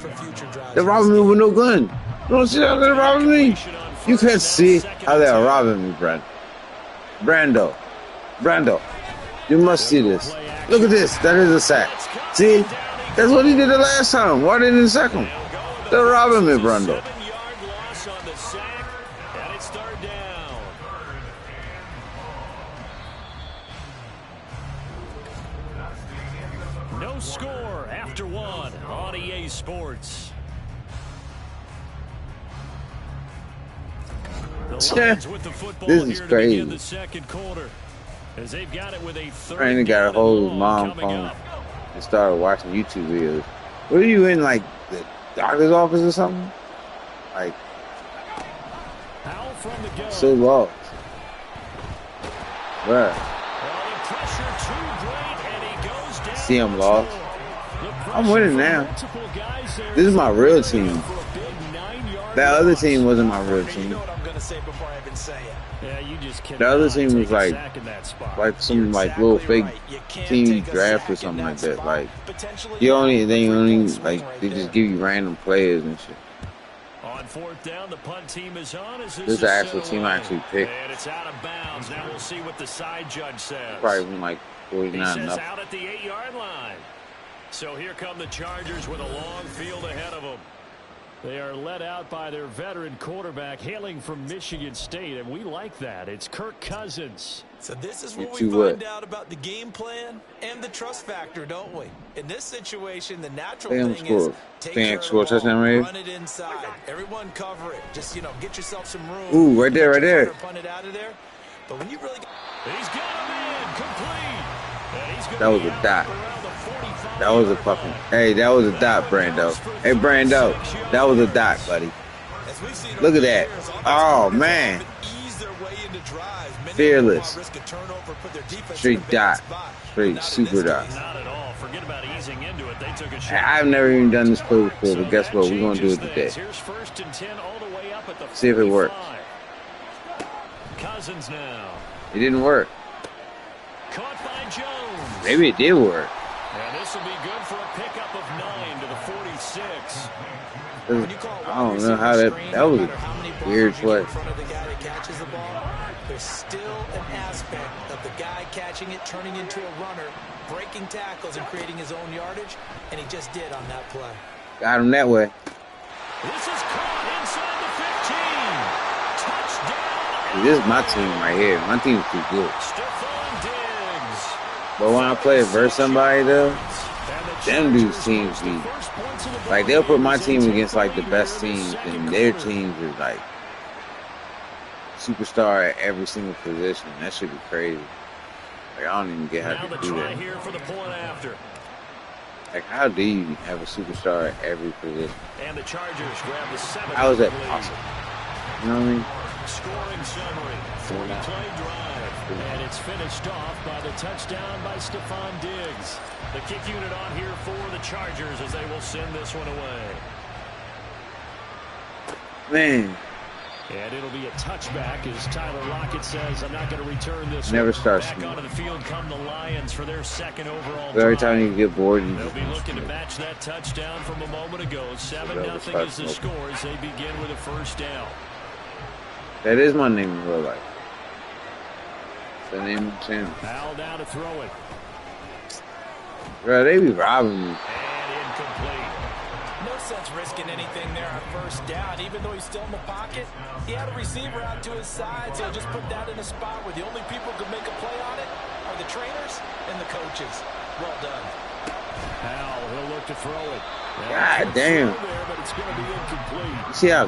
They're robbing me with no gun. You don't see how they're robbing me? You can't see how they are robbing me, Brando. You must see this. Look at this. That is a sack. See? That's what he did the last time. Why didn't he sack him? They're robbing me, Brando. No score after 1 on EA Sports. This is crazy. The second quarter, as they've got it with a Brandon got a hold of his mom's phone and started watching YouTube videos. What are you in, like the doctor's office or something? Like, so lost. Bruh. See, I'm lost. I'm winning now. This is my real team. That other team wasn't my real team. The other team was like some like little fake team draft or something like that. Like they only like they just give you random players and shit. On fourth down, the punt team is on. This is the actual team I actually picked. And it's out of bounds. Now we'll see what the side judge says. Probably from like 49 he says up. Out at the 8-yard line. So here come the Chargers with a long field ahead of them. They are led out by their veteran quarterback hailing from Michigan State, and we like that. It's Kirk Cousins. So this is what we find out about the game plan and the trust factor, don't we? In this situation, the natural thing is take care of the ball, run it inside. Everyone cover it. Just, you know, get yourself some room. Ooh, right there, right there. Punt it out of there. But when you really he's got him in, complete. That was a dot. That was a fucking, hey, that was a dot, Brando. Hey, Brando, that was a dot, buddy. Look at that. Oh, man. Fearless. Straight dot. Straight super dot. I've never even done this play before, but guess what? We're going to do it today. See if it works. It didn't work. Maybe it did work. And this will be good for a pickup of 9 to the 46. I don't know how that was a weird play. There's still an aspect of the guy catching it, turning into a runner, breaking tackles and creating his own yardage, and he just did on that play. Got him that way. This is caught inside the 15. Touchdown. This is my team right here. My team's too good. But when I play versus somebody though, them dudes teams be like they'll put my team against like the best teams, and their teams is like superstar at every single position. That should be crazy. Like I don't even get how to do that. Like how do you have a superstar at every position? And the Chargers grab the 7th. How is that possible? You know what I mean? Scoring summary. 40-play drive. And it's finished off by the touchdown by Stephon Diggs. The kick unit on here for the Chargers as they will send this one away. Man. And it'll be a touchback as Tyler Lockett says, I'm not going to return this. Never starts. Back onto the field come the Lions for their second overall. Every time you get bored, you they'll be looking to match that touchdown from a moment ago. 7-0 is the score as they begin with a first down. That is my name in real life. The name of Tim. Foul down to throw it. Bro, they be robbing me. And incomplete. No sense risking anything there on first down, even though he's still in the pocket. He had a receiver out to his side, so just put that in a spot where the only people who can make a play on it are the trainers and the coaches. Well done. Now he'll look to throw it. God damn. There, but it's going to be incomplete. You see how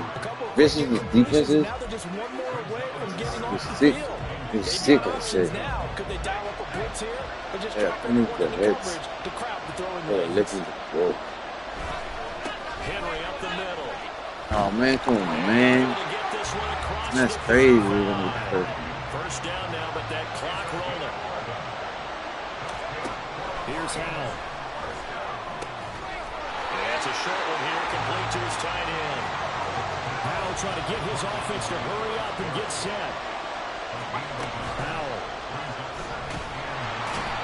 vicious the defense is? Now they're just one more away from getting off the sick. field. He's sick, I said. Could they dial up a blitz here? Or just Yeah, drop I need it the in heads. coverage to crowd the throwing Oh, lanes? listen to the Henry up the middle. Oh, man, come on, man. That's crazy. We're gonna be First down now, but that clock rolling. Here's Howell. That's a short one here, complete to his tight end. Howell trying to get his offense to hurry up and get set. Howell.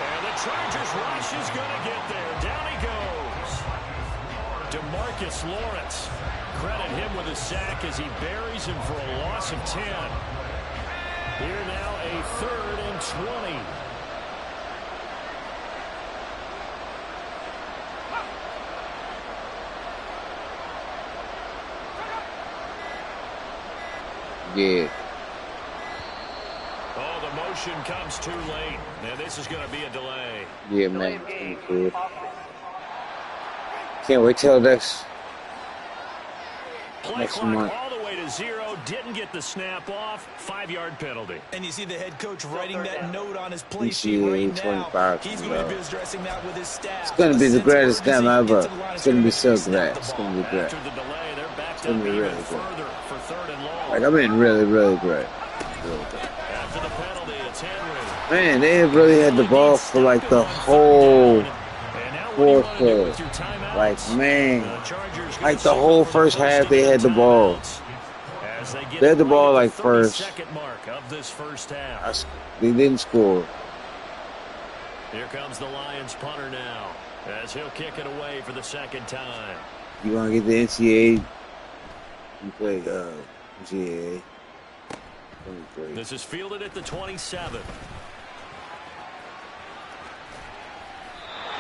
And the Chargers rush is going to get there. Down he goes. DeMarcus Lawrence. Credit him with a sack as he buries him for a loss of 10. Here now a 3rd and 20. Yeah. Oh, the motion comes too late. Now this is going to be a delay. Yeah, man. Good. Can't wait till next month. All the way to 0. Didn't get the snap off. 5-yard penalty. And you see the head coach writing that note on his play sheet right now. He's going to be addressing that with his staff. It's going to be the greatest game ever. It's going to be so great. It's going to be great. After the delay, they're backed It's going up to be even really further good. for 3rd and long. Like, I mean, really, really great. Really good. After the penalty, it's Henry. Man, they really had the ball for like the whole fourth quarter. Like, man, like the whole first half they had the ball. They had the ball like first. They didn't score. Here comes the Lions punter now as he'll kick it away for the 2nd time. You want to get the NCAA? You play NCAA. This is fielded at the 27.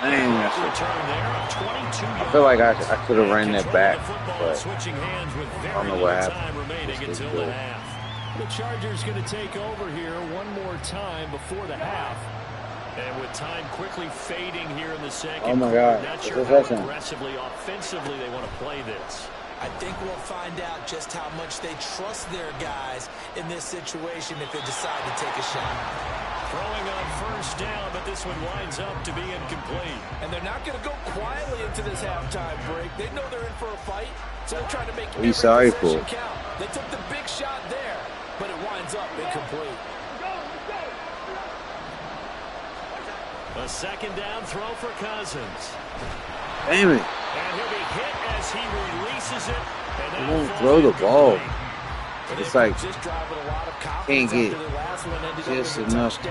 Man, Quick return there of 22 yards. I feel like I could have ran that back, but switching hands with I very don't know little what time happened. remaining until the half. The Chargers going to take over here one more time before the half. And with time quickly fading here in the second Oh my quarter, God. not sure how aggressively, offensively they want to play this. I think we'll find out just how much they trust their guys in this situation if they decide to take a shot. Throwing on first down, but this one winds up to be incomplete. And they're not going to go quietly into this halftime break. They know they're in for a fight, so they're trying to make every possession count. They took the big shot there, but it winds up incomplete. A second down throw for Cousins. Damn it. And he'll be hit as he releases it. He won't throw the ball. It's like, can't get just enough.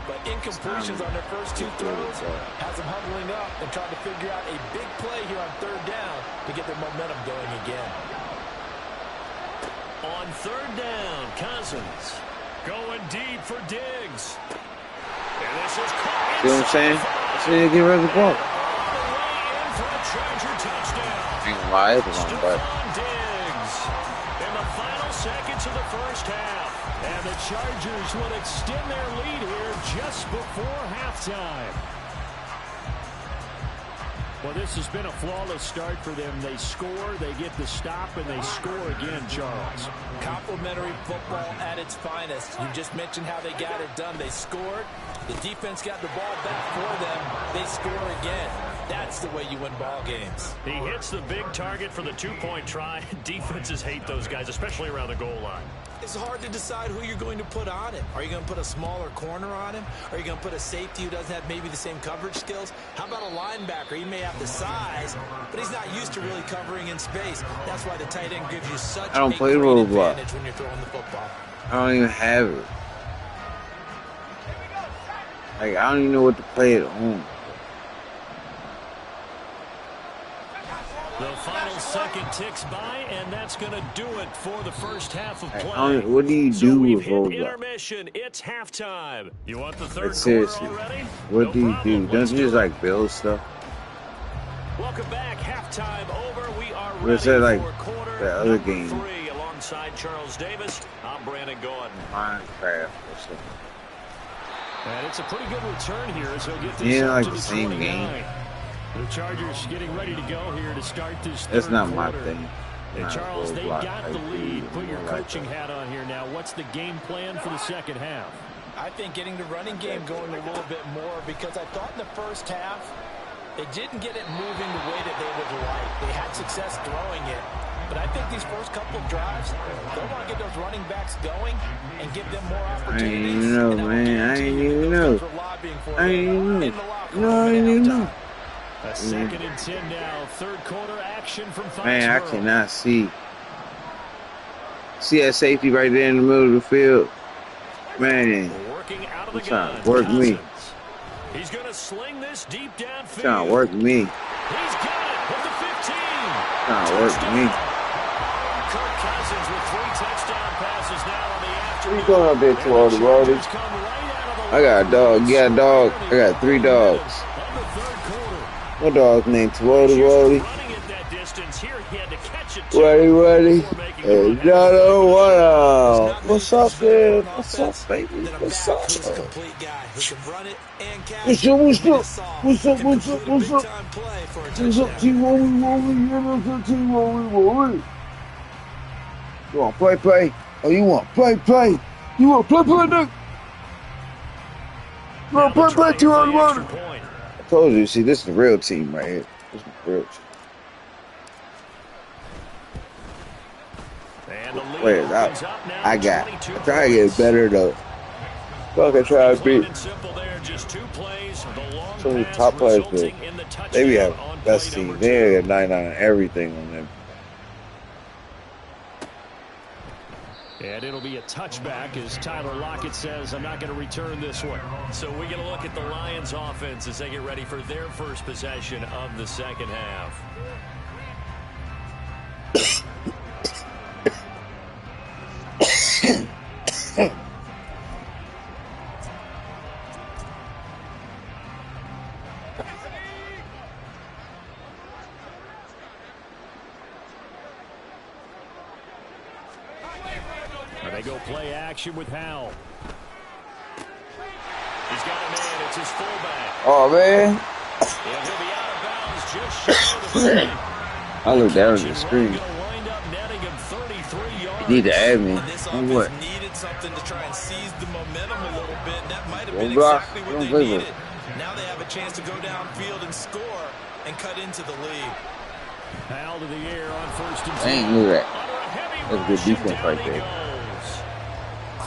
But incompletions on their first two throws has them huddling up and trying to figure out a big play here on third down to get their momentum going again. On third down, Cousins going deep for Diggs. And this is caught. See what I'm saying? I see they get rid of the ball. Ain't gonna lie, it's a long butt. In the final seconds of the first half. And the Chargers will extend their lead here just before halftime. Well, this has been a flawless start for them. They score, they get the stop, and they score again, Charles. Complimentary football at its finest. You just mentioned how they got it done. They scored. The defense got the ball back for them. They score again. That's the way you win ball games. He hits the big target for the two-point try. Defenses hate those guys, especially around the goal line. It's hard to decide who you're going to put on him. Are you going to put a smaller corner on him? Are you going to put a safety who doesn't have maybe the same coverage skills? How about a linebacker? He may have the size, but he's not used to really covering in space. That's why the tight end gives you such a great advantage when you're throwing the football. I don't even have it. Like, I don't even know what to play at home. The final second ticks by, and that's going to do it for the first half of play. What do you do with roadblock? Intermission. It's halftime. You want the third seriously, quarter already? What do you do? Don't you just like build stuff? Welcome back. Halftime over. We are ready What's that like for quarter the other game? 3 alongside Charles Davis. I'm Brandon Gordon. Minecraft or something. And it's a pretty good return here as he'll get this Yeah, like to the same 29. game. The Chargers getting ready to go here to start this That's third not my quarter. thing. And Charles, they got the lead. Put your coaching hat on here now. What's the game plan for the second half? I think getting the running game going a little bit more because I thought in the first half they didn't get it moving the way that they would like. They had success throwing it. But I think these first couple of drives, they'll want to get those running backs going and give them more opportunities. I ain't even know, man. I ain't even know. I ain't even know. No, I ain't even know. A second and 10 now. Third quarter action from Foxborough. Man, I cannot see. See that safety right there in the middle of the field? Man, Working out of he's the trying to work me. He's going to sling this deep downfield. Trying to work me. He's got it with the 15. Trying to work me. Kirk Cousins with 3 touchdown passes now on the afternoon. What you going up there to all the roadies? I got a dog. You got a dog? I got 3 dogs. My dog's named Twody Wody. Wody. And Jono, what up? What's up, there? What's up, baby? What's up? What's up? What's up? What's up? What's up? What's up? What's up, T-Wody? T-Wody? You want play? Oh, you want play? You want play, nigga? You want play, T-Wody? I told you, see, this is the real team right here. This is the real team. Wait, I try to get better though. Fuck, I try to beat some of the top players, but they be having the best team. They have 99 everything on them. And it'll be a touchback as Tyler Lockett says, I'm not going to return this one. So we get a look at the Lions offense as they get ready for their first possession of the second half. They go play action with Howell. He's got a man. It's his fullback. Oh, man. And he'll be out of bounds just shy of the 30. I looked down at the screen. You need to add me. This On what? offense needed something to try and seize the momentum a little bit. That might have been block. exactly what Don't they play needed. with. Now they have a chance to go downfield and score and cut into the lead. Foul to the air on first and 10. I ain't knew that. That's good defense right there.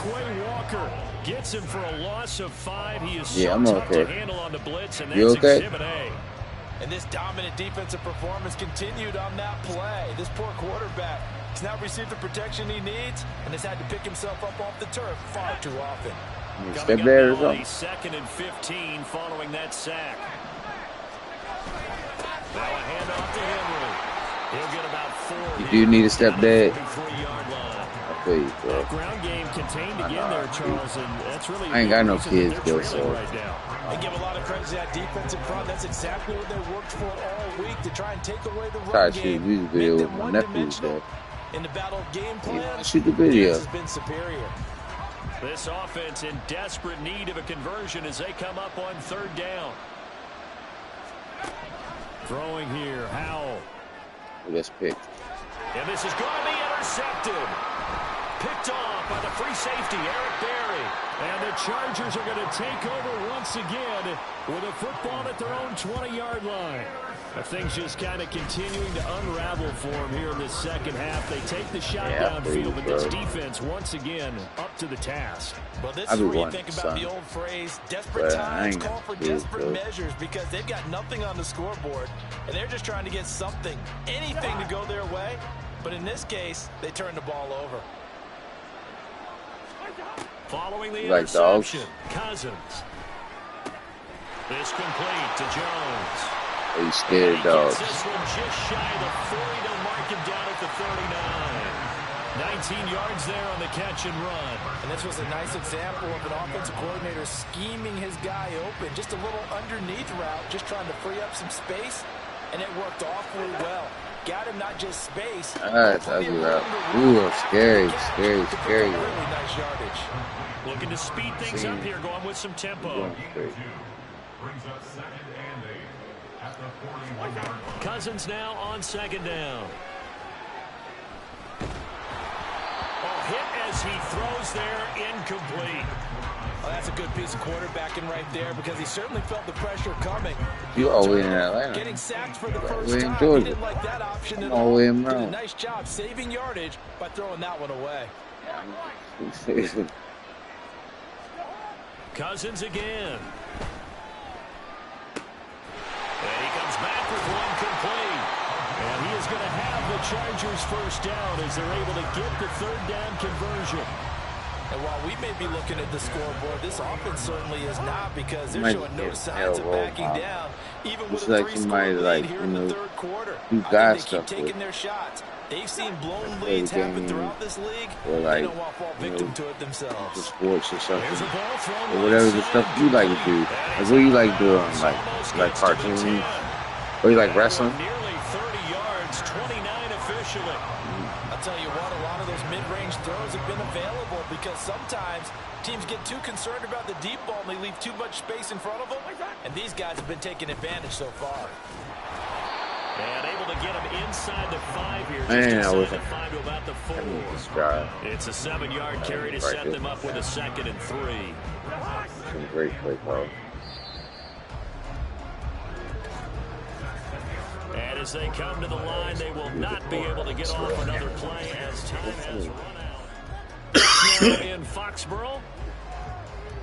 Quay Walker gets him for a loss of 5. He is Yeah, so I'm tough okay. to handle on the blitz, and You that's okay? Exhibit A. And this dominant defensive performance continued on that play. This poor quarterback has now received the protection he needs and has had to pick himself up off the turf far too often. Step there or something. 2nd and 15 following that sack. Now a handoff to Henry. He'll get about 4. You do need to step dead. 43-yard line. I feel you, bro. Ground game contained again there, Charles, and that's really I ain't got no the reason that kids, they're though, so. trailing right now. They give a lot of credit to that defensive front. That's exactly what they worked for all week to try and take away the Try run to shoot a game. music Make video them with my nephew one-dimensional. today. In the battle of game plan, Yeah, shoot the video. has been superior. This offense in desperate need of a conversion as they come up on 3rd down. Throwing here, Howell. Let's pick. And this is going to be intercepted. Picked off by the free safety, Eric Berry. And the Chargers are going to take over once again with a football at their own 20-yard line. Things just kind of continuing to unravel for them here in this second half. They take the shot downfield, but this defense once again up to the task. Well, this I is be where you wanting think about some. the old phrase, desperate But I times ain't call got for kids, desperate though. measures because they've got nothing on the scoreboard, and they're just trying to get something, anything to go their way. But in this case, they turn the ball over. Following the Like dogs. interception, Cousins. This complete to Jones. Are you scared of dogs? Gets this one just shy of the 40 to mark him down at the 39. 19 yards there on the catch and run. And this was a nice example of an offensive coordinator scheming his guy open. Just a little underneath route, just trying to free up some space, and it worked awfully well. Got him not just space. That's ugly route. Ooh, scary, scary, scary. Really nice yardage. Looking to speed things up here, going with some tempo. Going straight. Cousins now on 2nd down. Oh, hit as he throws there, incomplete. Well, that's a good piece of quarterbacking right there because he certainly felt the pressure coming. You all the way in Atlanta. Getting sacked for the Right first way in time. Georgia. He didn't like that option at all the all. way in Did a Maryland. nice job saving yardage by throwing that one away. Cousins again. And he comes back with one complete. And he is going to have the Chargers first down as they're able to get the 3rd down conversion. And while we may be looking at the scoreboard, this offense certainly is not because they're Might showing no get signs of hell backing roll, down, even Looks with a like 3-score somebody, lead like, here you in the know, 3rd quarter. you I got think they keep stuff taking with. their shots. They've seen blown Play leads the happen game, throughout this league. or They like, don't want to fall you victim know, to it for themselves. sports or There's something, a ball thrown or whatever the right stuff side, you like to do. complete. Like, what do you like doing? Like Almost gets to the cartoons, 10. or you like wrestling? Nearly 30 yards, 29 officially. I'll tell you what, a lot of those mid-range throws have been available because sometimes teams get too concerned about the deep ball and they leave too much space in front of them, and these guys have been taking advantage so far. And able to get him inside the 5 here. Man, I just was inside the 5 to about the 4. this drive. It's a 7-yard carry to Right set here. them up with a 2nd and 3. Some great play calls. And as they come to the line, they will not be able to get off another play as time has run out. Now in Foxborough,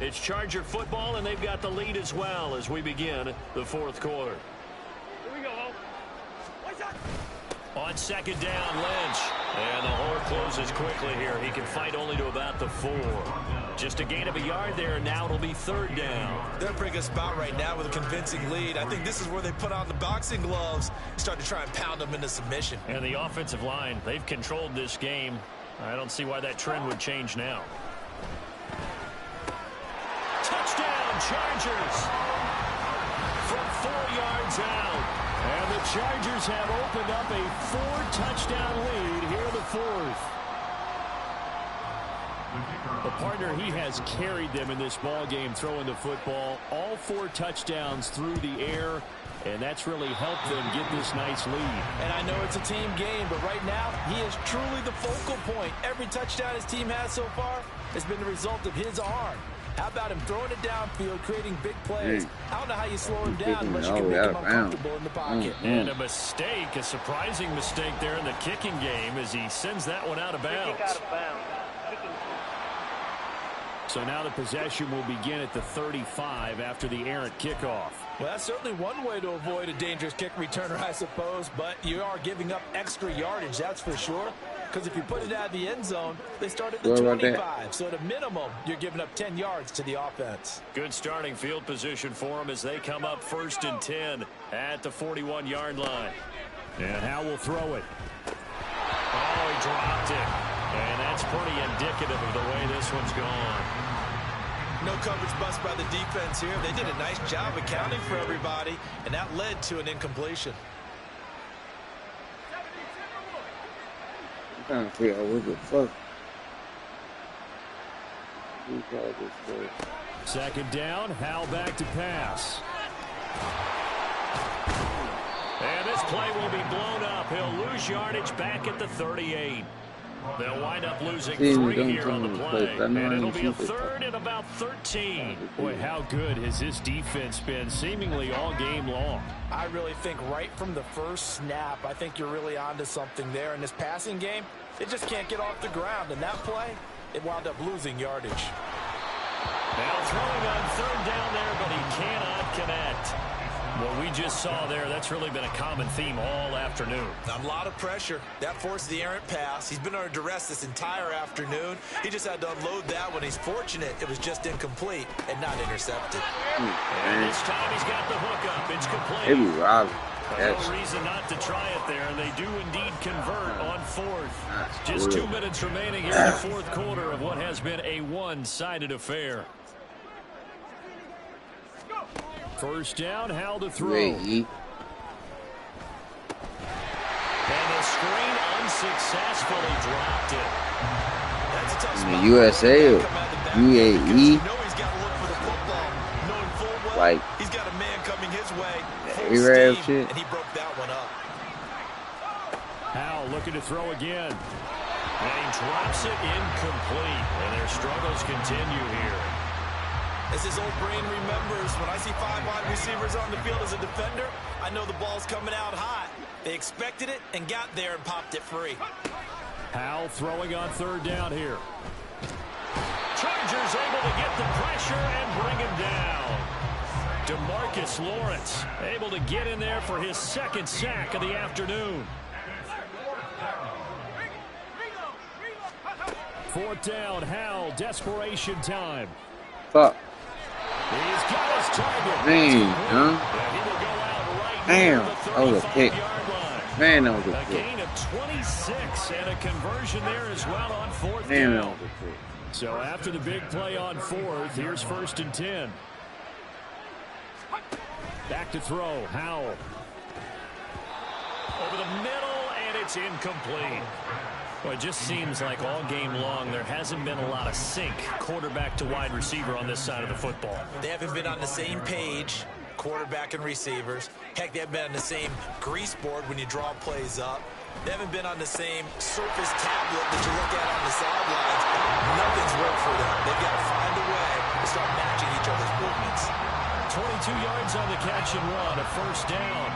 it's Charger football, and they've got the lead as well as we begin the 4th quarter. Here we go. On 2nd down, Lynch. And the hole closes quickly here. He can fight only to about the 4. Just a gain of a yard there, and now it'll be 3rd down. They're in a pretty good spot right now with a convincing lead. I think this is where they put on the boxing gloves, start to try and pound them into submission. And the offensive line, they've controlled this game. I don't see why that trend would change now. Touchdown, Chargers! From 4 yards out. And the Chargers have opened up a 4-touchdown lead here in the 4th. Well, partner, he has carried them in this ball game throwing the football. All 4 touchdowns through the air, and that's really helped them get this nice lead. And I know it's a team game, but right now, he is truly the focal point. Every touchdown his team has so far has been the result of his arm. How about him throwing it downfield, creating big plays? I don't know how you slow him down unless you can make him uncomfortable in the pocket. And a mistake, a surprising mistake there in the kicking game as he sends that one out of bounds. So now the possession will begin at the 35 after the errant kickoff. Well, that's certainly one way to avoid a dangerous kick returner, I suppose, but you are giving up extra yardage, that's for sure. Because if you put it out of the end zone, they start at the 25. So at a minimum, you're giving up 10 yards to the offense. Good starting field position for them as they come up 1st and 10 at the 41-yard line. And Howe will throw it. Oh, he dropped it. And that's pretty indicative of the way this one's gone. No coverage bust by the defense here. They did a nice job accounting for everybody, and that led to an incompletion. I'm trying to figure out what the fuck. 2nd down, Howe back to pass. And this play will be blown up. He'll lose yardage back at the 38. They'll wind up losing 3 here on the play. And it'll be a 3rd and about 13. Boy, how good has this defense been seemingly all game long? I really think right from the first snap, I think you're really onto something there. In this passing game, they just can't get off the ground. And that play, it wound up losing yardage. Now throwing on 3rd down there, but he cannot connect. What we just saw there, that's really been a common theme all afternoon. A lot of pressure. That forced the errant pass. He's been under duress this entire afternoon. He just had to unload that one. He's fortunate it was just incomplete and not intercepted. And this time he's got the hook up. It's complete. It be Robbie. No reason not to try it there, and they do indeed convert on 4th. Just 2 minutes remaining here in the 4th quarter of what has been a one-sided affair. 1st down, Howe to throw. And the screen unsuccessfully dropped it. That's a tough spot. USA or UAE? You know he's got to look for the football, knowing full well like, he's got a man coming his way, full Arab steam, shit. and he broke that one up. Howe looking to throw again. And he drops it incomplete. And their struggles continue here. As his old brain remembers, when I see 5 wide receivers on the field as a defender, I know the ball's coming out hot. They expected it and got there and popped it free. Howe throwing on 3rd down here. Chargers able to get the pressure and bring him down. DeMarcus Lawrence able to get in there for his 2nd sack of the afternoon. 4th down, Howe, desperation time. Fuck. He's got his target. Man, huh? He will go out right damn, near the that was a pick. 35-yard line. Man, that was a A pick. gain of 26 and a conversion there as well on 4th Damn, that down. was a pick. So after the big play on 4th, here's 1st and 10. Back to throw, Howe. Over the middle, and it's incomplete. Well, it just seems like all game long there hasn't been a lot of sync quarterback to wide receiver on this side of the football. They haven't been on the same page, quarterback and receivers. Heck, they haven't been on the same grease board when you draw plays up. They haven't been on the same surface tablet that you look at on the sidelines. Nothing's worked for them. They've got to find a way to start matching each other's movements. 22 yards on the catch and run, a 1st down.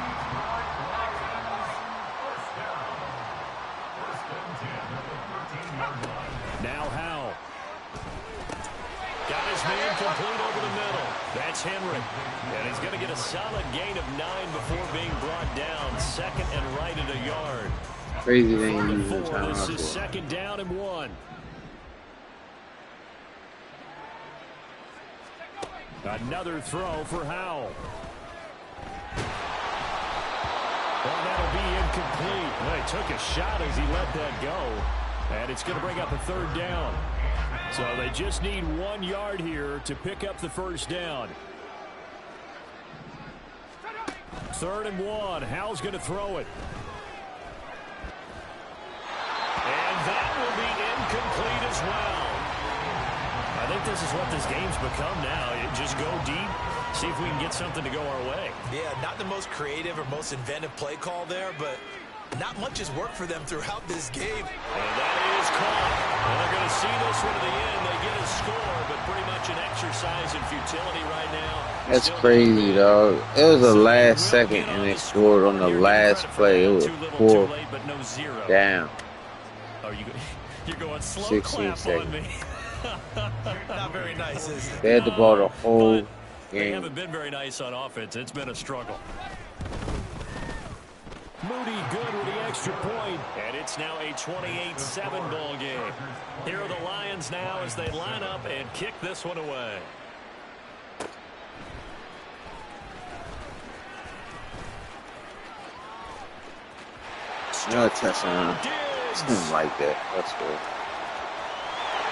Now Howe. Got his man complete over the middle. That's Henry. And he's going to get a solid gain of 9 before being brought down. 2nd and right at a yard. Crazy thing using time. This is 2nd down and 1. Another throw for Howe. Well, that'll be incomplete. Well, he took a shot as he let that go. And it's going to bring up a 3rd down. So they just need 1 yard here to pick up the 1st down. 3rd and 1. Howe's going to throw it. And that will be incomplete as well. think this is what this game's become now. Just go deep, see if we can get something to go our way. Yeah, not the most creative or most inventive play call there, but not much has worked for them throughout this game. And that is caught. And they're going to see this one to the end. They get a score, but pretty much an exercise in futility right now. That's crazy, dog. It was the last second, and they scored on the last play. It was 4 down. Oh, you're going slow 16 clap on seconds. me. Not very nice, is it? They had the ball the whole They game. haven't been very nice on offense. It's been a struggle. Moody good with the extra point, and it's now a 28-7 ball game. Here are the Lions now as they line up and kick this one away. No touchdown. Something like that. That's good.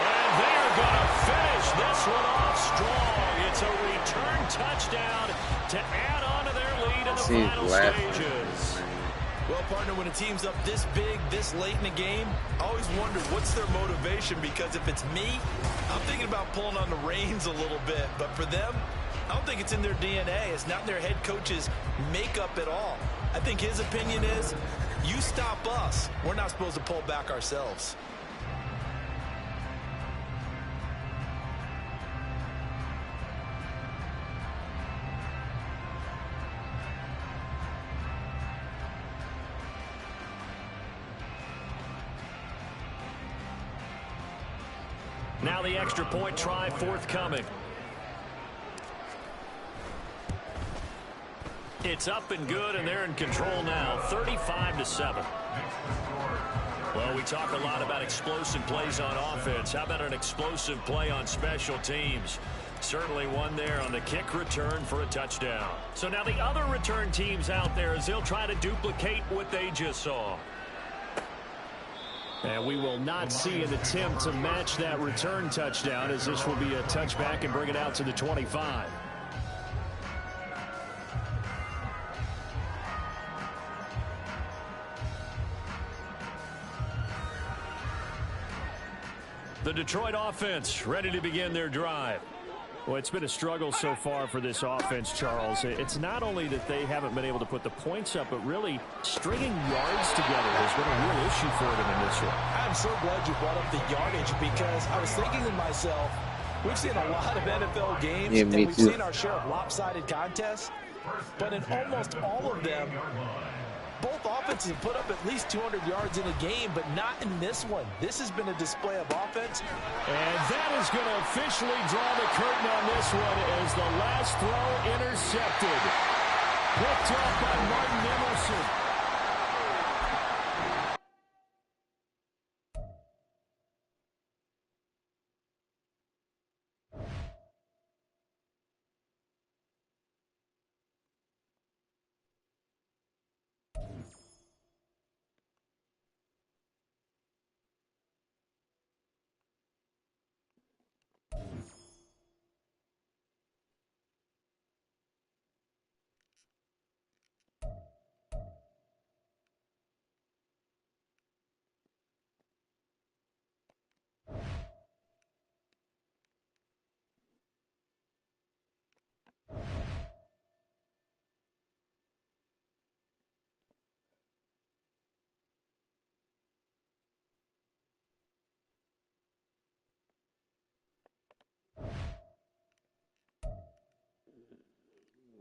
And they're going to finish this one off strong. It's a return touchdown to add on to their lead in the final stages. Well, partner, when a team's up this big, this late in the game, I always wonder what's their motivation, because if it's me, I'm thinking about pulling on the reins a little bit. But for them, I don't think it's in their DNA. It's not in their head coach's makeup at all. I think his opinion is, you stop us, we're not supposed to pull back ourselves. Now the extra point try forthcoming. It's up and good, and they're in control now, 35-7. Well, we talk a lot about explosive plays on offense. How about an explosive play on special teams? Certainly one there on the kick return for a touchdown. So now the other return teams out there as they'll try to duplicate what they just saw. And we will not see an attempt to match that return touchdown, as this will be a touchback and bring it out to the 25. The Detroit offense ready to begin their drive. Well, it's been a struggle so far for this offense, Charles. It's not only that they haven't been able to put the points up, but really stringing yards together has been a real issue for them in this one. I'm so glad you brought up the yardage, because I was thinking to myself, we've seen a lot of NFL games, and we've seen our share of lopsided contests, but in almost all of them, both offenses have put up at least 200 yards in a game, but not in this one. This has been a display of offense. And that is going to officially draw the curtain on this one as the last throw intercepted. Picked up by Martin Emerson.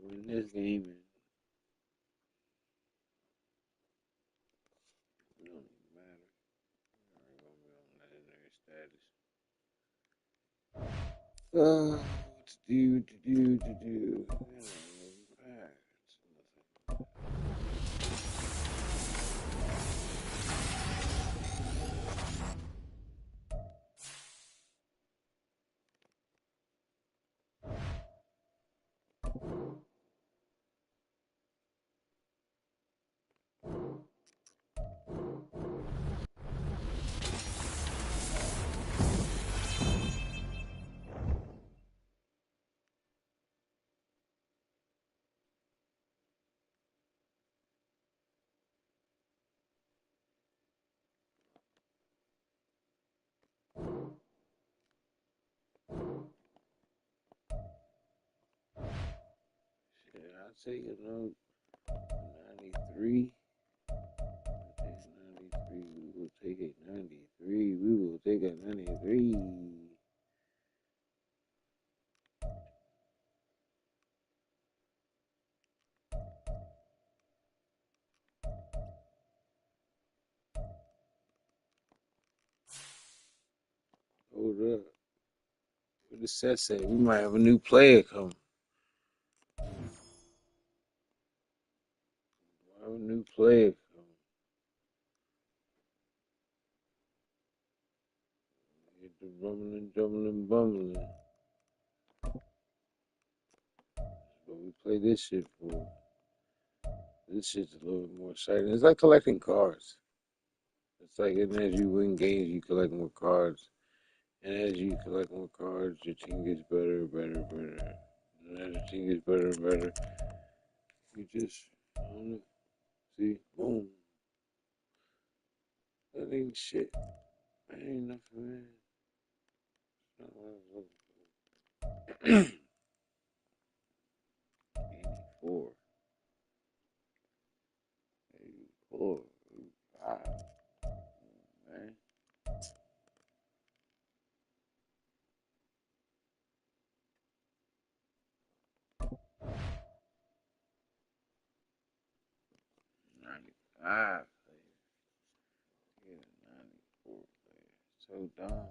Win this game, and it don't even matter. We're gonna be on legendary status. What to do? take a note. 93. We will take a 93. We will take a 93. Hold up. What the set say? We might have a new player coming. We have a new player coming. Get the bumbling. But we play this shit for. This shit's a little bit more exciting. It's like collecting cards. It's like, and as you win games, you collect more cards. And as you collect more cards, your team gets better. And as your team gets better, you just, I don't know. See, boom. That ain't shit. That ain't nothing, man. It's not what I was looking for. 84. 84. 85. Man. 95. Yeah, 94 player. So dumb, bro.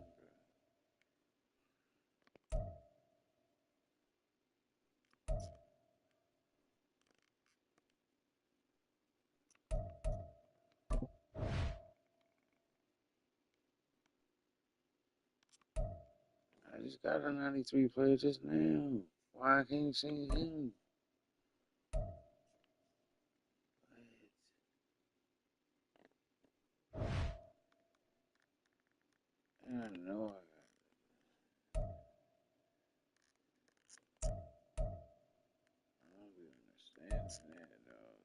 I just got a 93 player just now. Why I can't see him? I know I don't be understanding that, dog.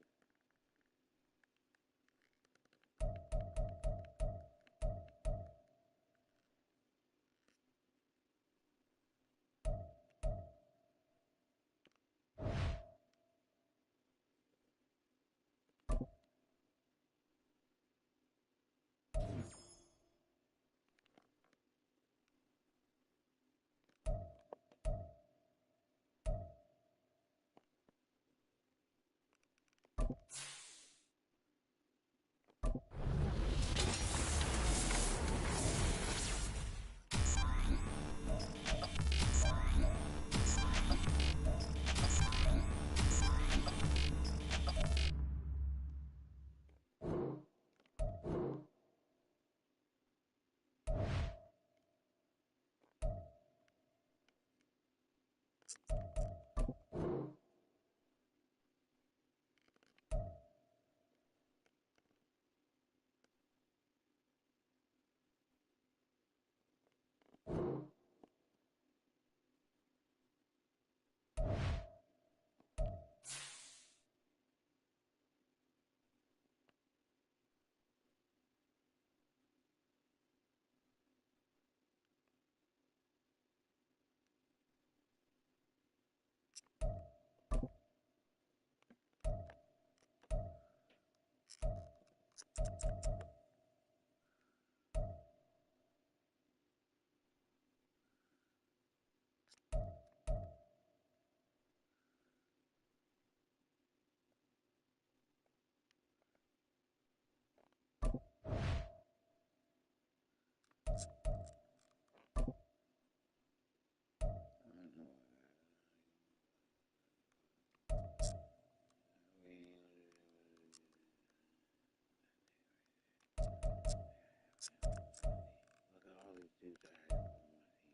Look at all these dudes I had on my team.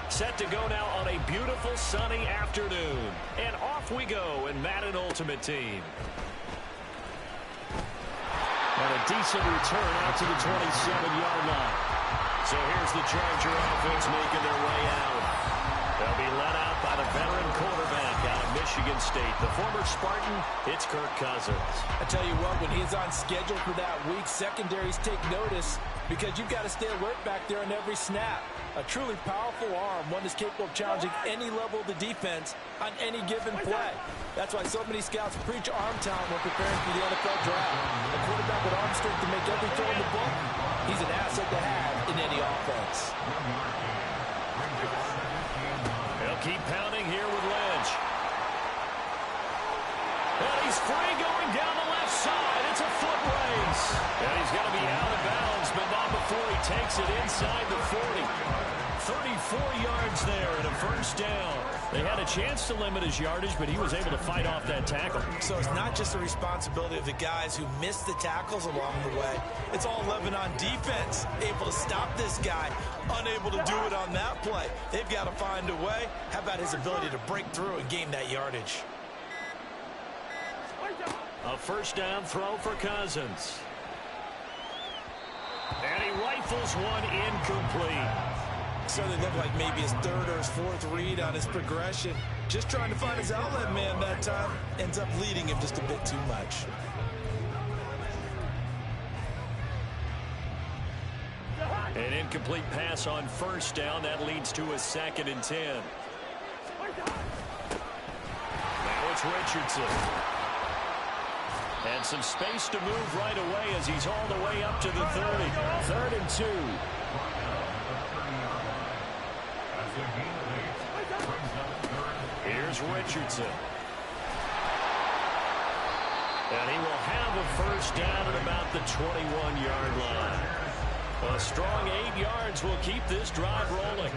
Set to go now on a beautiful sunny afternoon. And off we go in Madden Ultimate Team. And a decent return out to the 27-yard line. So here's the Charger offense making their way out. They'll be led out by the veteran quarterback out of Michigan State. The former Spartan, it's Kirk Cousins. I tell you what, when he's on schedule for that week, secondaries take notice because you've got to stay alert back there on every snap. A truly powerful arm, one that's capable of challenging any level of the defense on any given play. That's why so many scouts preach arm talent when preparing for the NFL draft. A quarterback with arm strength to make every throw in the book, he's an asset to have in any offense. He'll keep pounding here with Lynch. And he's free going down the left side. It's a foot race. And he's going to be out of bounds, but not before he takes it inside the 40. 34 yards there and a first down. They had a chance to limit his yardage, but he was able to fight off that tackle. So it's not just the responsibility of the guys who missed the tackles along the way. It's all 11 on defense, able to stop this guy, unable to do it on that play. They've got to find a way. How about his ability to break through and gain that yardage? A first down throw for Cousins. And he rifles one incomplete. Certainly looked like maybe his third or his fourth read on his progression. Just trying to find his outlet man that time. Ends up leading him just a bit too much. An incomplete pass on first down. That leads to a 2nd and 10. Now it's Richardson. And some space to move right away as he's all the way up to the 30. 3rd and 2. Here's Richardson. And he will have a first down at about the 21-yard line. A strong 8 yards will keep this drive rolling.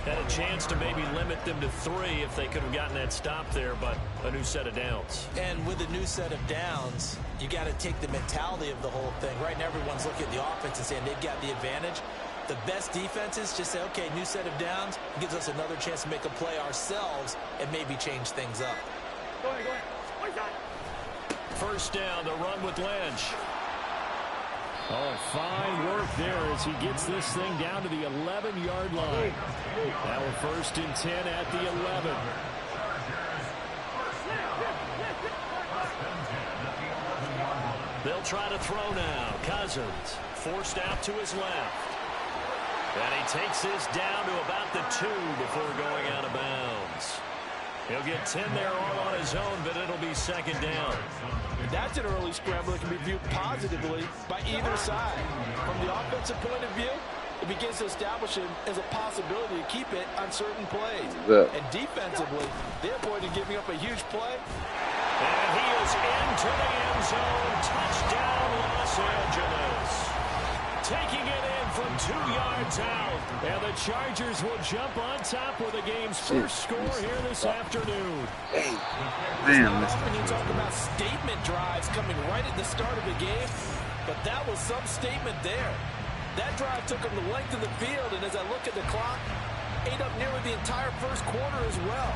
Had a chance to maybe limit them to 3 if they could have gotten that stop there, but a new set of downs. And with a new set of downs, you got to take the mentality of the whole thing. Right now, everyone's looking at the offense and saying they've got the advantage. The best defenses just say, okay, new set of downs gives us another chance to make a play ourselves and maybe change things up. Go ahead, go ahead. First down, the run with Lynch. Oh, fine work there as he gets this thing down to the 11-yard line. Now we're 1st and 10 at the 11. They'll try to throw now. Cousins forced out to his left. And he takes this down to about the 2 before going out of bounds. He'll get 10 there all on his own, but it'll be 2nd down. That's an early scramble that can be viewed positively by either side. From the offensive point of view, it begins to establish him as a possibility to keep it on certain plays. And defensively, they're avoiding giving up a huge play. And he is into the end zone. Touchdown, Los Angeles. Taking it in from 2 yards out. And the Chargers will jump on top with the game's first score here this afternoon. Man, often you talk about statement drives coming right at the start of the game, but that was some statement there. That drive took them the length of the field, and as I look at the clock, ate up nearly the entire first quarter as well.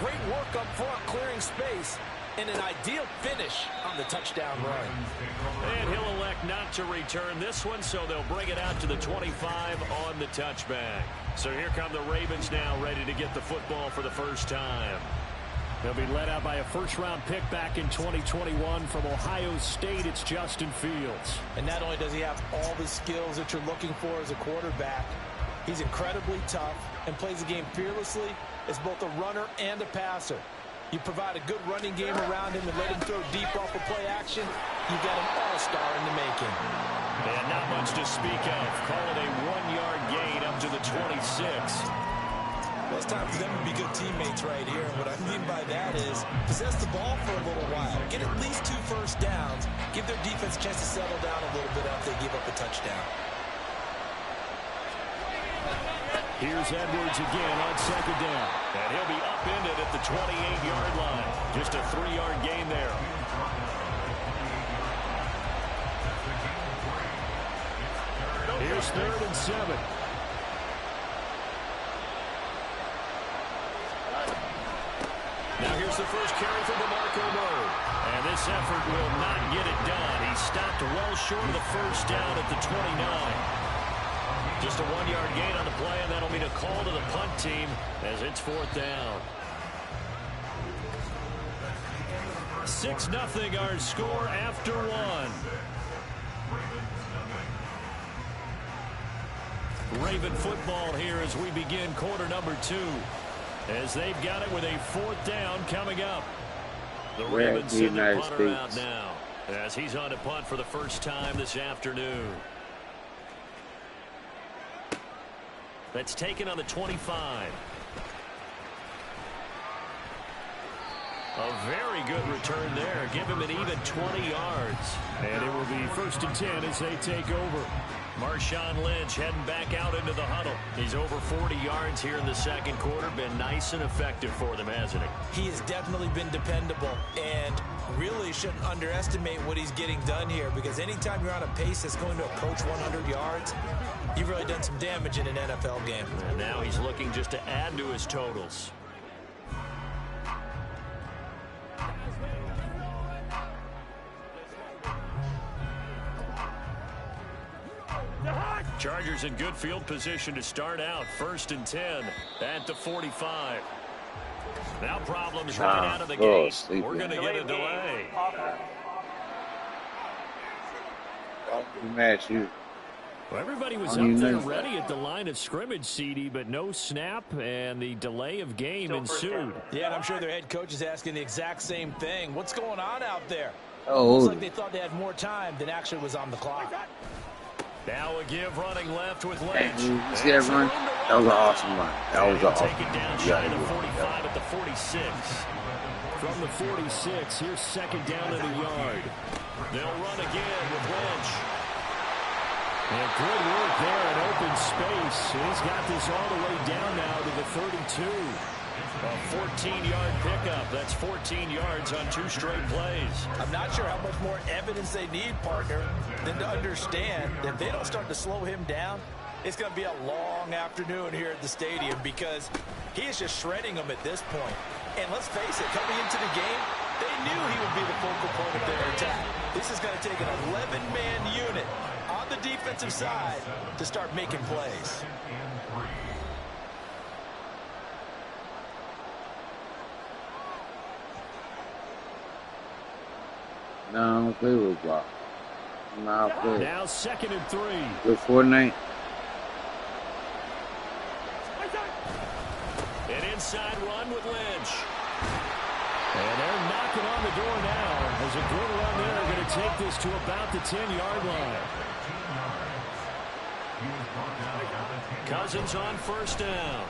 Great work up front, clearing space, and an ideal finish on the touchdown run. And he'll elect not to return this one, so they'll bring it out to the 25 on the touchback. So here come the Ravens now, ready to get the football for the first time. They'll be led out by a first-round pick back in 2021 from Ohio State. It's Justin Fields. And not only does he have all the skills that you're looking for as a quarterback, he's incredibly tough and plays the game fearlessly as both a runner and a passer. You provide a good running game around him and let him throw deep off of play action, you got an all-star in the making. And not much to speak of. Call it a 1-yard gain up to the 26. Well, it's time for them to be good teammates right here. And what I mean by that is possess the ball for a little while. Get at least 2 first downs. Give their defense a chance to settle down a little bit after they give up a touchdown. Here's Edwards again on second down. And he'll be upended at the 28-yard line. Just a 3-yard gain there. Here's 3rd and 7. Now here's the first carry for DeMarco Murray. And this effort will not get it done. He stopped well short of the first down at the 29. Just a 1-yard gain on the play, and that'll mean a call to the punt team as it's 4th down. 6-0 our score after 1. Raven football here as we begin quarter number 2. As they've got it with a 4th down coming up. The Ravens send their punter out now as he's on to punt for the first time this afternoon. That's taken on the 25. A very good return there. Give him an even 20 yards. And it will be 1st and 10 as they take over. Marshawn Lynch heading back out into the huddle. He's over 40 yards here in the second quarter. Been nice and effective for them, hasn't he? He has definitely been dependable, and really shouldn't underestimate what he's getting done here, because anytime you're on a pace that's going to approach 100 yards, you've really done some damage in an NFL game. And now he's looking just to add to his totals. Chargers in good field position to start out. 1st and 10 at the 45. Now problems right out of the gate. We're going to get a delay. Match you. Well, everybody was up there ready at the line of scrimmage, CD, but no snap, and the delay of game ensued. Yeah, and I'm sure their head coach is asking the exact same thing. What's going on out there? Oh, looks like they thought they had more time than actually was on the clock. Now a give running left with Lynch. You see that run? That was an awesome run. That was an awesome run. Take it down shy of the 45 at the 46. From the 46, here's 2nd down in the yard. They'll run again with Lynch. And good work there in open space. He's got this all the way down now to the 32. A 14-yard pickup. That's 14 yards on 2 straight plays. I'm not sure how much more evidence they need, partner, than to understand that if they don't start to slow him down, it's going to be a long afternoon here at the stadium, because he is just shredding them at this point. And let's face it, coming into the game, they knew he would be the focal point of their attack. This is going to take an 11-man unit on the defensive side to start making plays. No, I don't play with block. Now 2nd and 3. Good Fortnite. An inside run with Lynch. And they're knocking on the door now. As a good run there, they're going to take this to about the 10-yard line. Cousins on 1st down.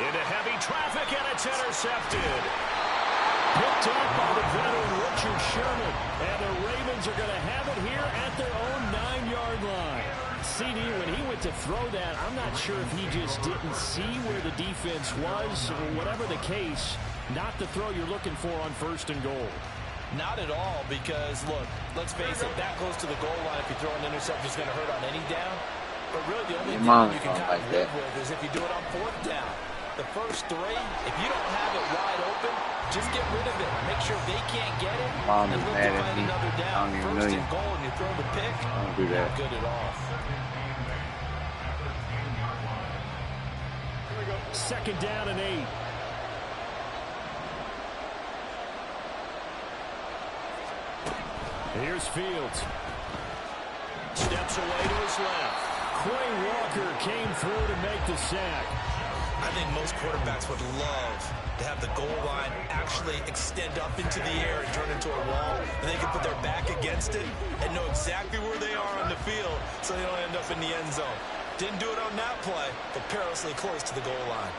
Into heavy traffic, and it's intercepted. Picked up by the veteran Richard Sherman. And the Ravens are going to have it here at their own 9-yard line. CD, when he went to throw that, I'm not sure if he just didn't see where the defense was, or whatever the case, not the throw you're looking for on 1st and goal. Not at all, because, look, let's face it, that close to the goal line, if you throw an interception, it's going to hurt on any down. But really, the only down you can kind of live with is if you do it on 4th down. the first three, if you don't have it wide open, just get rid of it. Make sure they can't get it, Mom and is look mad to at find me. another I down. don't even First know and you. goal, and you throw the pick. Don't do that. Not good at all. Second down and 8. Here's Fields. Steps away to his left. Quay Walker came through to make the sack. I think most quarterbacks would love to have the goal line actually extend up into the air and turn into a wall, and they can put their back against it and know exactly where they are on the field so they don't end up in the end zone. Didn't do it on that play, but perilously close to the goal line.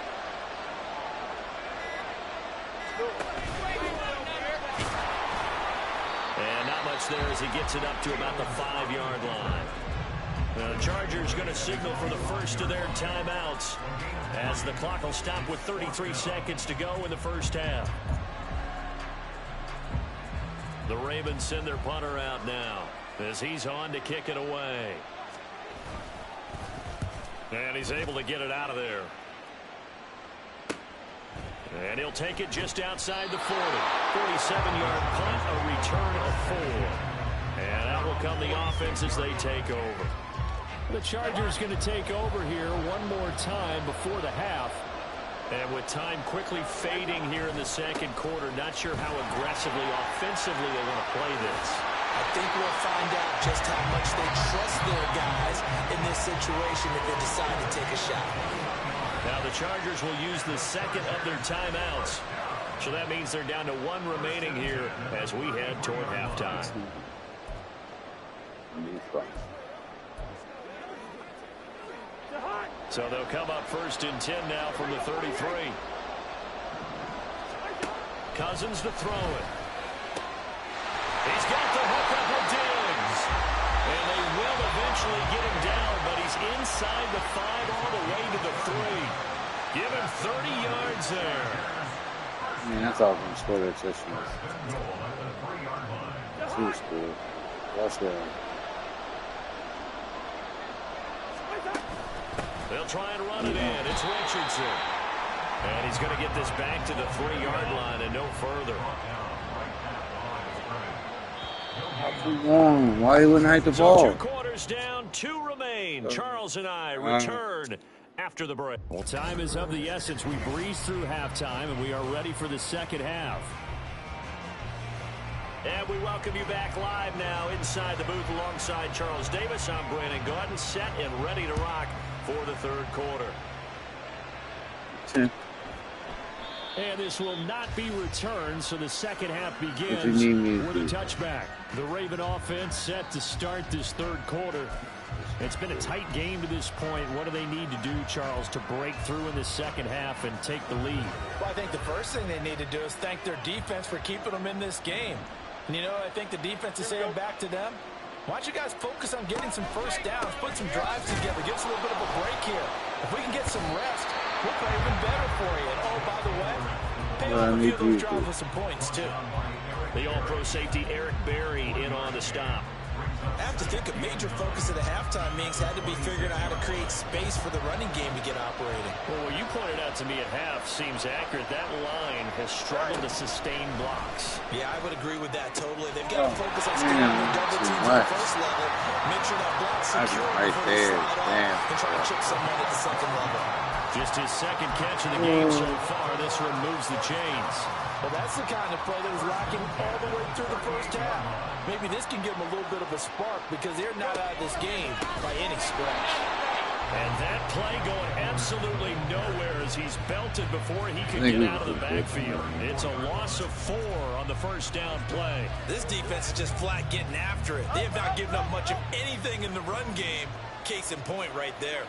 And not much there as he gets it up to about the 5-yard line. The Chargers going to signal for the first of their timeouts as the clock will stop with 33 seconds to go in the first half. The Ravens send their punter out now as he's on to kick it away. And he's able to get it out of there. And he'll take it just outside the 40. 47-yard punt, a return of 4. And out will come the offense as they take over. The Chargers going to take over here one more time before the half. And with time quickly fading here in the second quarter, not sure how aggressively, offensively they want to play this. I think we'll find out just how much they trust their guys in this situation if they decide to take a shot. Now the Chargers will use the second of their timeouts. So that means they're down to 1 remaining here as we head toward halftime. So they'll come up first and 10 now from the 33. Cousins to throw it. He's got the hook up with Diggs. And they will eventually get him down, but he's inside the 5 all the way to the 3. Give him 30 yards there. Man, that's all from score that touchdown. 2 scored. That's right. They'll try and run it in. It's Richardson. And he's going to get this back to the 3-yard line and no further. Why he wouldn't hide the ball? So 2 quarters down, 2 remain. Charles and I return after the break. Well, time is of the essence. We breeze through halftime, and we are ready for the second half. And we welcome you back live now inside the booth alongside Charles Davis. I'm Brandon Gordon, set and ready to rock for the third quarter. And this will not be returned, so the second half begins with a touchback. The Raven offense set to start this third quarter. It's been a tight game to this point. What do they need to do, Charles, to break through in the second half and take the lead? Well, I think the first thing they need to do is thank their defense for keeping them in this game. And, you know, I think the defense is saying back to them, why don't you guys focus on getting some first downs, put some drives together, give us a little bit of a break here. If we can get some rest, we'll play even better for you. And, oh, by the way, pay off a few of those drives with some points, too. The all-pro safety Eric Berry in on the stop. I have to think a major focus of the halftime meetings had to be figuring out how to create space for the running game to get operating. Well, what you pointed out to me at half seems accurate. That line has struggled to sustain blocks. Yeah, I would agree with that totally. They've got to focus on staying on the double teams at the first level, make sure that block's secure before they slide off and try to chip someone at the second level. Just his second catch of the game so far. This removes the chains. Well, that's the kind of play that was lacking all the way through the first half. Maybe this can give them a little bit of a spark because they're not out of this game by any stretch. And that play going absolutely nowhere as he's belted before he could get out of the backfield. It's a loss of 4 on the first down play. This defense is just flat getting after it. They have not given up much of anything in the run game. Case in point right there.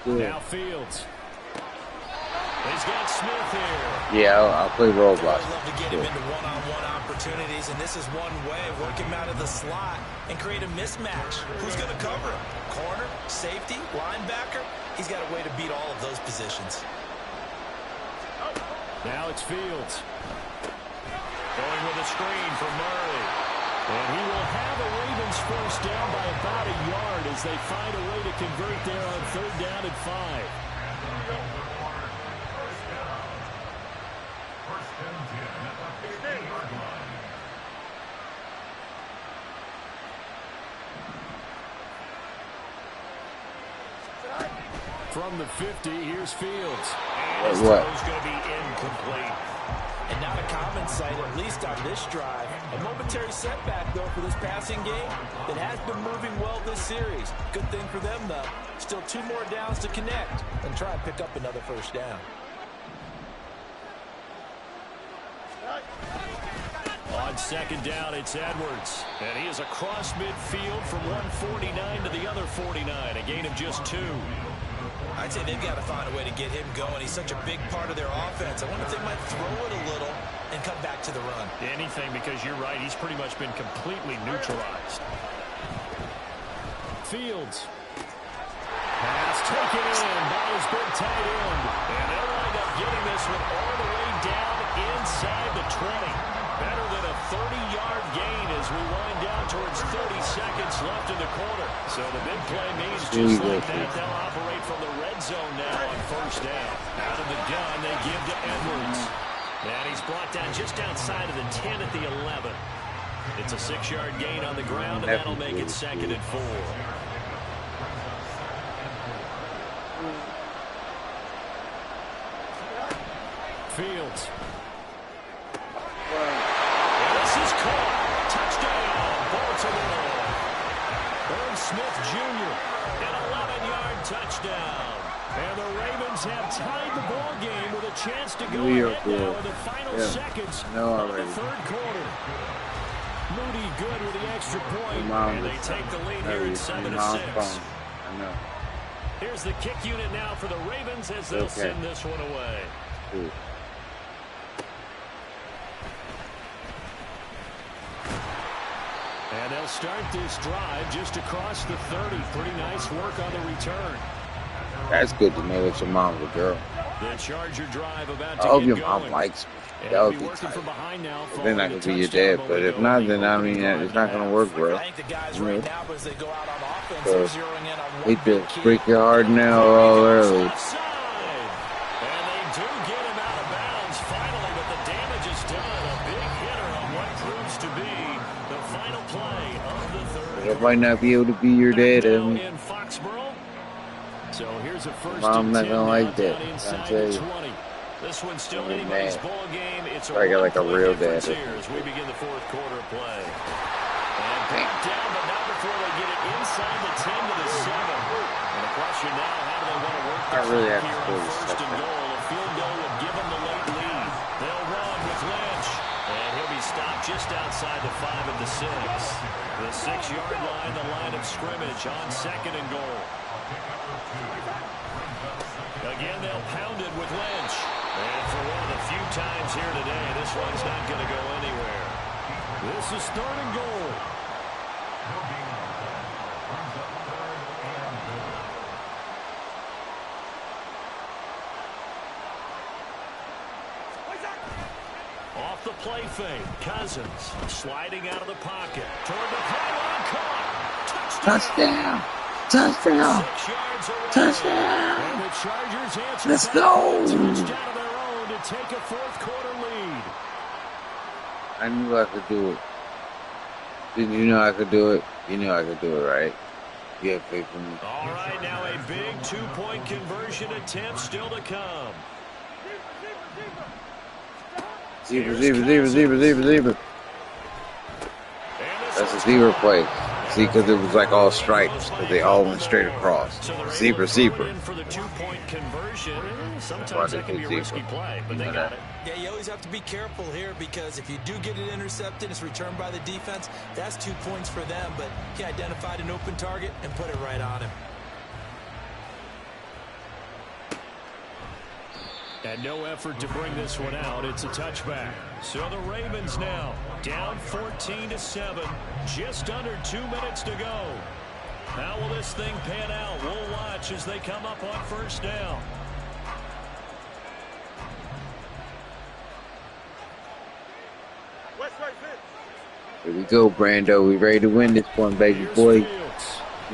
Now Fields. He's got Smith here. Yeah, I'll play Roblox. I'd love to get him into one-on-one opportunities, and this is one way. Work him out of the slot and create a mismatch. Who's going to cover him? Corner, safety, linebacker? He's got a way to beat all of those positions. Now it's Fields. Going with a screen for Murray. And he will have a Ravens first down by about a yard as they find a way to convert there on 3rd down and 5. From the 50, here's Fields. And his throw's going to be incomplete. And not a common sight, at least on this drive. A momentary setback, though, for this passing game that has been moving well this series. Good thing for them, though. Still 2 more downs to connect and try and pick up another 1st down. On 2nd down, it's Edwards. And he is across midfield from 149 to the other 49. A gain of just 2. I'd say they've got to find a way to get him going. He's such a big part of their offense. I wonder if they might throw it a little and come back to the run. Anything, because you're right. He's pretty much been completely neutralized. Fields. Pass taken in by his big tight end. And they'll wind up getting this one all the way down inside the 20. Better than a 30-yard gain as we wind down towards 30 seconds left in the quarter. So the big play means just like that, they'll operate from the red zone now on 1st down. Out of the gun, they give to Edwards. And he's brought down just outside of the 10 at the 11. It's a 6-yard gain on the ground, and that'll make it 2nd and 4. Fields. Smith Jr. an 11-yard touchdown. And the Ravens have tied the ball game with a chance to go ahead now in the final seconds of the 3rd quarter. Moody good with the extra point, and they take the lead here at 7-6. I know. Here's the kick unit now for the Ravens as they'll send this one away. Ooh. And they'll start this drive just across the 30. Pretty nice work on the return. That's good to know that your mom's a girl. The Charger drive about to I hope get your going. mom likes me. That would be tight. Then I could be your dad. But if not, then I mean, it's not going to work, bro. You know? So, it just break your heart now all early. And they do get him out of bounds finally, but the damage is done. A big hitter on what proves to be the final play of the 3rd. I might not be able to be your dad. In Foxborough. So here's a 1st I'm not going to like that. I'll tell you. This one's still anybody's ball game. It's I got like a real dad. Here as we begin the 4th quarter play. And brought down, but not before they get it inside the 10 to the 7. And the question now, how do they want to work the really clock have here to on 1st and goal? A field goal would give them the late lead. They'll run with Lynch. And he'll be stopped just outside the 5 at the 6. The 6-yard line, the line of scrimmage on 2nd and goal. Again, they'll pound it with Lynch. And for one of the few times here today, this one's not going to go anywhere. This is 3rd and goal. Off the play fake, Cousins sliding out of the pocket. Toward the pylon, caught. Touchdown. Touchdown! Touchdown! And the Chargers answer Let's go! Touchdown of their own to take a 4th quarter lead. I knew I could do it. Did you know I could do it? You knew I could do it, right? You have faith in me. All right, now a big 2-point conversion attempt still to come. Zebra. That's a zebra play. See, because it was like all stripes, but they all went straight across. Zebra. For the 2-point conversion, sometimes that can be a risky play, but they got it. Yeah, you always have to be careful here because if you do get it intercepted, it's returned by the defense. That's 2 points for them, but he identified an open target and put it right on him. And no effort to bring this one out. It's a touchback. So the Ravens now down 14-7. Just under 2 minutes to go. How will this thing pan out? We'll watch as they come up on 1st down. Here we go, Brando. We ready to win this one, baby boy.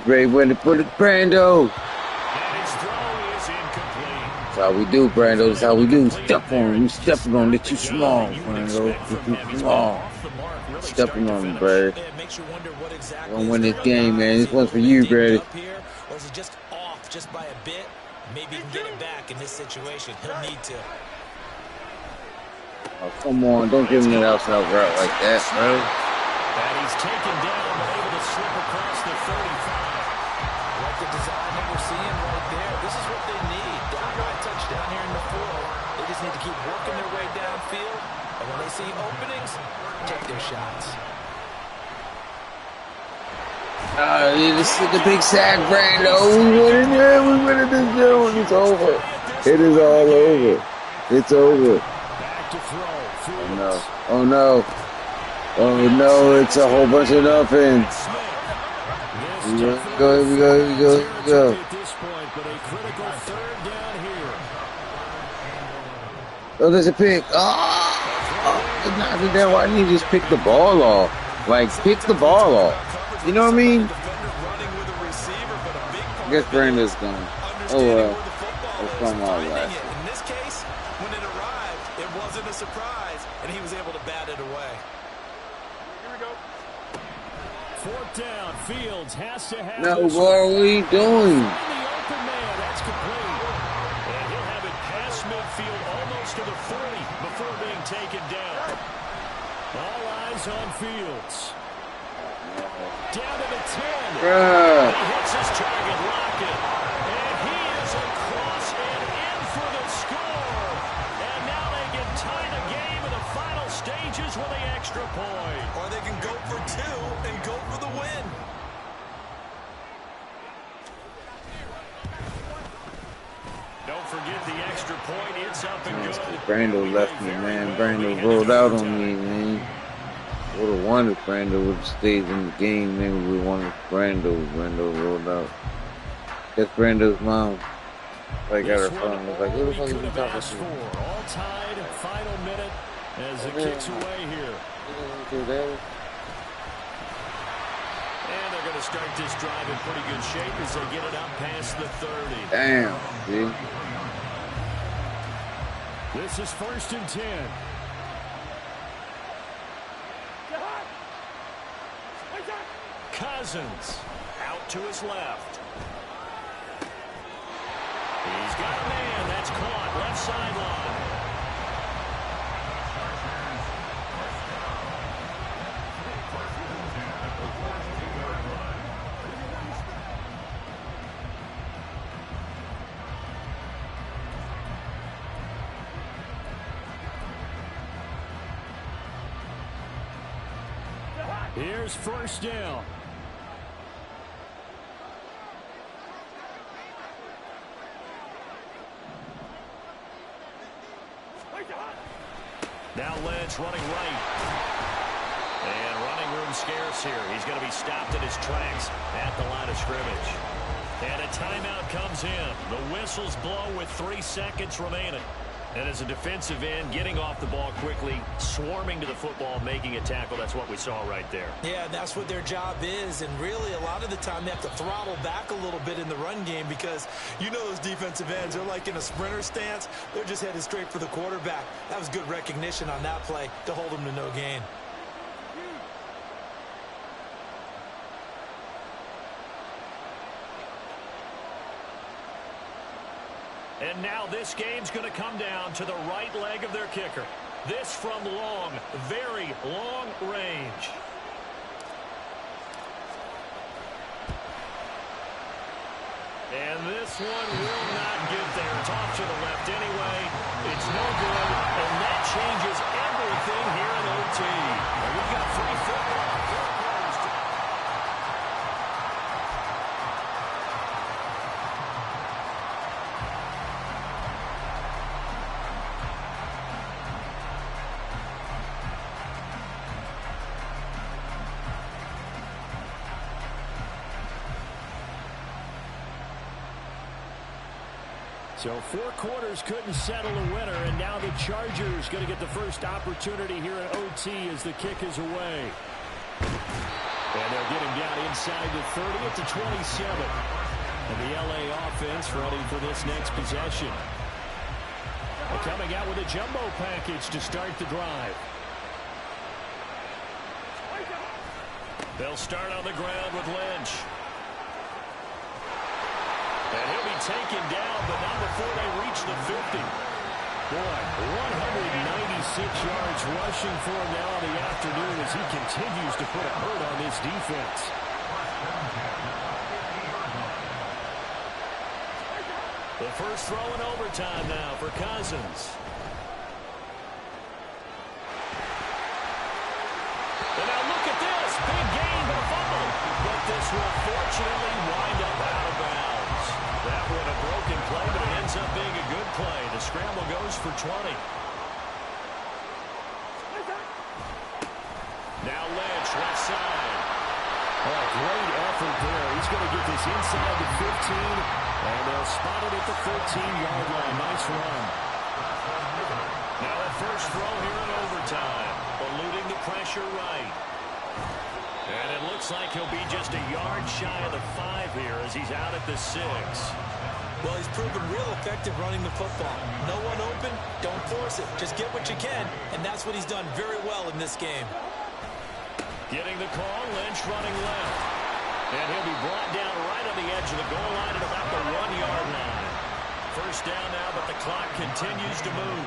Ready to put it, Brando. And his throw is incomplete. That's how we do, Brando. That's how we do. Step on him. You stepping on it too small, Brando. Too small. Stepping on him, Brady. We're gonna win this game, man. This one's for you, Brady. Or is he just off just by a bit? Maybe he can get it back in this situation. He'll need to. Oh, come on. Don't give him that outside route like that, bro. And he's taken down, but able to slip across the 35. Like the design that we're seeing right there. This is what they need. Downright touchdown here in the fourth. They just need to keep working their way downfield. And when they see openings, take their shots. This is the big sack, Brando. We win it, yeah. We win it this game. It's over. It is all over. It's over. Back to throw. Oh, no. Oh, no. Oh, no. It's a whole bunch of nothing. Here we go. At this point, but a critical third down here. Oh, there's a pick. It's not there. Why didn't you just pick the ball off? Like, pick the ball off. You know what I mean? I guess Brando's gone. Oh, well. Let's come on, last. In this case, when it arrived, it wasn't a surprise, and he was able to bat it away. Here we go. Fourth down. Fields has to have No, this. boy, what are you doing? The open man. That's complete. And he'll have it past midfield almost to the 40 before being taken down. All eyes on Fields. Down to the 10. Bruh. He hits his target, Lockett. And he is across and in for the score. And now they can tie the game in the final stages with the extra point. Or they can go for two and go for the win. Don't forget the extra point. It's up and good. Brando left me, man. Brando rolled out on me, man. Would have won if Brando would have stayed in the game. Maybe we won if Brando rolled out. That's Brando's mom. I got her phone. I was like, who the fuck is he talking to? All tied, final minute as it kicks away here. And they're going to start this drive in pretty good shape as they get it up past the 30. Damn, dude. This is 1st and 10. Cousins out to his left. He's got a man. That's caught. Left sideline. Here's 1st down. Now Lynch running right. And running room scarce here. He's going to be stopped in his tracks at the line of scrimmage. And a timeout comes in. The whistles blow with 3 seconds remaining. And as a defensive end, getting off the ball quickly, swarming to the football, making a tackle, that's what we saw right there. Yeah, that's what their job is, and really a lot of the time they have to throttle back a little bit in the run game because you know those defensive ends, they're like in a sprinter stance. They're just headed straight for the quarterback. That was good recognition on that play to hold them to no gain. And now this game's going to come down to the right leg of their kicker. This from long, very long range. And this one will not get there. It's off to the left anyway. It's no good, and that changes everything here in OT. And we've got 3 football. So 4 quarters couldn't settle a winner, and now the Chargers going to get the first opportunity here at OT as the kick is away. And And they'll get him down inside the 30 at the 27. And the LA offense ready for this next possession. They're coming out with a jumbo package to start the drive. They'll start on the ground with Lynch. And he'll be taken down, but not before they reach the 50. Boy, 196 yards rushing for him now in the afternoon as he continues to put a hurt on this defense. The first throw in overtime now for Cousins. And now look at this. Big gain, but fumble. But this will fortunately wind up out of bounds. That one a broken play, but it ends up being a good play. The scramble goes for 20. Now Lynch, left side. Oh, great effort there. He's going to get this inside the 15. And they'll spot it at the 14-yard line. Nice run. Now the first throw here in overtime. Eluding the pressure right. And it looks like he'll be just a yard shy of the 5 here as he's out at the 6. Well, he's proven real effective running the football. No one open, don't force it. Just get what you can, and that's what he's done very well in this game. Getting the call, Lynch running left. And he'll be brought down right on the edge of the goal line at about the 1-yard line. First down now, but the clock continues to move.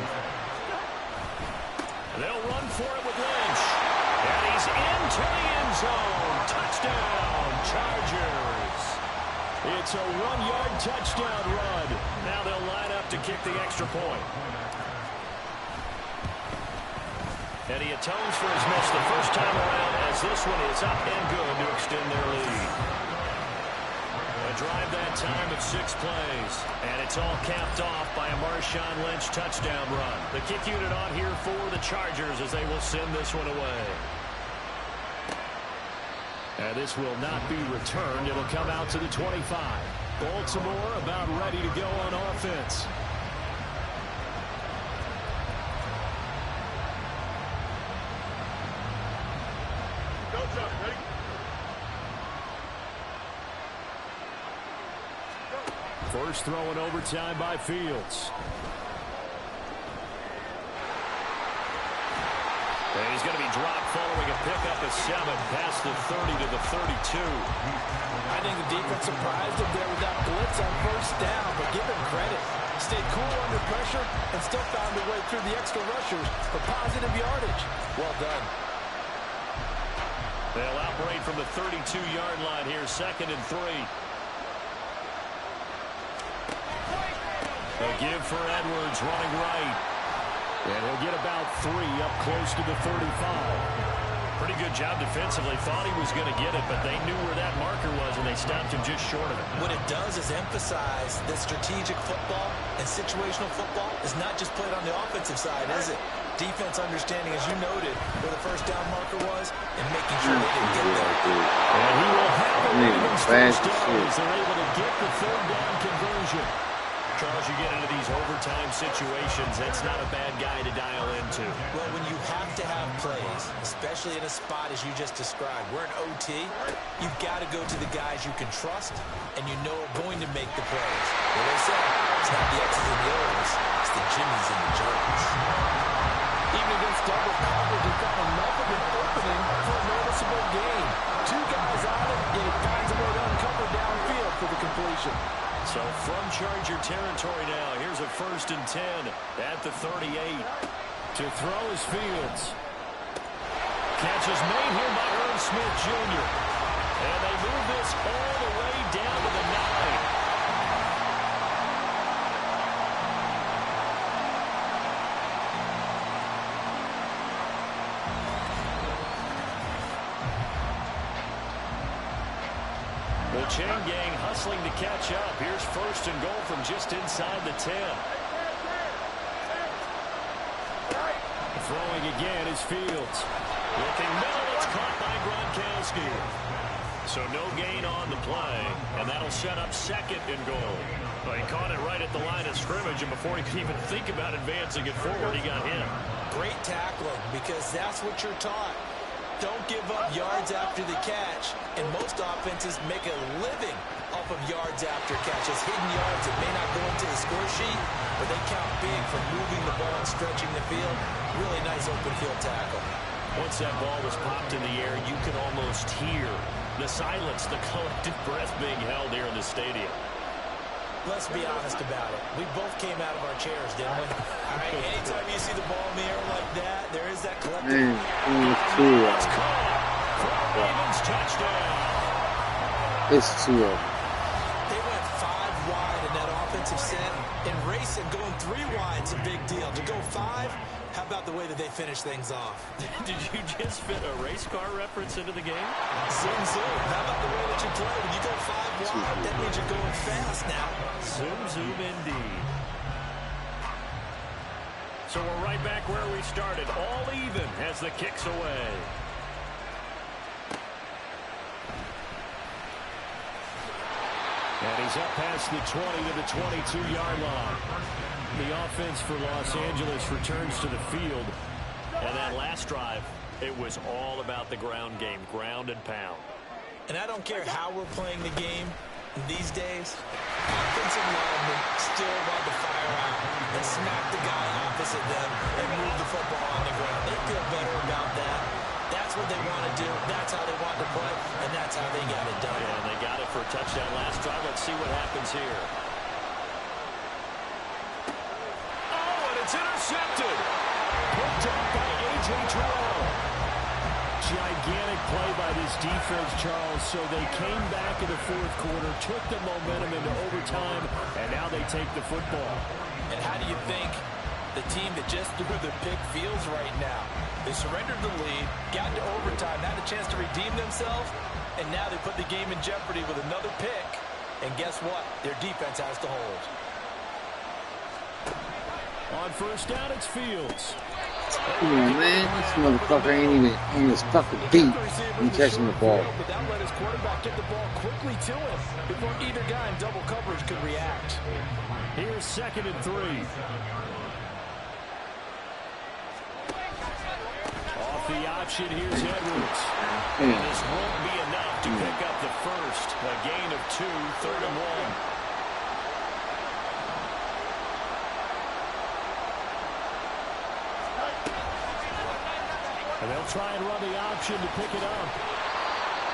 They'll run for it with Lynch. And he's into the end zone. Touchdown, Chargers. It's a 1-yard touchdown run. Now they'll line up to kick the extra point. And he atones for his miss the first time around as this one is up and good to extend their lead. A drive that time of 6 plays. And it's all capped off by a Marshawn Lynch touchdown run. The kick unit on here for the Chargers as they will send this one away. And this will not be returned. It'll come out to the 25. Baltimore about ready to go on offense. First throw in overtime by Fields. And he's going to be dropped following a pickup of 7 past the 30 to the 32. I think the defense surprised him there with that blitz on first down, but give him credit. Stayed cool under pressure and still found a way through the extra rushers for positive yardage. Well done. They'll operate from the 32-yard line here, 2nd and 3. A give for Edwards running right. And he'll get about 3 up close to the 35. Pretty good job defensively. Thought he was going to get it, but they knew where that marker was, and they stopped him just short of it. What it does is emphasize that strategic football and situational football is not just played on the offensive side, is it? Defense understanding, as you noted, where the first down marker was and making sure they didn't get there. And he will have a Ravens first down as they're able to get the 3rd down conversion. Charles, you get into these overtime situations, that's not a bad guy to dial into. Well, when you have to have plays, especially in a spot as you just described, we're in OT, you've got to go to the guys you can trust and you know are going to make the plays. Well, they say, it's not the X's and the O's, it's the Jimmies and the Joes. Even against double coverage, he found enough of an opening for a noticeable gain. 2 guys on it, and he finds a way to uncover downfield for the completion. So from Charger territory now, here's a 1st and 10 at the 38. To throw is Fields. Catch is made here by Irv Smith Jr. And they move this all the way down to the 9. The chain gang hustling to catch up. Here's 1st and goal from just inside the 10. Throwing again is Fields. Looking middle, it's caught by Gronkowski. So no gain on the play, and that'll set up 2nd and goal. Well, he caught it right at the line of scrimmage, and before he could even think about advancing it forward, he got hit. Great tackling, because that's what you're taught. don't give up yards after the catch, and most offenses make a living off of yards after catches. Hidden yards that may not go into the score sheet, but they count big for moving the ball and stretching the field. Really nice open field tackle. Once that ball was popped in the air, you could almost hear the silence, the collective breath being held here in the stadium. Let's be honest about it. We both came out of our chairs, didn't we? All right, anytime you see the ball in the air like that, there is that collective. It's caught for a Ravens touchdown. It's 2 of them. They went 5 wide in that offensive set, and racing going 3 wide's a big deal. To go 5, how about the way that they finish things off? Did you just fit a race car reference into the game? Zoom, zoom. How about the way that you play? When you go 5 wide, that means you're going fast now. Zoom, zoom indeed. So we're right back where we started, all even as the kick's away. And he's up past the 20 to the 22-yard line. The offense for Los Angeles returns to the field. And that last drive, it was all about the ground game, ground and pound. And I don't care how we're playing the game these days, offensive linemen still want to fire out and smack the guy opposite them and move the football on the ground. They feel better about that. That's what they want to do. That's how they want to play, and that's how they got it done. Yeah, and they got it for a touchdown last drive. Let's see what happens here. Oh, and it's intercepted. Picked up by A.J. Terrell. Gigantic play by this defense, Charles. So they came back in the fourth quarter, took the momentum into overtime, and now they take the football. And how do you think the team that just threw the pick feels right now? They surrendered the lead, got to overtime, had a chance to redeem themselves, and now they put the game in jeopardy with another pick. And guess what? Their defense has to hold. On first down, it's Fields. Come on, man. This motherfucker ain't even on his fucking feet. He's catching the ball. But that let his quarterback get the ball quickly to him before either guy in double coverage could react. Here's 2nd and 3. Off the option, here's Edwards. And this won't be enough to pick up the first. A gain of 2, 3rd and 1. And they'll try and run the option to pick it up.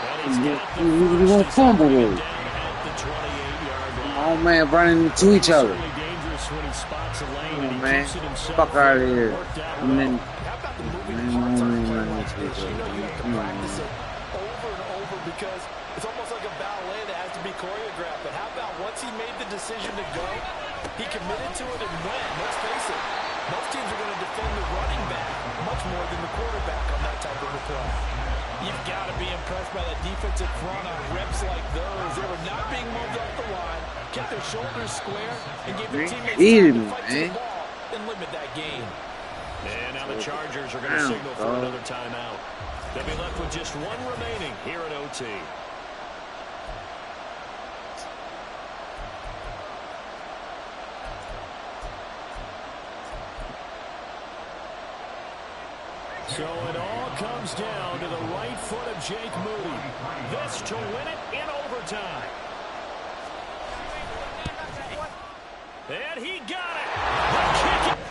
And he's got the first. He's gonna fumble Down with it. at the 28-yard line. Oh man, running into each other. Certainly dangerous when he spots a lane Come and on, he man. keeps it himself. Fuck out of here. Worked out And then, How about the moving man, parts on a running play like into this? each You know other. you have to Come on, practice man. it over and over because it's almost like a ballet that has to be choreographed. But how about once he made the decision to go, he committed to it and went. Let's face it, most teams are going to defend the running back much more than the quarterback on that type of a play. You've got to be impressed by that defensive front on reps like those. They were not being moved off the line, kept their shoulders square, and gave their teammates time to fight to the ball and limit that gain. And now the Chargers are going to signal for another timeout. They'll be left with just 1 remaining here at OT. So it all comes down to the right foot of Jake Moody. This to win it in overtime. And he got it. The kick